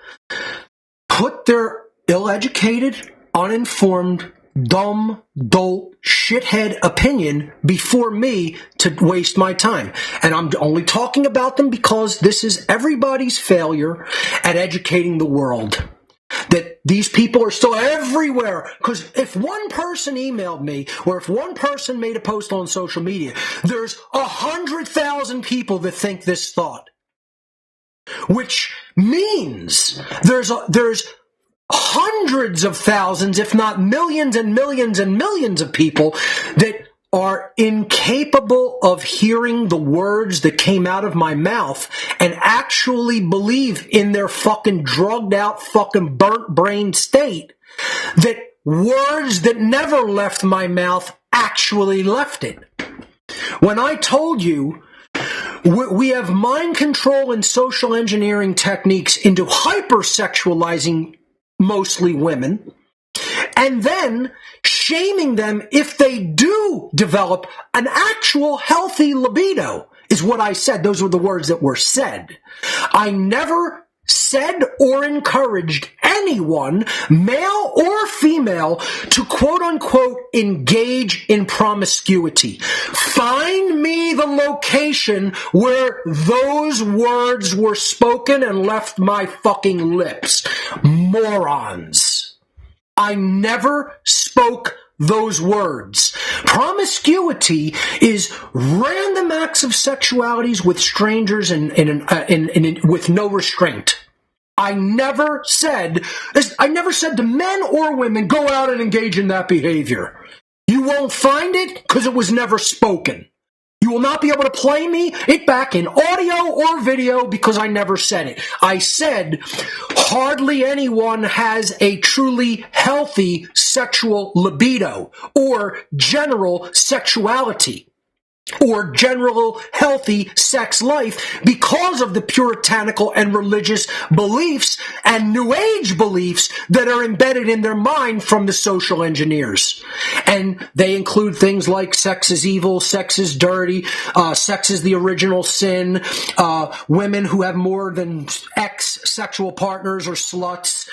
S3: put their ill-educated, uninformed, dumb, dolt, shithead opinion before me to waste my time. And I'm only talking about them because this is everybody's failure at educating the world. That these people are still everywhere. Because if one person emailed me, or if one person made a post on social media, there's 100,000 people that think this thought. Which means there's hundreds of thousands, if not millions and millions and millions of people that are incapable of hearing the words that came out of my mouth and actually believe in their fucking drugged out, fucking burnt brain state that words that never left my mouth actually left it. When I told you we have mind control and social engineering techniques into hypersexualizing mostly women, and then shaming them if they do develop an actual healthy libido, is what I said. Those were the words that were said. I never said or encouraged anyone, male or female, to quote-unquote engage in promiscuity. Find me the location where those words were spoken and left my fucking lips. Morons. I never spoke those words. Promiscuity is random acts of sexualities with strangers and with no restraint. I never said to men or women, go out and engage in that behavior. You won't find it because it was never spoken. You will not be able to play me it back in audio or video because I never said it. I said hardly anyone has a truly healthy sexual libido or general sexuality or general healthy sex life because of the puritanical and religious beliefs and New Age beliefs that are embedded in their mind from the social engineers. And they include things like sex is evil, sex is dirty, sex is the original sin, women who have more than X sexual partners or sluts,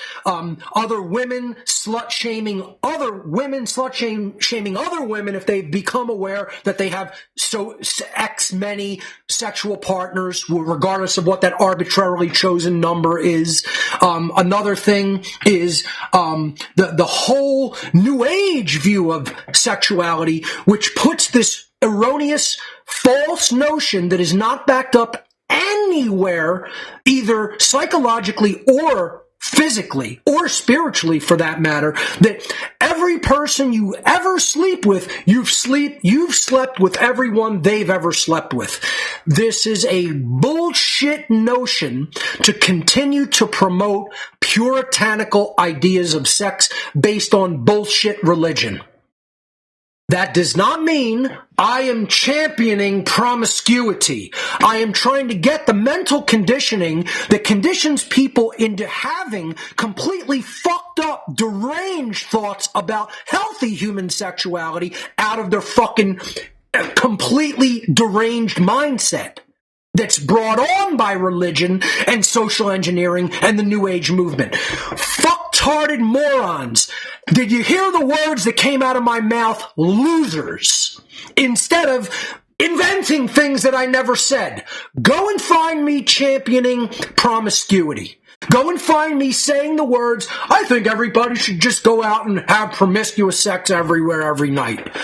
S3: other women slut-shaming other women, slut-shaming other women if they become aware that they have so X many sexual partners, regardless of what that arbitrarily chosen number is. Another thing is the whole New Age view of sexuality, which puts this erroneous, false notion that is not backed up anywhere, either psychologically or physically or spiritually for that matter, that every person you ever sleep with, you've slept with everyone they've ever slept with. This is a bullshit notion to continue to promote puritanical ideas of sex based on bullshit religion. That does not mean I am championing promiscuity. I am trying to get the mental conditioning that conditions people into having completely fucked up, deranged thoughts about healthy human sexuality out of their fucking completely deranged mindset that's brought on by religion and social engineering and the New Age movement. Fucktarded morons. Did you hear the words that came out of my mouth? Losers. Instead of inventing things that I never said. Go and find me championing promiscuity. Go and find me saying the words, I think everybody should just go out and have promiscuous sex everywhere, every night.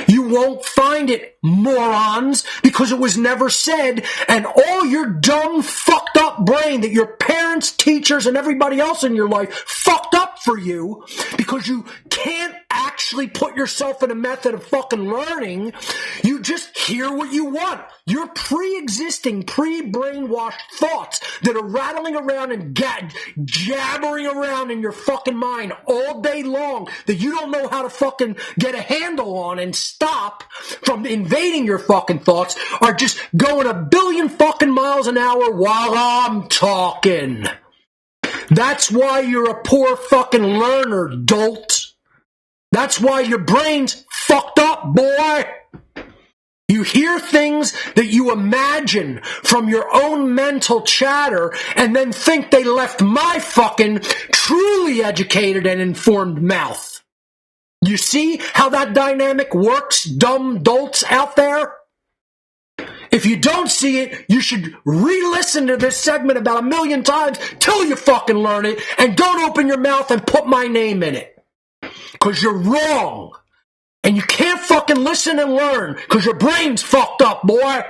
S3: You won't find it, morons, because it was never said, and all your dumb, fucked up brain that your parents, teachers, and everybody else in your life fucked up for you, because you can't actually put yourself in a method of fucking learning. You just hear what you want. Your pre-existing, pre-brainwashed thoughts that are rattling around and jabbering around in your fucking mind all day long that you don't know how to fucking get a handle on and stop from invading your fucking thoughts are just going a billion fucking miles an hour while I'm talking. That's why you're a poor fucking learner, dolt. That's why your brain's fucked up, boy. You hear things that you imagine from your own mental chatter and then think they left my fucking truly educated and informed mouth. You see how that dynamic works, dumb dolts out there? If you don't see it, you should re-listen to this segment about 1 million times till you fucking learn it, and don't open your mouth and put my name in it. 'Cause you're wrong. And you can't fucking listen and learn because your brain's fucked up, boy.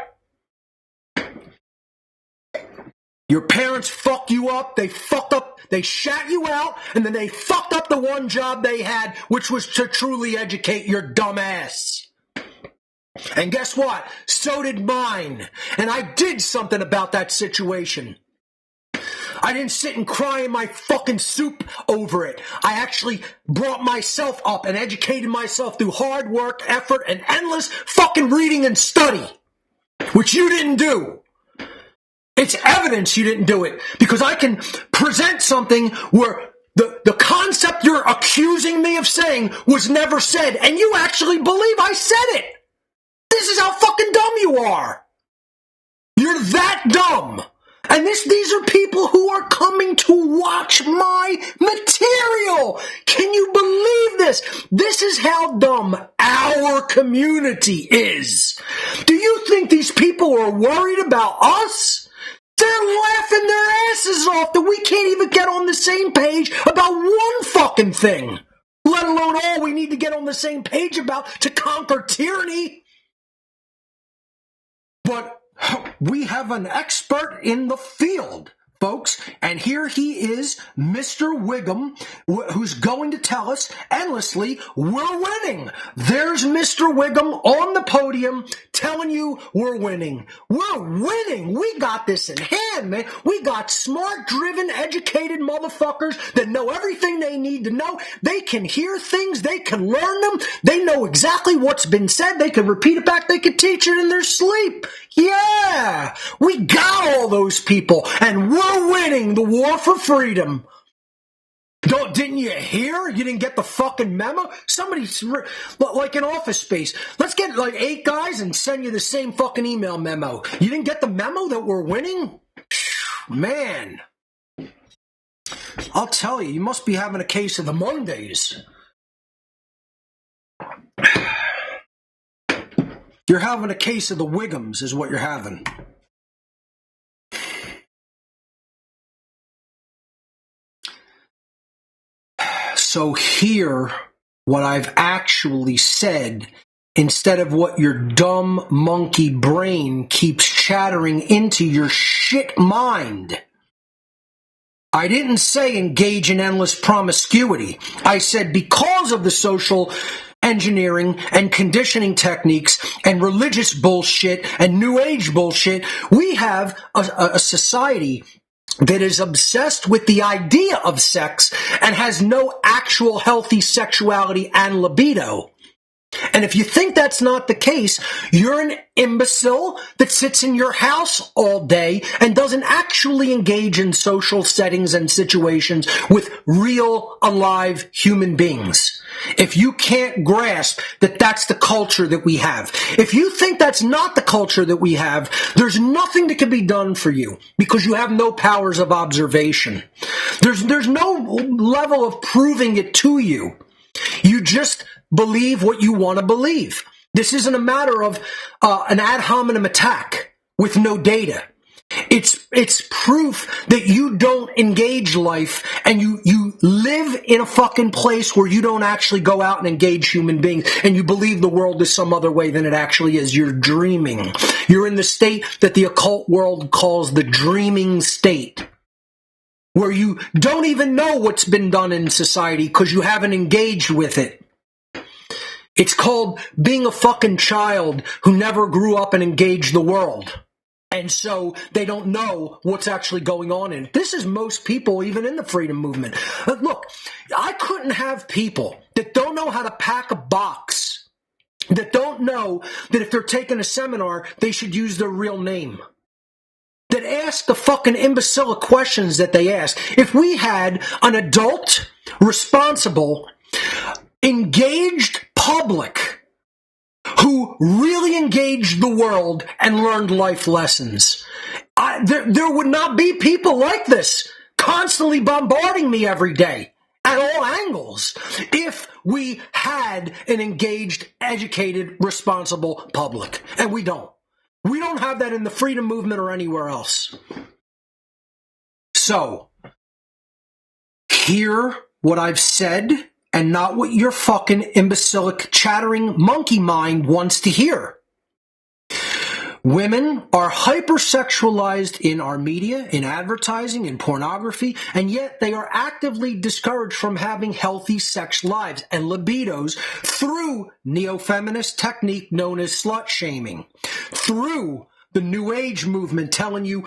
S3: Your parents fucked you up, they fucked up, they shat you out, and then they fucked up the one job they had, which was to truly educate your dumb ass. And guess what? So did mine. And I did something about that situation. I didn't sit and cry in my fucking soup over it. I actually brought myself up and educated myself through hard work, effort, and endless fucking reading and study. Which you didn't do. It's evidence you didn't do it. Because I can present something where the concept you're accusing me of saying was never said, and you actually believe I said it. This is how fucking dumb you are. You're that dumb. And these are people who are coming to watch my material. Can you believe this? This is how dumb our community is. Do you think these people are worried about us? They're laughing their asses off that we can't even get on the same page about one fucking thing. Let alone all we need to get on the same page about to conquer tyranny. But we have an expert in the field. folks, and here he is, Mr. Wiggum, who's going to tell us endlessly, we're winning. There's Mr. Wiggum on the podium telling you we're winning. We're winning. We got this in hand, man. We got smart, driven, educated motherfuckers that know everything they need to know. They can hear things. They can learn them. They know exactly what's been said. They can repeat it back. They can teach it in their sleep. Yeah, we got all those people, and we're winning the war for freedom. Didn't you hear? You didn't get the fucking memo? Somebody's like in Office Space. Let's get like 8 guys and send you the same fucking email memo. You didn't get the memo that we're winning? Man, I'll tell you, you must be having a case of the Mondays. You're having a case of the Wiggums is what you're having. So hear what I've actually said instead of what your dumb monkey brain keeps chattering into your shit mind. I didn't say engage in endless promiscuity. I said because of the social engineering and conditioning techniques and religious bullshit and new age bullshit, we have a society that is obsessed with the idea of sex and has no actual healthy sexuality and libido. And if you think that's not the case, you're an imbecile that sits in your house all day and doesn't actually engage in social settings and situations with real, alive human beings. If you can't grasp that that's the culture that we have, if you think that's not the culture that we have, there's nothing that can be done for you because you have no powers of observation. There's no level of proving it to you. You just believe what you want to believe. This isn't a matter of an ad hominem attack with no data. It's proof that you don't engage life and you live in a fucking place where you don't actually go out and engage human beings and you believe the world is some other way than it actually is. You're dreaming. You're in the state that the occult world calls the dreaming state, where you don't even know what's been done in society because you haven't engaged with it. It's called being a fucking child who never grew up and engaged the world. And so they don't know what's actually going on in it. This is most people, even in the freedom movement. Look, I couldn't have people that don't know how to pack a box, that don't know that if they're taking a seminar, they should use their real name, that ask the fucking imbecile questions that they ask. If we had an adult, responsible, engaged public who really engaged the world and learned life lessons, there would not be people like this constantly bombarding me every day at all angles if we had an engaged, educated, responsible public. And we don't. We don't have that in the freedom movement or anywhere else. So, hear what I've said and not what your fucking imbecilic, chattering monkey mind wants to hear. Women are hypersexualized in our media, in advertising, in pornography, and yet they are actively discouraged from having healthy sex lives and libidos through neo-feminist technique known as slut shaming, through the New Age movement telling you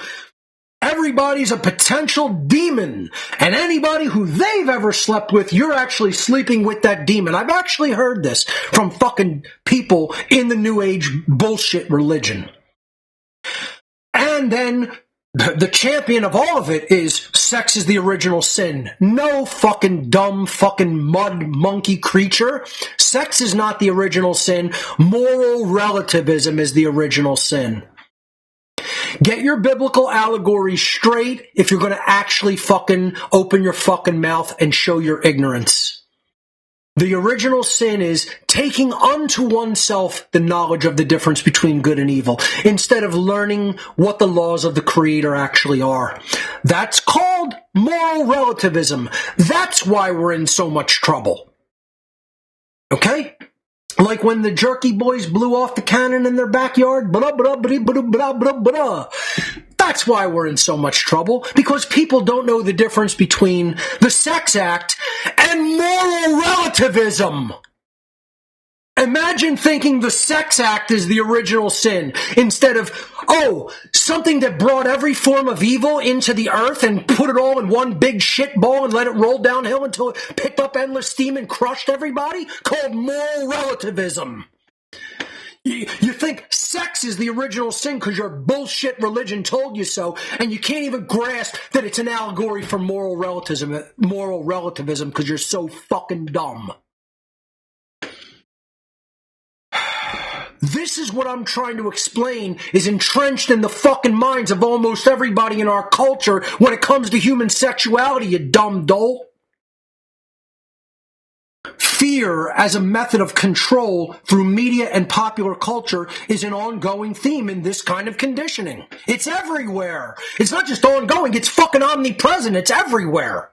S3: everybody's a potential demon, and anybody who they've ever slept with, you're actually sleeping with that demon. I've actually heard this from fucking people in the New Age bullshit religion. And then the champion of all of it is sex is the original sin. No, fucking dumb fucking mud monkey creature. Sex is not the original sin. Moral relativism is the original sin. Get your biblical allegory straight if you're going to actually fucking open your fucking mouth and show your ignorance. The original sin is taking unto oneself the knowledge of the difference between good and evil instead of learning what the laws of the Creator actually are. That's called moral relativism. That's why we're in so much trouble. Okay? Like when the Jerky Boys blew off the cannon in their backyard. Blah, blah, blah, blah, blah, blah, blah. That's why we're in so much trouble, because people don't know the difference between the Sex Act and moral relativism. Imagine thinking the Sex Act is the original sin instead of, something that brought every form of evil into the earth and put it all in one big shit ball and let it roll downhill until it picked up endless steam and crushed everybody, called moral relativism. You think sex is the original sin because your bullshit religion told you so, and you can't even grasp that it's an allegory for moral relativism because you're so fucking dumb. This is what I'm trying to explain is entrenched in the fucking minds of almost everybody in our culture when it comes to human sexuality, you dumb dolt. Fear as a method of control through media and popular culture is an ongoing theme in this kind of conditioning. It's everywhere. It's not just ongoing, it's fucking omnipresent. It's everywhere.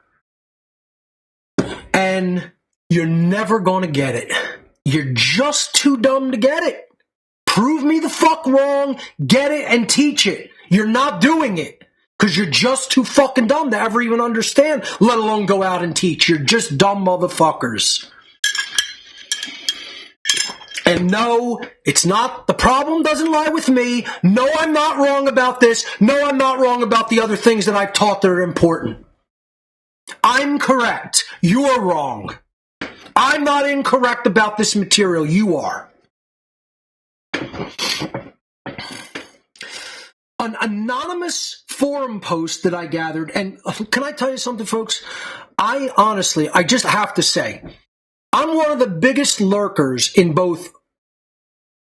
S3: And you're never going to get it. You're just too dumb to get it. Prove me the fuck wrong, get it, and teach it. You're not doing it because you're just too fucking dumb to ever even understand, let alone go out and teach. You're just dumb motherfuckers. And no, it's not, the problem doesn't lie with me. No, I'm not wrong about this. No, I'm not wrong about the other things that I've taught that are important. I'm correct. You're wrong. I'm not incorrect about this material. You are. An anonymous forum post that I gathered, and can I tell you something, folks? I just have to say, I'm one of the biggest lurkers in both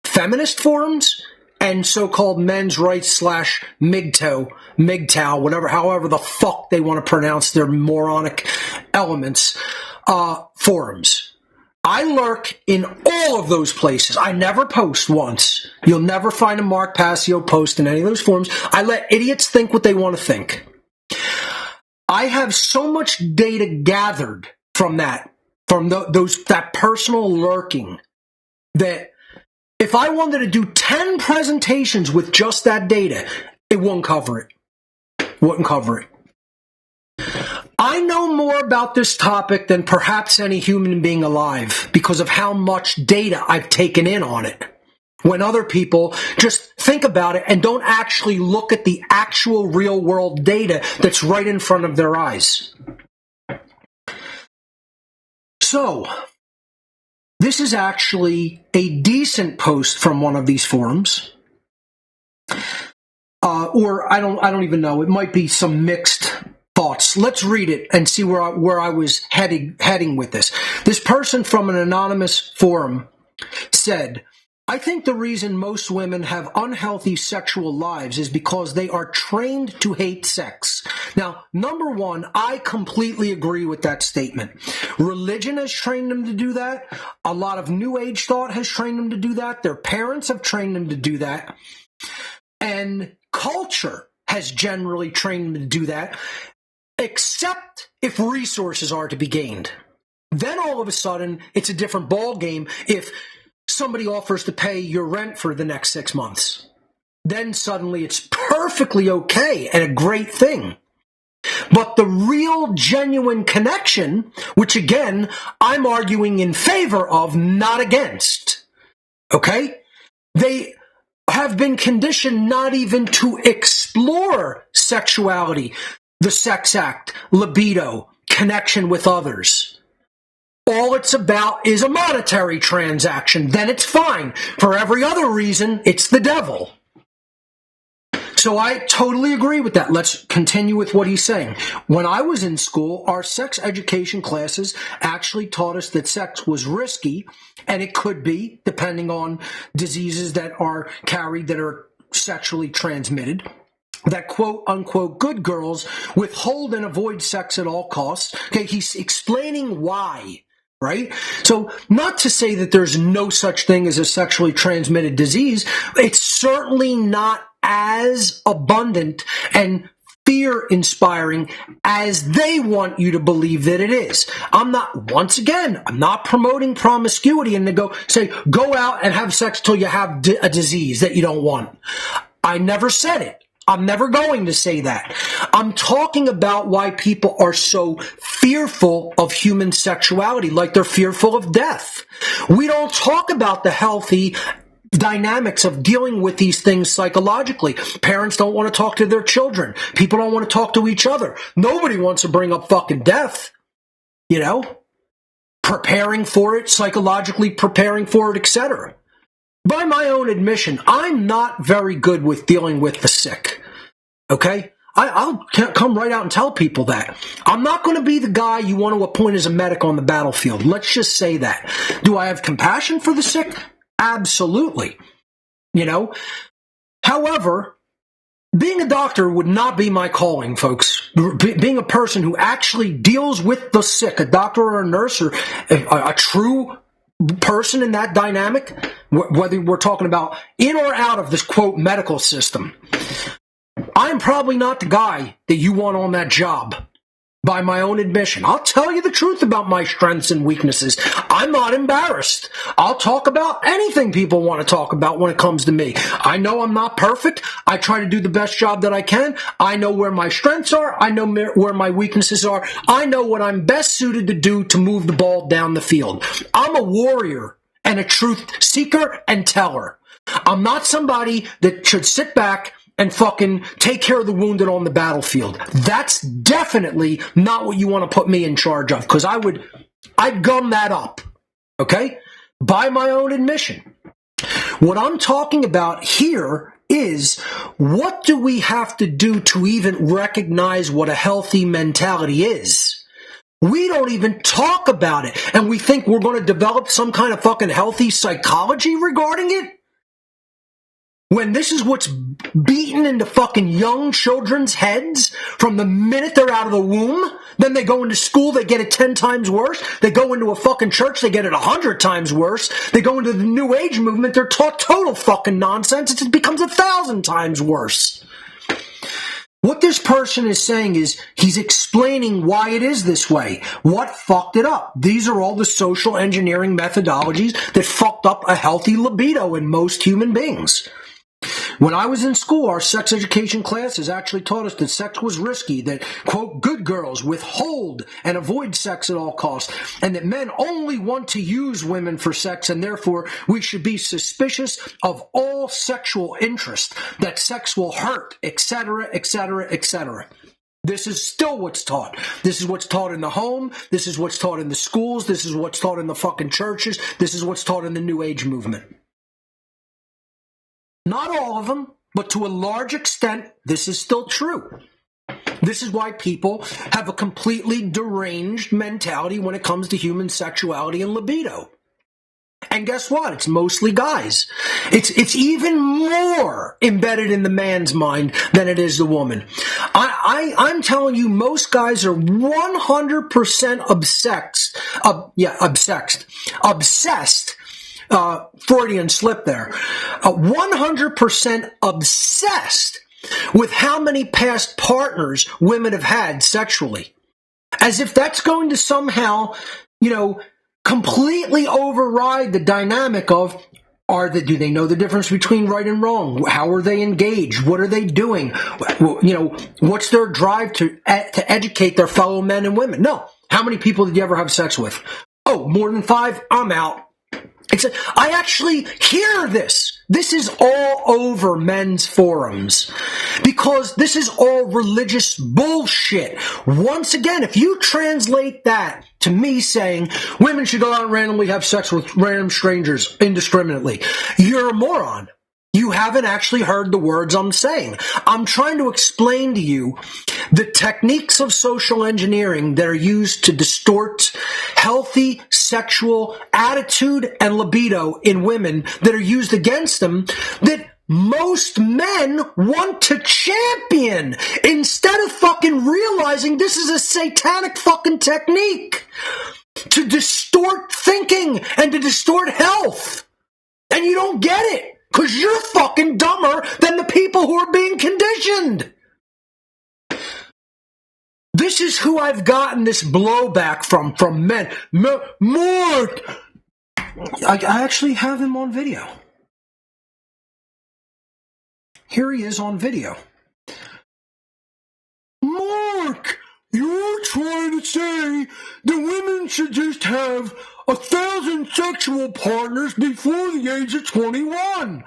S3: feminist forums and so-called men's rights / MGTOW, whatever, however the fuck they want to pronounce their moronic elements, forums. I lurk in all of those places. I never post once. You'll never find a Mark Passio post in any of those forums. I let idiots think what they want to think. I have so much data gathered from that, that personal lurking, that if I wanted to do 10 presentations with just that data, it wouldn't cover it. Wouldn't cover it. I know more about this topic than perhaps any human being alive because of how much data I've taken in on it. When other people just think about it and don't actually look at the actual real world data that's right in front of their eyes. So, this is actually a decent post from one of these forums. Or I don't even know. It might be some mixed thoughts. Let's read it and see where I was heading with this. This person from an anonymous forum said, I think the reason most women have unhealthy sexual lives is because they are trained to hate sex. Now, number one, I completely agree with that statement. Religion has trained them to do that. A lot of New Age thought has trained them to do that. Their parents have trained them to do that. And culture has generally trained them to do that, except if resources are to be gained. Then all of a sudden, it's a different ball game if somebody offers to pay your rent for the next 6 months. Then suddenly it's perfectly okay and a great thing. But the real genuine connection, which again, I'm arguing in favor of, not against, okay? They have been conditioned not even to explore sexuality, the sex act, libido, connection with others. All it's about is a monetary transaction. Then it's fine. For every other reason, it's the devil. So I totally agree with that. Let's continue with what he's saying. When I was in school, our sex education classes actually taught us that sex was risky, and it could be, depending on diseases that are carried that are sexually transmitted. That quote-unquote good girls withhold and avoid sex at all costs. Okay, he's explaining why. Right? So not to say that there's no such thing as a sexually transmitted disease. It's certainly not as abundant and fear-inspiring as they want you to believe that it is. I'm not promoting promiscuity and to go out and have sex till you have a disease that you don't want. I never said it. I'm never going to say that. I'm talking about why people are so fearful of human sexuality, like they're fearful of death. We don't talk about the healthy dynamics of dealing with these things psychologically. Parents don't want to talk to their children. People don't want to talk to each other. Nobody wants to bring up fucking death, you know? Preparing for it, psychologically preparing for it, etc. By my own admission, I'm not very good with dealing with the sick. Okay? I'll come right out and tell people that. I'm not going to be the guy you want to appoint as a medic on the battlefield. Let's just say that. Do I have compassion for the sick? Absolutely. You know? However, being a doctor would not be my calling, folks. Being a person who actually deals with the sick, a doctor or a nurse or a true person in that dynamic, whether we're talking about in or out of this, quote, medical system, I'm probably not the guy that you want on that job. By my own admission, I'll tell you the truth about my strengths and weaknesses. I'm not embarrassed. I'll talk about anything people want to talk about when it comes to me. I know I'm not perfect. I try to do the best job that I can. I know where my strengths are. I know where my weaknesses are. I know what I'm best suited to do to move the ball down the field. I'm a warrior and a truth seeker and teller. I'm not somebody that should sit back and fucking take care of the wounded on the battlefield. That's definitely not what you want to put me in charge of, because I'd gum that up, okay? By my own admission. What I'm talking about here is, what do we have to do to even recognize what a healthy mentality is? We don't even talk about it, and we think we're going to develop some kind of fucking healthy psychology regarding it? When this is what's beaten into fucking young children's heads from the minute they're out of the womb, then they go into school, they get it 10 times worse. They go into a fucking church, they get it 100 times worse. They go into the New Age movement, they're taught total fucking nonsense. It becomes 1,000 times worse. What this person is saying is, he's explaining why it is this way. What fucked it up? These are all the social engineering methodologies that fucked up a healthy libido in most human beings. When I was in school, our sex education classes actually taught us that sex was risky, that, quote, good girls withhold and avoid sex at all costs, and that men only want to use women for sex, and therefore we should be suspicious of all sexual interest, that sex will hurt, etc., etc., etc. This is still what's taught. This is what's taught in the home. This is what's taught in the schools. This is what's taught in the fucking churches. This is what's taught in the New Age movement. Not all of them, but to a large extent, this is still true. This is why people have a completely deranged mentality when it comes to human sexuality and libido. And guess what? It's mostly guys. It's even more embedded in the man's mind than it is the woman. I'm telling you, most guys are 100% obsessed. Freudian slip there. 100% obsessed with how many past partners women have had sexually. As if that's going to somehow, completely override the dynamic of, do they know the difference between right and wrong? How are they engaged? What are they doing? What's their drive to educate their fellow men and women? No. How many people did you ever have sex with? Oh, more than 5? I'm out. I actually hear this. This is all over men's forums because this is all religious bullshit. Once again, if you translate that to me saying women should go out and randomly have sex with random strangers indiscriminately, you're a moron. You haven't actually heard the words I'm saying. I'm trying to explain to you the techniques of social engineering that are used to distort healthy sexual attitude and libido in women that are used against them, that most men want to champion instead of fucking realizing this is a satanic fucking technique to distort thinking and to distort health. And you don't get it. Because you're fucking dumber than the people who are being conditioned. This is who I've gotten this blowback from men. More. I actually have him on video. Here he is on video.
S5: trying to say that women should just have 1,000 sexual partners before the age of 21.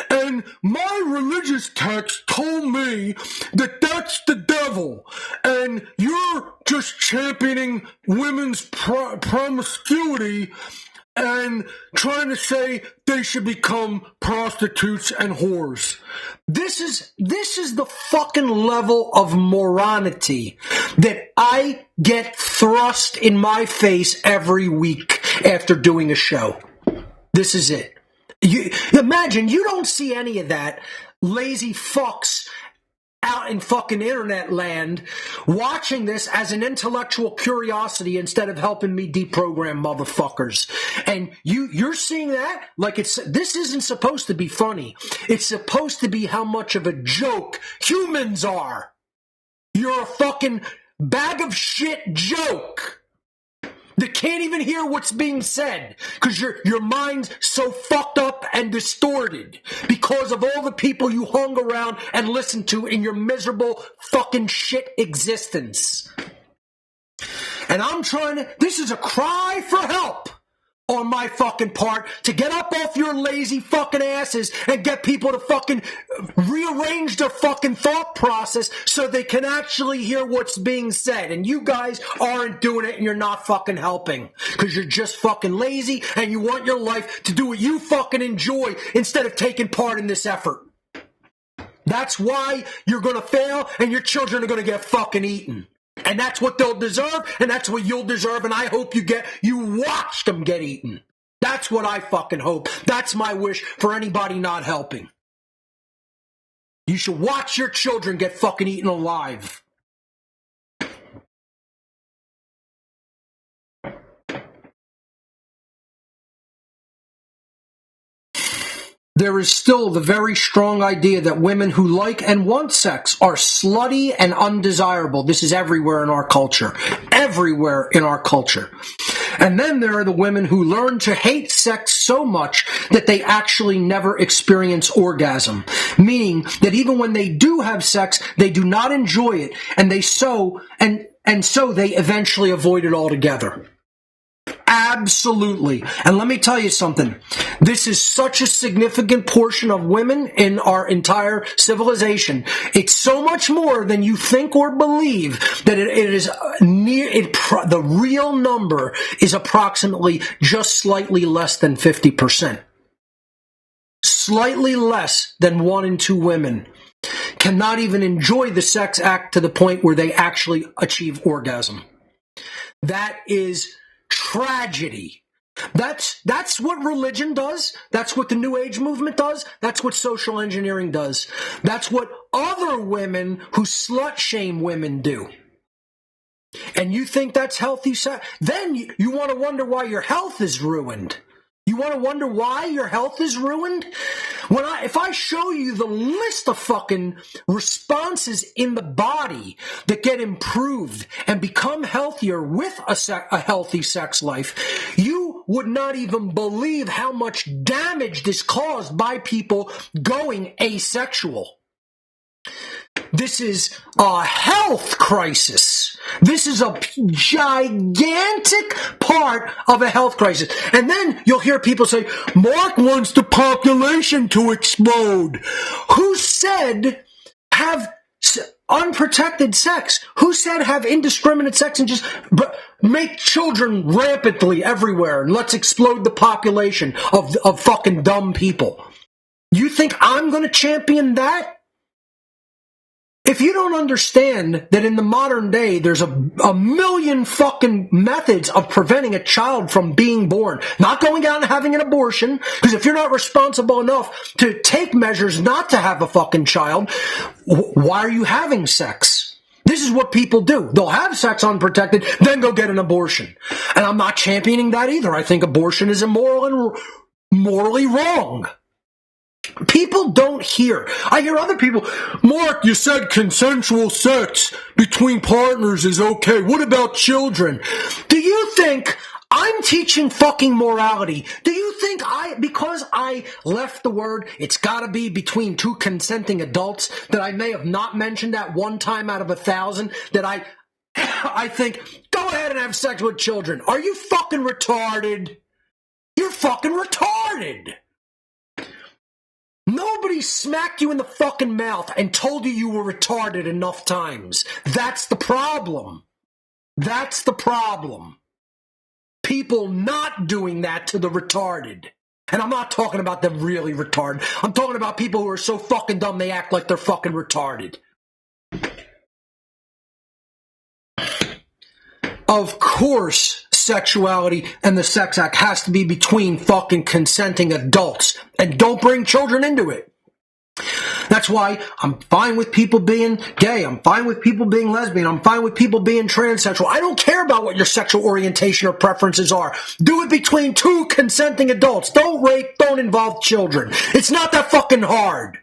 S5: And my religious text told me that that's the devil. And you're just championing women's promiscuity and trying to say they should become prostitutes and whores. This is the fucking level of morality that I get thrust in my face every week after doing a show. This is it. You imagine you don't see any of that lazy fucks out in fucking internet land watching this as an intellectual curiosity instead of helping me deprogram motherfuckers. And you're seeing that like this isn't supposed to be funny. It's supposed to be how much of a joke humans are. You're a fucking bag of shit joke that can't even hear what's being said because your mind's so fucked up and distorted because of all the people you hung around and listened to in your miserable fucking shit existence. And this is a cry for help on my fucking part to get up off your lazy fucking asses and get people to fucking rearrange their fucking thought process so they can actually hear what's being said. And you guys aren't doing it and you're not fucking helping because you're just fucking lazy and you want your life to do what you fucking enjoy instead of taking part in this effort. That's why you're gonna fail and your children are gonna get fucking eaten. And that's what they'll deserve, and that's what you'll deserve, and I hope you watch them get eaten. That's what I fucking hope. That's my wish for anybody not helping. You should watch your children get fucking eaten alive. There is still the very strong idea that women who like and want sex are slutty and undesirable. This is everywhere in our culture. Everywhere in our culture. And then there are the women who learn to hate sex so much that they actually never experience orgasm. Meaning that even when they do have sex, they do not enjoy it, and so they eventually avoid it altogether. Absolutely. And let me tell you something. This is such a significant portion of women in our entire civilization. It's so much more than you think or believe that it is the real number is approximately just slightly less than 50%. Slightly less than 1 in 2 women cannot even enjoy the sex act to the point where they actually achieve orgasm. That is tragedy. That's what religion does. That's what the New Age movement does. That's what social engineering does. That's what other women who slut shame women do. And you think that's healthy sex? Then you want to wonder why your health is ruined. You want to wonder why your health is ruined? If I show you the list of fucking responses in the body that get improved and become healthier with a healthy sex life, you would not even believe how much damage this caused by people going asexual. This is a health crisis. This is a gigantic part of a health crisis. And then you'll hear people say, Mark wants the population to explode. Who said have unprotected sex? Who said have indiscriminate sex and just make children rampantly everywhere and let's explode the population of fucking dumb people? You think I'm going to champion that? If you don't understand that in the modern day there's a million fucking methods of preventing a child from being born, not going out and having an abortion, because if you're not responsible enough to take measures not to have a fucking child, why are you having sex? This is what people do. They'll have sex unprotected, then go get an abortion. And I'm not championing that either. I think abortion is immoral and morally wrong. People don't hear. I hear other people, Mark, you said consensual sex between partners is okay. What about children? Do you think I'm teaching fucking morality? Do you think because I left the word, it's gotta be between 2 consenting adults, that I may have not mentioned that one time out of 1,000, that I think, go ahead and have sex with children. Are you fucking retarded? You're fucking retarded. Nobody smacked you in the fucking mouth and told you were retarded enough times. That's the problem. That's the problem. People not doing that to the retarded. And I'm not talking about them really retarded. I'm talking about people who are so fucking dumb they act like they're fucking retarded. Of course, sexuality and the sex act has to be between fucking consenting adults. And don't bring children into it. That's why I'm fine with people being gay. I'm fine with people being lesbian. I'm fine with people being transsexual. I don't care about what your sexual orientation or preferences are. Do it between two consenting adults. Don't rape. Don't involve children. It's not that fucking hard.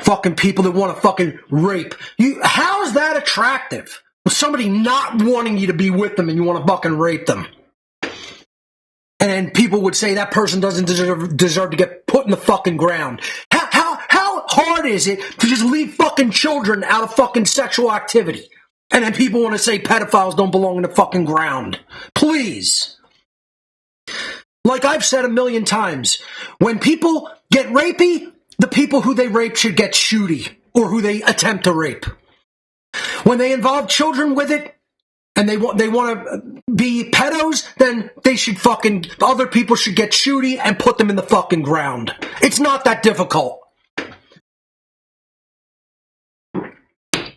S5: Fucking people that want to fucking rape. How is that attractive? Somebody not wanting you to be with them and you want to fucking rape them. And then people would say that person doesn't deserve to get put in the fucking ground. How hard is it to just leave fucking children out of fucking sexual activity? And then people want to say pedophiles don't belong in the fucking ground. Please. Like I've said a million times, when people get rapey, the people who they rape should get shooty, or who they attempt to rape. When they involve children with it, and they want to be pedos, then they should fucking, other people should get shooty and put them in the fucking ground. It's not that difficult.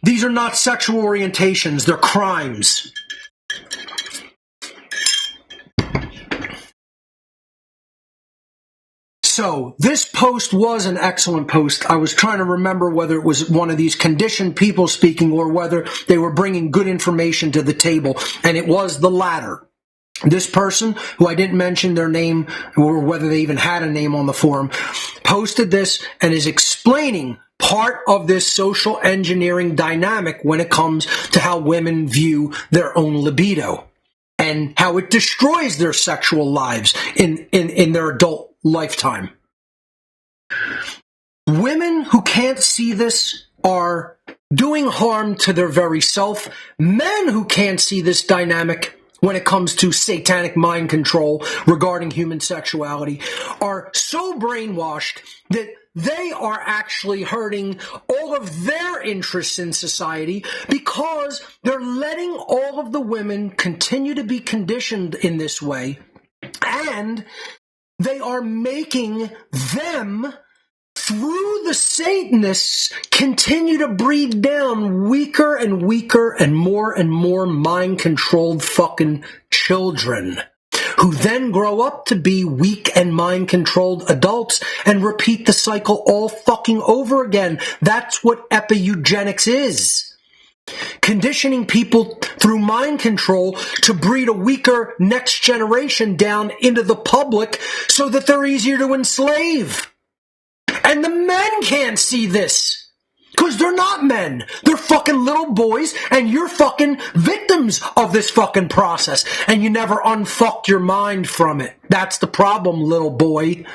S5: These are not sexual orientations, they're crimes. So, this post was an excellent post. I was trying to remember whether it was one of these conditioned people speaking or whether they were bringing good information to the table, and it was the latter. This person, who I didn't mention their name or whether they even had a name on the forum, posted this and is explaining part of this social engineering dynamic when it comes to how women view their own libido and how it destroys their sexual lives in their adult lifetime. Women who can't see this are doing harm to their very self. Men who can't see this dynamic when it comes to satanic mind control regarding human sexuality are so brainwashed that they are actually hurting all of their interests in society because they're letting all of the women continue to be conditioned in this way, and they are making them, through the Satanists, continue to breed down weaker and weaker and more mind-controlled fucking children, who then grow up to be weak and mind-controlled adults and repeat the cycle all fucking over again. That's what Epi-Eugenics is. Conditioning people through mind control to breed a weaker next generation down into the public so that they're easier to enslave. And the men can't see this because they're not men. They're fucking little boys, and you're fucking victims of this fucking process, and you never unfucked your mind from it. That's the problem, little boy.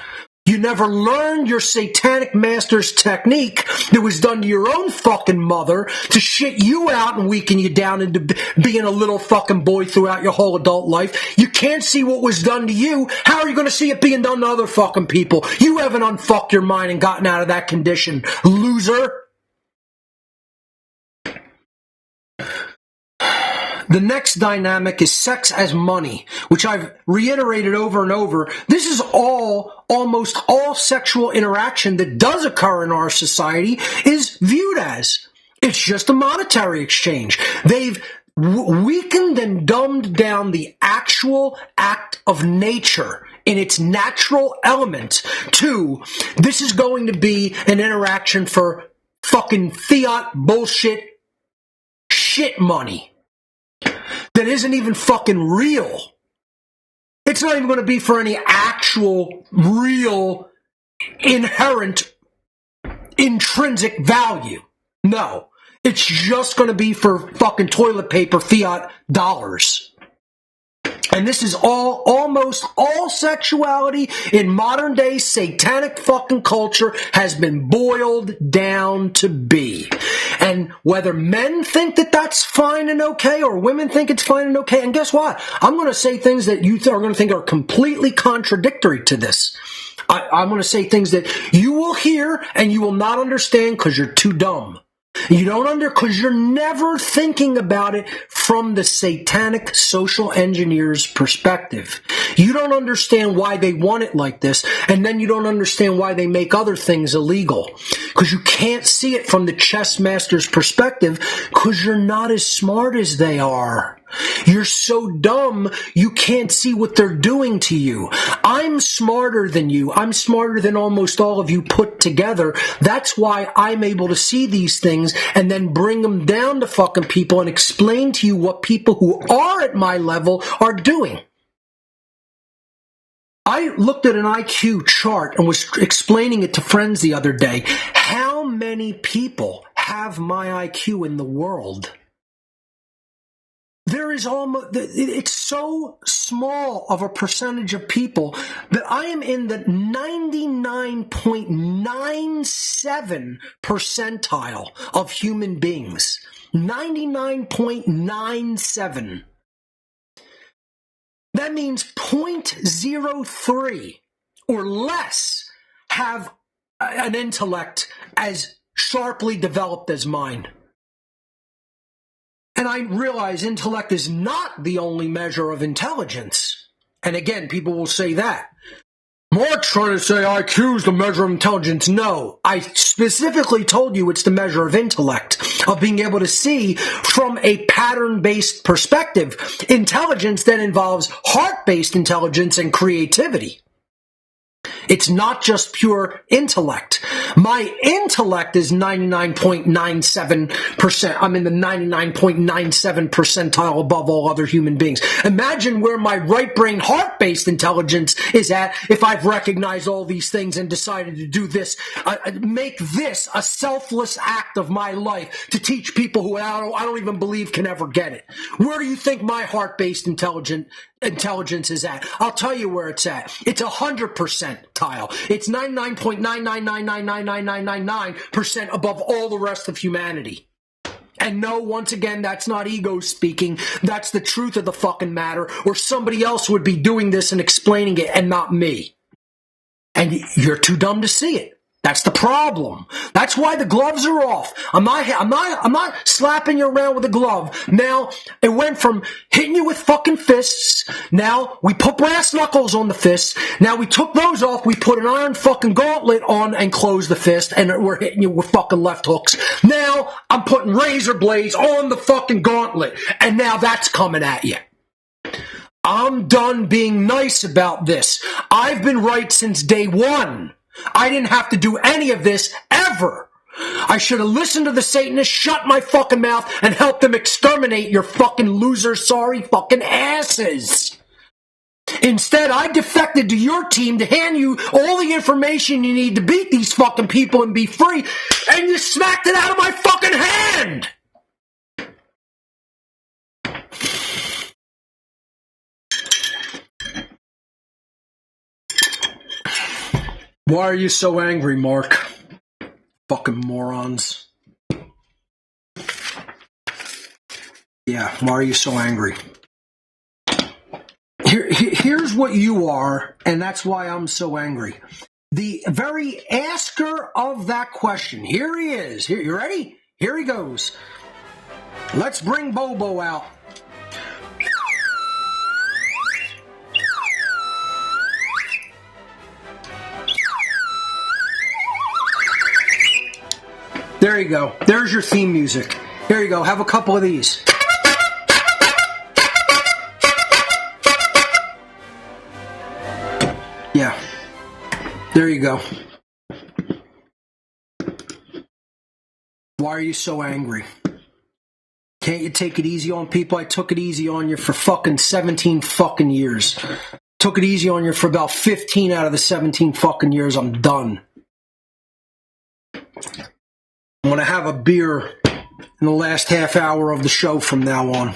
S5: You never learned your satanic master's technique that was done to your own fucking mother to shit you out and weaken you down into being a little fucking boy throughout your whole adult life. You can't see what was done to you. How are you going to see it being done to other fucking people? You haven't unfucked your mind and gotten out of that condition, loser. The next dynamic is sex as money, which I've reiterated over and over. This is almost all sexual interaction that does occur in our society is viewed as. It's just a monetary exchange. They've weakened and dumbed down the actual act of nature in its natural element to, this is going to be an interaction for fucking fiat bullshit shit money that isn't even fucking real. It's not even going to be for any actual, real, inherent, intrinsic value. No. It's just going to be for fucking toilet paper fiat dollars. And this is almost all sexuality in modern day satanic fucking culture has been boiled down to be. And whether men think that that's fine and okay, or women think it's fine and okay, and guess what? I'm going to say things that you are going to think are completely contradictory to this. I'm going to say things that you will hear and you will not understand because you're too dumb. You don't because you're never thinking about it from the satanic social engineer's perspective. You don't understand why they want it like this, and then you don't understand why they make other things illegal. Because you can't see it from the chess master's perspective because you're not as smart as they are. You're so dumb, you can't see what they're doing to you. I'm smarter than you. I'm smarter than almost all of you put together. That's why I'm able to see these things and then bring them down to fucking people and explain to you what people who are at my level are doing. I looked at an IQ chart and was explaining it to friends the other day. How many people have my IQ in the world? There is it's so small of a percentage of people that I am in the 99.97 percentile of human beings. 99.97. That means 0.03 or less have an intellect as sharply developed as mine. And I realize intellect is not the only measure of intelligence. And again, people will say that. Mark's trying to say IQ is the measure of intelligence. No, I specifically told you it's the measure of intellect, of being able to see from a pattern-based perspective, intelligence that involves heart-based intelligence and creativity. It's not just pure intellect. My intellect is 99.97%. I'm in the 99.97 percentile above all other human beings. Imagine where my right brain heart-based intelligence is at if I've recognized all these things and decided to do this, make this a selfless act of my life to teach people who I don't even believe can ever get it. Where do you think my heart-based intelligence is at? I'll tell you where it's at. It's 100 percentile. It's 99.9999999% above all the rest of humanity. And no, once again, that's not ego speaking. That's the truth of the fucking matter, or somebody else would be doing this and explaining it and not me. And you're too dumb to see it. That's the problem. That's why the gloves are off. I'm not slapping you around with a glove. Now, it went from hitting you with fucking fists. Now, we put brass knuckles on the fists. Now, we took those off. We put an iron fucking gauntlet on and closed the fist. And we're hitting you with fucking left hooks. Now, I'm putting razor blades on the fucking gauntlet. And now that's coming at you. I'm done being nice about this. I've been right since day one. I didn't have to do any of this ever. I should have listened to the Satanists, shut my fucking mouth, and helped them exterminate your fucking loser, sorry fucking asses. Instead, I defected to your team to hand you all the information you need to beat these fucking people and be free, and you smacked it out of my fucking hand! Why are you so angry, Mark? Fucking morons. Yeah, why are you so angry? Here's what you are, and that's why I'm so angry. The very asker of that question. Here he is. Here, you ready? Here he goes. Let's bring Bobo out. There you go. There's your theme music. Here you go. Have a couple of these. Yeah. There you go. Why are you so angry? Can't you take it easy on people? I took it easy on you for fucking 17 fucking years. Took it easy on you for about 15 out of the 17 fucking years. I'm done. I'm going to have a beer in the last half hour of the show from now on.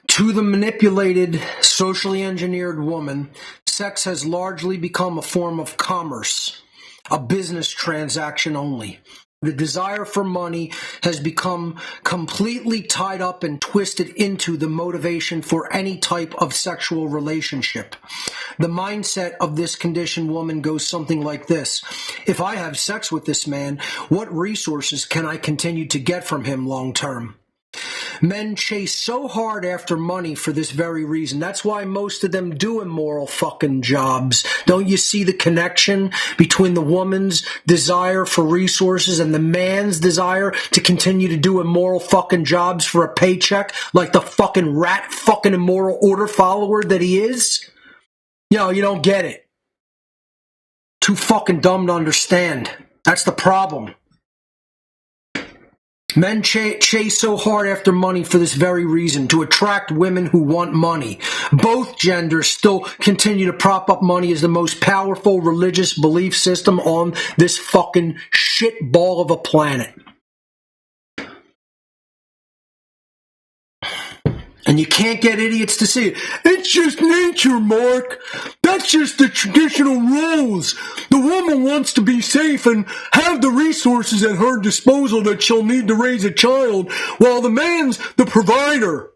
S5: To the manipulated, socially engineered woman, sex has largely become a form of commerce. a business transaction only. The desire for money has become completely tied up and twisted into the motivation for any type of sexual relationship. The mindset of this conditioned woman goes something like this. If I have sex with this man, what resources can I continue to get from him long term? Men chase so hard after money for this very reason. That's why most of them do immoral fucking jobs. Don't you see the connection between the woman's desire for resources and the man's desire to continue to do immoral fucking jobs for a paycheck like the fucking rat fucking immoral order follower that he is? You don't get it. Too fucking dumb to understand. That's the problem. Men chase so hard after money for this very reason, to attract women who want money. Both genders still continue to prop up money as the most powerful religious belief system on this fucking shitball of a planet. And you can't get idiots to see it. It's just nature, Mark. That's just the traditional rules. The woman wants to be safe and have the resources at her disposal that she'll need to raise a child, while the man's the provider.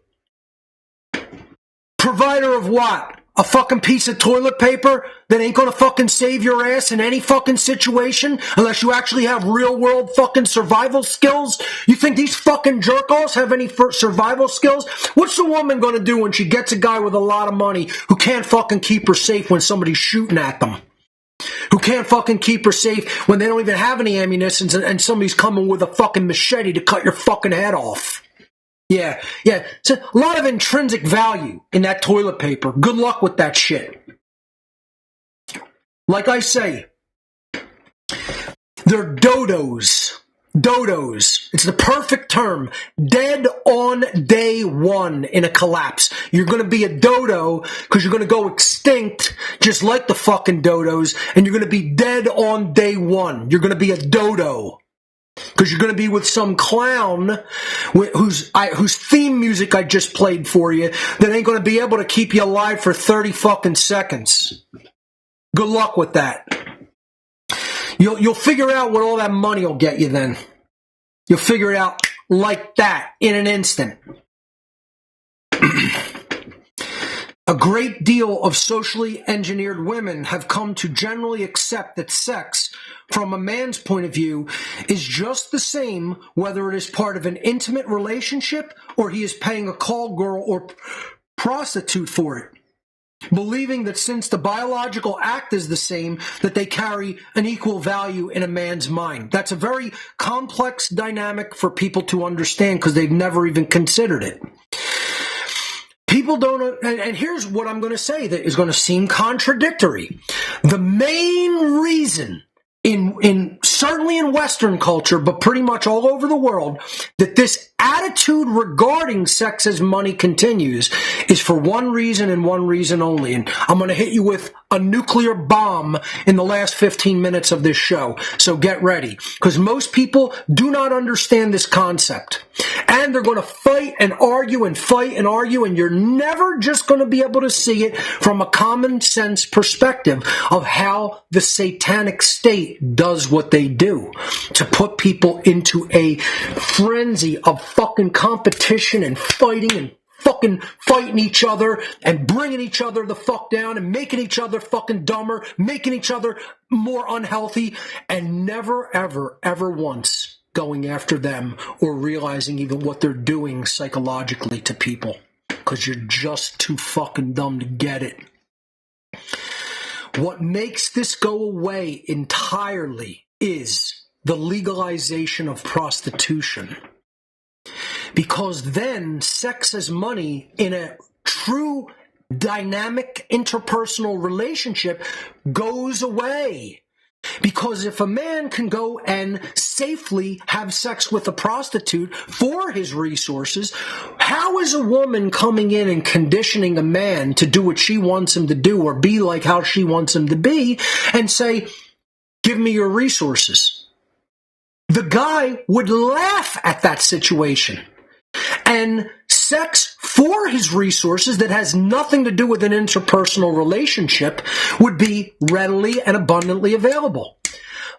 S5: Provider of what? A fucking piece of toilet paper that ain't gonna fucking save your ass in any fucking situation unless you actually have real world fucking survival skills? You think these fucking jerk-offs have any survival skills? What's the woman gonna do when she gets a guy with a lot of money who can't fucking keep her safe when somebody's shooting at them? Who can't fucking keep her safe when they don't even have any ammunition and somebody's coming with a fucking machete to cut your fucking head off? Yeah. It's a lot of intrinsic value in that toilet paper. Good luck with that shit. Like I say, they're dodos. Dodos. It's the perfect term. Dead on day one in a collapse. You're going to be a dodo because you're going to go extinct just like the fucking dodos, and you're going to be dead on day one. You're going to be a dodo. Because you're going to be with some clown whose theme music I just played for you that ain't going to be able to keep you alive for 30 fucking seconds. Good luck with that. You'll figure out what all that money will get you then. You'll figure it out like that in an instant. A great deal of socially engineered women have come to generally accept that sex, from a man's point of view, is just the same whether it is part of an intimate relationship or he is paying a call girl or prostitute for it. Believing that since the biological act is the same, that they carry an equal value in a man's mind. That's a very complex dynamic for people to understand because they've never even considered it. People don't, and here's what I'm going to say that is going to seem contradictory. The main reason certainly in Western culture, but pretty much all over the world, that this attitude regarding sex as money continues is for one reason and one reason only. And I'm going to hit you with a nuclear bomb in the last 15 minutes of this show. So get ready, because most people do not understand this concept. And they're going to fight and argue and fight and argue, and you're never just going to be able to see it from a common sense perspective of how the satanic state does what they do to put people into a frenzy of fucking competition and fighting and fucking fighting each other and bringing each other the fuck down and making each other fucking dumber, making each other more unhealthy, and never, ever, ever once going after them or realizing even what they're doing psychologically to people, because you're just too fucking dumb to get it. What makes this go away entirely is the legalization of prostitution. Because then sex as money in a true dynamic interpersonal relationship goes away. Because if a man can go and safely have sex with a prostitute for his resources, how is a woman coming in and conditioning a man to do what she wants him to do or be like how she wants him to be and say, give me your resources? The guy would laugh at that situation. And sex for his resources that has nothing to do with an interpersonal relationship would be readily and abundantly available.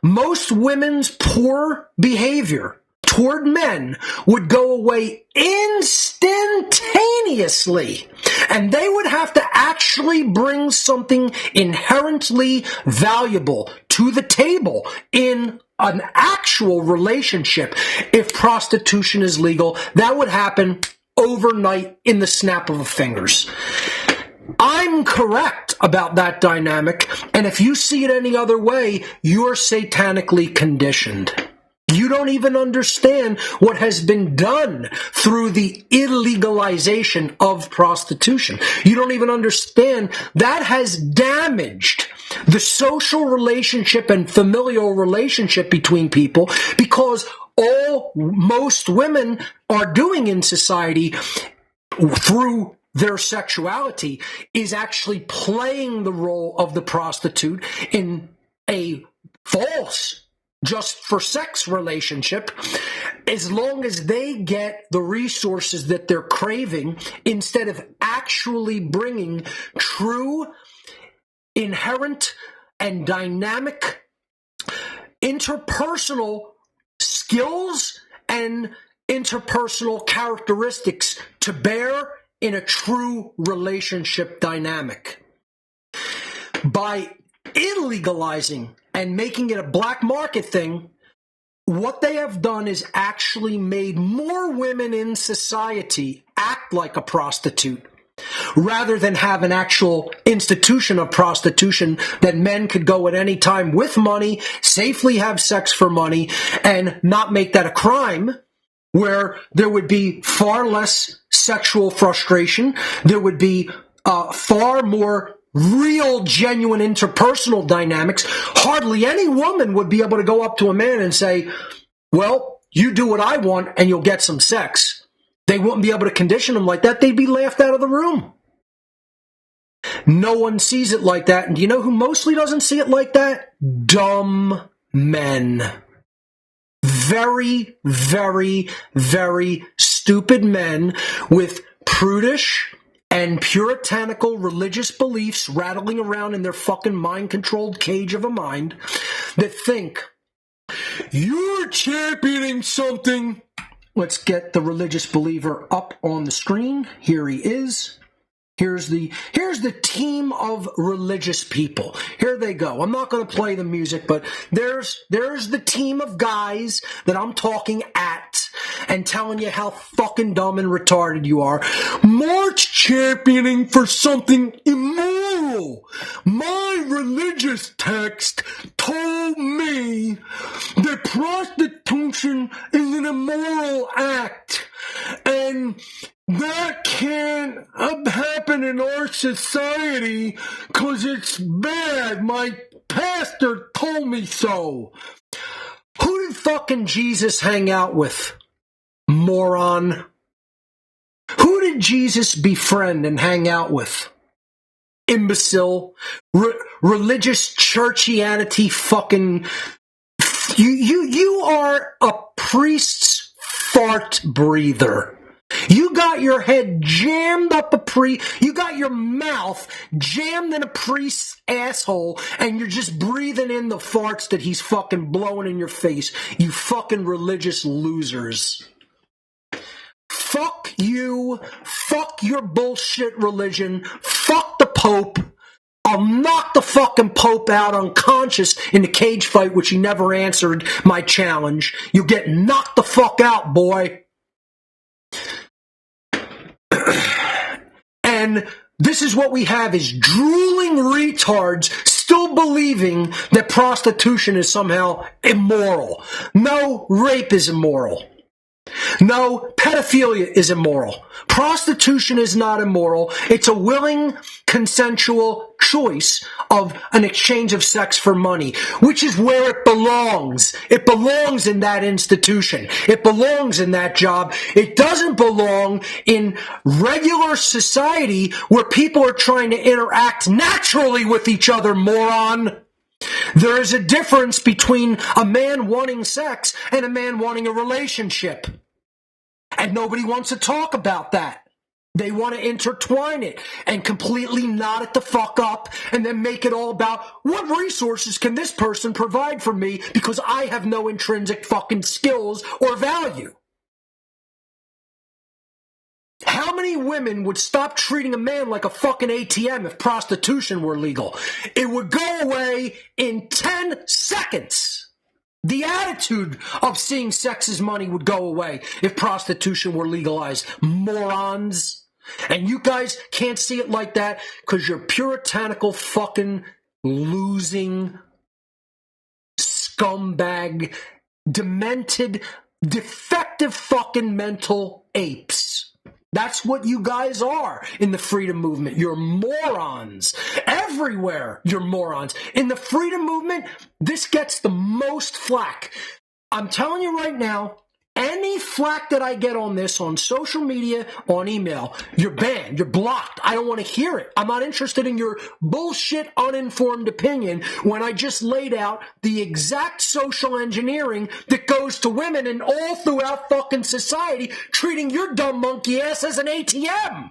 S5: most women's poor behavior toward men would go away instantaneously, and they would have to actually bring something inherently valuable to the table in an actual relationship. If prostitution is legal, that would happen overnight in the snap of a fingers. I'm correct about that dynamic, and if you see it any other way, you're satanically conditioned. You don't even understand what has been done through the illegalization of prostitution. You don't even understand that has damaged the social relationship and familial relationship between people, because all most women are doing in society through their sexuality is actually playing the role of the prostitute in a false just for sex relationship, as long as they get the resources that they're craving, instead of actually bringing true, inherent, and dynamic interpersonal skills and interpersonal characteristics to bear in a true relationship dynamic. By illegalizing and making it a black market thing, what they have done is actually made more women in society act like a prostitute, rather than have an actual institution of prostitution that men could go at any time with money, safely have sex for money, and not make that a crime, where there would be far less sexual frustration, there would be far more real, genuine interpersonal dynamics. Hardly any woman would be able to go up to a man and say, well, you do what I want and you'll get some sex. They wouldn't be able to condition them like that. They'd be laughed out of the room. No one sees it like that. And do you know who mostly doesn't see it like that? Dumb men. Very, very, very stupid men with prudish and puritanical religious beliefs rattling around in their fucking mind-controlled cage of a mind that think, you're championing something. Let's get the religious believer up on the screen. Here he is. Here's the team of religious people. Here they go. I'm not going to play the music, but there's the team of guys that I'm talking at and telling you how fucking dumb and retarded you are. March championing for something immoral. My religious text told me that prostitution is an immoral act, and that can't happen in our society because it's bad. My pastor told me so. Who did fucking Jesus hang out with? Moron. Who did Jesus befriend and hang out with? Imbecile. Religious churchianity fucking... You are a priest's fart breather. You got your head jammed up you got your mouth jammed in a priest's asshole, and you're just breathing in the farts that he's fucking blowing in your face. You fucking religious losers. Fuck you. Fuck your bullshit religion. Fuck the Pope. I'll knock the fucking Pope out unconscious in the cage fight, which he never answered my challenge. You get knocked the fuck out, boy. And this is what we have, is drooling retards still believing that prostitution is somehow immoral. No, rape is immoral. No, pedophilia is immoral. Prostitution is not immoral. It's a willing, consensual choice of an exchange of sex for money, which is where it belongs. It belongs in that institution. It belongs in that job. It doesn't belong in regular society where people are trying to interact naturally with each other, moron. There is a difference between a man wanting sex and a man wanting a relationship. And nobody wants to talk about that. They want to intertwine it and completely knot it the fuck up and then make it all about what resources can this person provide for me because I have no intrinsic fucking skills or value. How many women would stop treating a man like a fucking ATM if prostitution were legal? It would go away in 10 seconds. The attitude of seeing sex as money would go away if prostitution were legalized. Morons. And you guys can't see it like that because you're puritanical fucking losing scumbag, demented, defective fucking mental apes. That's what you guys are in the freedom movement. You're morons. Everywhere you're morons. In the freedom movement, this gets the most flack. I'm telling you right now, any flack that I get on this, on social media, on email, you're banned, you're blocked. I don't want to hear it. I'm not interested in your bullshit, uninformed opinion when I just laid out the exact social engineering that goes to women and all throughout fucking society, treating your dumb monkey ass as an ATM.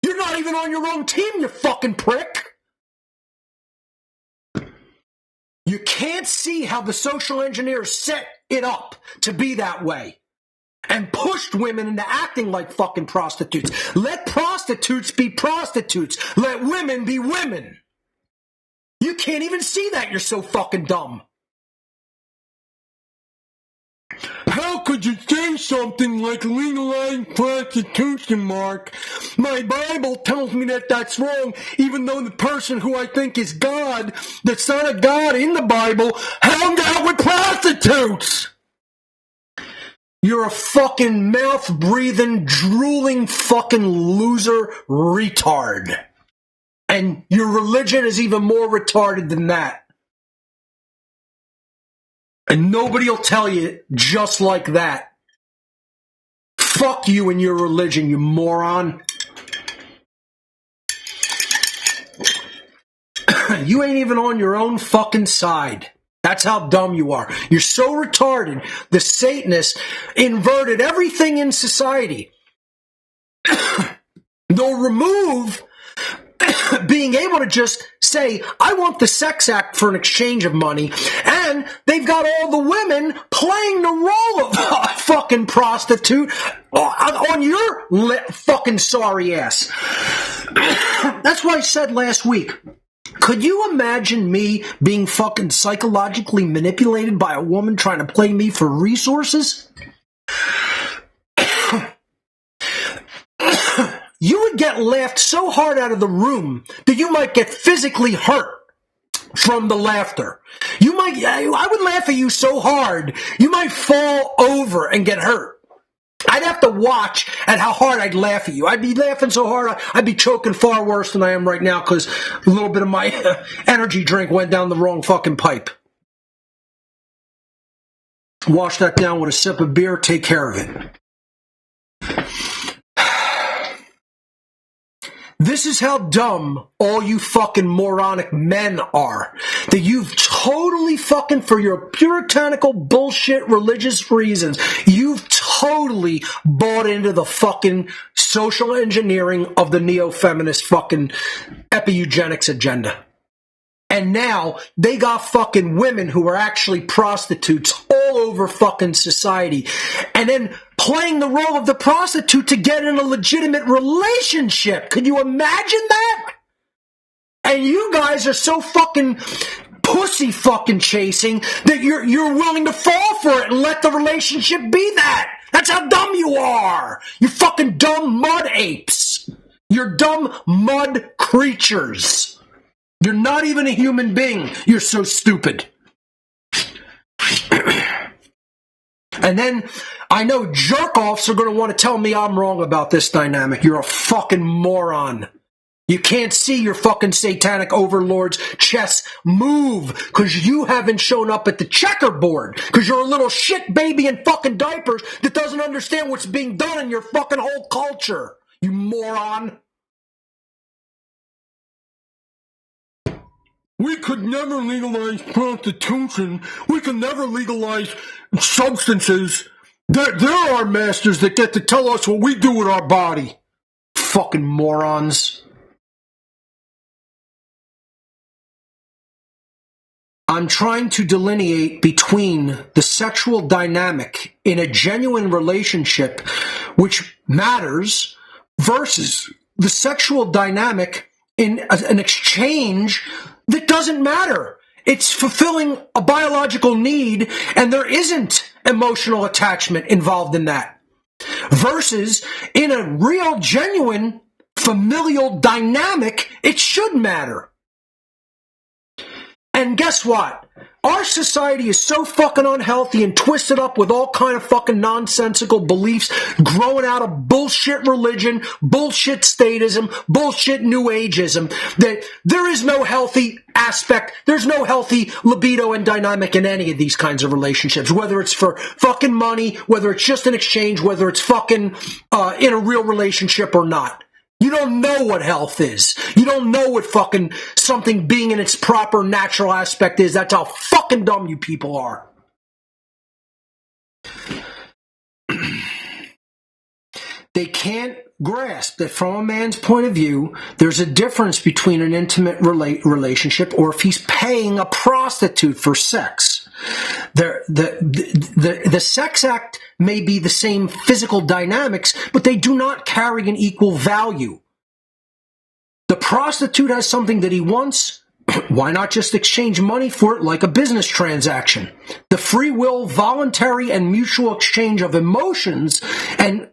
S5: You're not even on your own team, you fucking prick. You can't see how the social engineers set it up to be that way and pushed women into acting like fucking prostitutes. Let prostitutes be prostitutes. Let women be women. You can't even see that. You're so fucking dumb. How could you say something like legalize prostitution, Mark? My Bible tells me that that's wrong, even though the person who I think is God, the Son of God in the Bible, hung out with prostitutes! You're a fucking mouth-breathing, drooling fucking loser retard. And your religion is even more retarded than that. And nobody will tell you just like that. Fuck you and your religion, you moron. You ain't even on your own fucking side. That's how dumb you are. You're so retarded. The Satanists inverted everything in society. They'll remove being able to just say, I want the sex act for an exchange of money, and they've got all the women playing the role of a fucking prostitute on your fucking sorry ass. That's why I said last week, could you imagine me being fucking psychologically manipulated by a woman trying to play me for resources? You would get laughed so hard out of the room that you might get physically hurt from the laughter. I would laugh at you so hard, you might fall over and get hurt. I'd have to watch at how hard I'd laugh at you. I'd be laughing so hard, I'd be choking far worse than I am right now because a little bit of my energy drink went down the wrong fucking pipe. Wash that down with a sip of beer, take care of it. This is how dumb all you fucking moronic men are. That you've totally fucking, for your puritanical bullshit religious reasons, you've totally bought into the fucking social engineering of the neo-feminist fucking Epi-Eugenics agenda. And now they got fucking women who are actually prostitutes all over fucking society. And then playing the role of the prostitute to get in a legitimate relationship. Could you imagine that? And you guys are so fucking pussy fucking chasing that you're willing to fall for it and let the relationship be that. That's how dumb you are. You fucking dumb mud apes. You're dumb mud creatures. You're not even a human being. You're so stupid. And then I know jerk-offs are going to want to tell me I'm wrong about this dynamic. You're a fucking moron. You can't see your fucking satanic overlord's chess move because you haven't shown up at the checkerboard because you're a little shit baby in fucking diapers that doesn't understand what's being done in your fucking whole culture. You moron. We could never legalize prostitution. We could never legalize substances. There are masters that get to tell us what we do with our body. fucking morons. I'm trying to delineate between the sexual dynamic in a genuine relationship, which matters, versus the sexual dynamic in an exchange that doesn't matter. It's fulfilling a biological need, and there isn't emotional attachment involved in that. Versus in a real, genuine, familial dynamic, it should matter. And guess what? Our society is so fucking unhealthy and twisted up with all kind of fucking nonsensical beliefs growing out of bullshit religion, bullshit statism, bullshit new ageism, that there is no healthy aspect, there's no healthy libido and dynamic in any of these kinds of relationships, whether it's for fucking money, whether it's just an exchange, whether it's fucking in a real relationship or not. You don't know what health is. You don't know what fucking something being in its proper natural aspect is. That's how fucking dumb you people are. They can't grasp that from a man's point of view, there's a difference between an intimate relationship or if he's paying a prostitute for sex. The sex act may be the same physical dynamics, but they do not carry an equal value. The prostitute has something that he wants. Why not just exchange money for it like a business transaction? The free will, voluntary, and mutual exchange of emotions and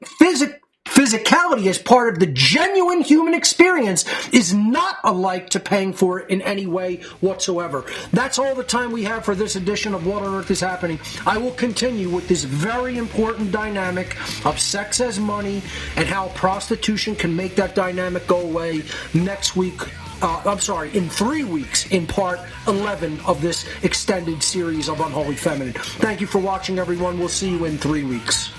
S5: physicality as part of the genuine human experience is not alike to paying for it in any way whatsoever. That's all the time we have for this edition of What on Earth is Happening. I will continue with this very important dynamic of sex as money and how prostitution can make that dynamic go away next week. In 3 weeks, in part 11 of this extended series of Unholy Feminine. Thank you for watching, everyone. We'll see you in 3 weeks.